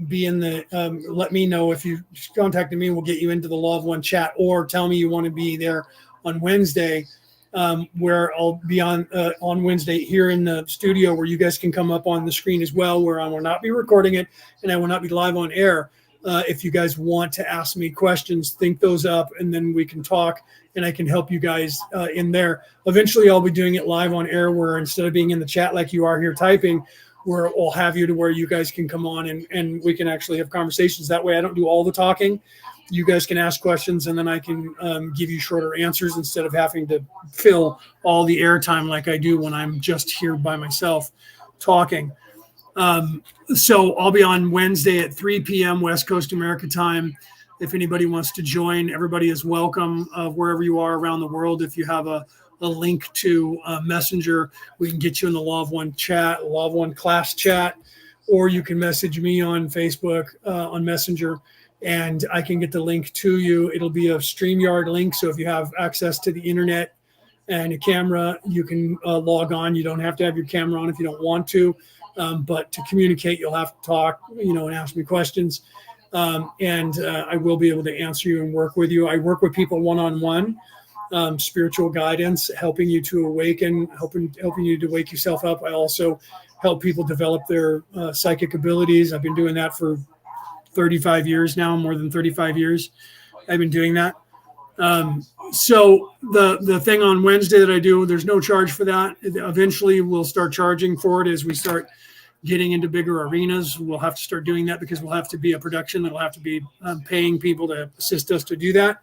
be in the let me know. If you contacted me, we'll get you into the Law of One chat, or tell me you want to be there on Wednesday, where I'll be on Wednesday here in the studio, where you guys can come up on the screen as well, where I will not be recording it and I will not be live on air. If you guys want to ask me questions, think those up, and then we can talk, and I can help you guys in there. Eventually, I'll be doing it live on air, where instead of being in the chat like you are here typing, where we'll have you to where you guys can come on and we can actually have conversations. That way I don't do all the talking. You guys can ask questions, and then I can give you shorter answers instead of having to fill all the airtime like I do when I'm just here by myself talking. So I'll be on Wednesday at 3 p.m. West Coast America time. If anybody wants to join, everybody is welcome wherever you are around the world. If you have a link to Messenger, we can get you in the Law of One chat, Law of One class chat, or you can message me on Facebook on Messenger, and I can get the link to you. It'll be a StreamYard link, so if you have access to the internet and a camera, you can log on. You don't have to have your camera on if you don't want to. But to communicate, you'll have to talk, and ask me questions. And I will be able to answer you and work with you. I work with people one-on-one, spiritual guidance, helping you to awaken, helping you to wake yourself up. I also help people develop their psychic abilities. I've been doing that for 35 years now, more than 35 years. I've been doing that. So the thing on Wednesday that I do, there's no charge for that. Eventually we'll start charging for it as we start getting into bigger arenas. We'll have to start doing that because we'll have to be a production that'll have to be paying people to assist us to do that.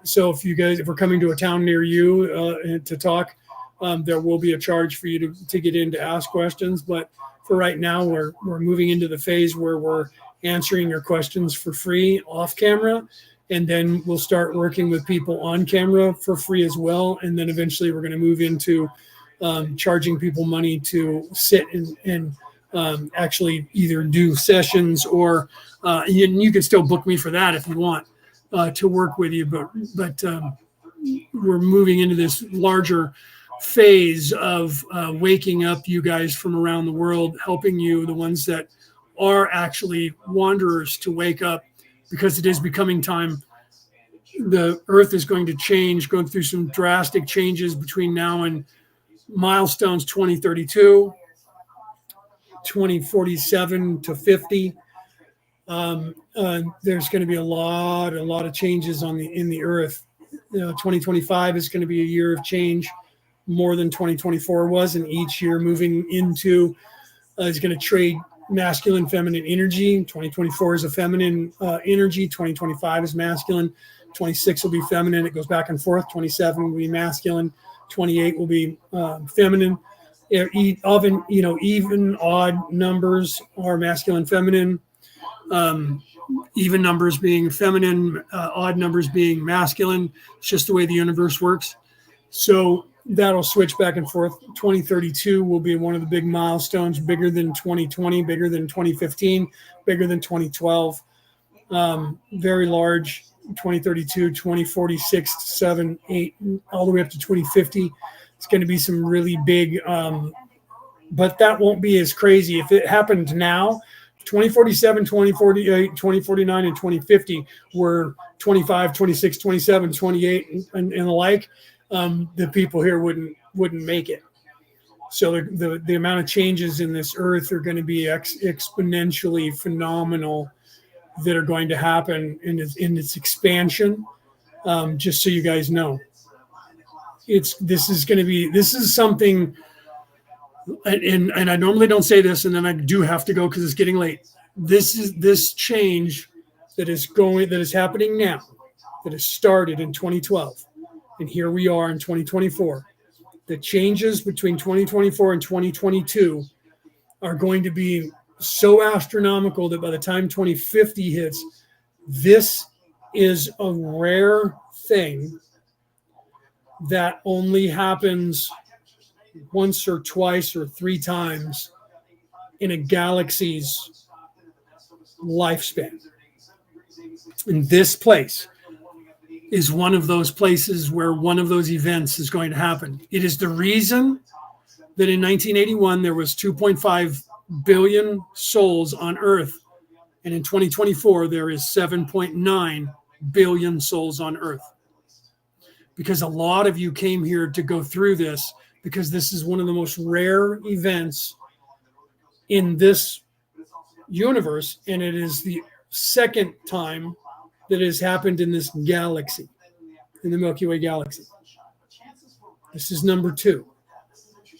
So if we're coming to a town near you to talk, there will be a charge for you to get in to ask questions. But for right now, we're moving into the phase where we're answering your questions for free off camera. And then we'll start working with people on camera for free as well. And then eventually we're going to move into charging people money to sit and actually either do sessions or you can still book me for that if you want to work with you. But we're moving into this larger phase of waking up you guys from around the world, helping you, the ones that are actually wanderers, to wake up, because it is becoming time the Earth is going to change, going through some drastic changes between now and milestones 2032, 2047 to 50. There's going to be a lot of changes in the Earth. 2025 is going to be a year of change, more than 2024 was, and each year moving into is going to trade masculine, feminine energy. 2024 is a feminine energy. 2025 is masculine. 26 will be feminine. It goes back and forth. 27 will be masculine. 28 will be feminine. Even odd numbers are masculine, feminine. Even numbers being feminine, odd numbers being masculine. It's just the way the universe works. So that'll switch back and forth. 2032 will be one of the big milestones, bigger than 2020, bigger than 2015, bigger than 2012. Very large. 2032, 2046, 7, 8, all the way up to 2050. It's going to be some really big, but that won't be as crazy. If it happened now, 2047, 2048, 2049, and 2050 were 25, 26, 27, 28, and the like. The people here wouldn't make it. So the amount of changes in this earth are going to be exponentially phenomenal that are going to happen in its expansion. Just so you guys know, this is something. And I normally don't say this, and then I do have to go because it's getting late. This change that is happening now, that has started in 2012, and here we are in 2024. The changes between 2024 and 2022 are going to be so astronomical that by the time 2050 hits, this is a rare thing that only happens once or twice or three times in a galaxy's lifespan. And this place is one of those places where one of those events is going to happen. It is the reason that in 1981 there was 2.5 billion souls on Earth, and in 2024 there is 7.9 billion souls on Earth. Because a lot of you came here to go through this, because this is one of the most rare events in this universe, and it is the second time that has happened in this galaxy, in the Milky Way galaxy. This is number 2.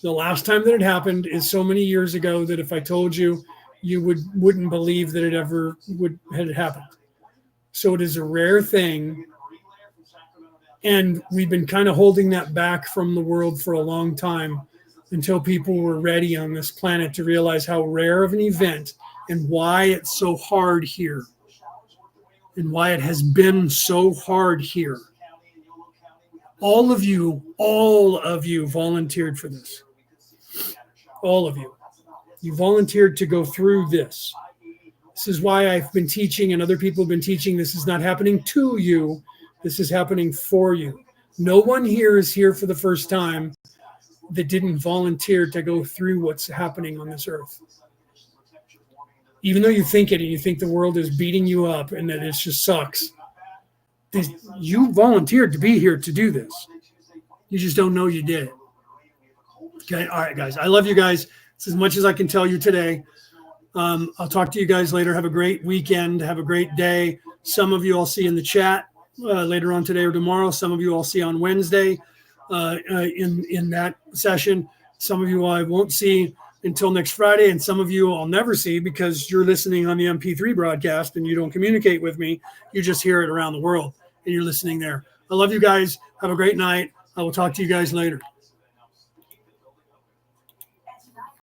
The last time that it happened is so many years ago that if I told you, you wouldn't believe that it ever had happened. So it is a rare thing. And we've been kind of holding that back from the world for a long time until people were ready on this planet to realize how rare of an event and why it's so hard here and why it has been so hard here. All of you volunteered for this. All of you. You volunteered to go through this. This is why I've been teaching and other people have been teaching. This is not happening to you. This is happening for you. No one here is here for the first time that didn't volunteer to go through what's happening on this earth. Even though you think it and you think the world is beating you up and that it just sucks, you volunteered to be here to do this. You just don't know you did it. Okay. All right, guys. I love you guys. It's as much as I can tell you today. I'll talk to you guys later. Have a great weekend. Have a great day. Some of you I'll see in the chat later on today or tomorrow. Some of you I'll see on Wednesday in that session. Some of you I won't see until next Friday, and some of you I'll never see because you're listening on the MP3 broadcast and you don't communicate with me. You just hear it around the world and you're listening there. I love you guys. Have a great night. I will talk to you guys later.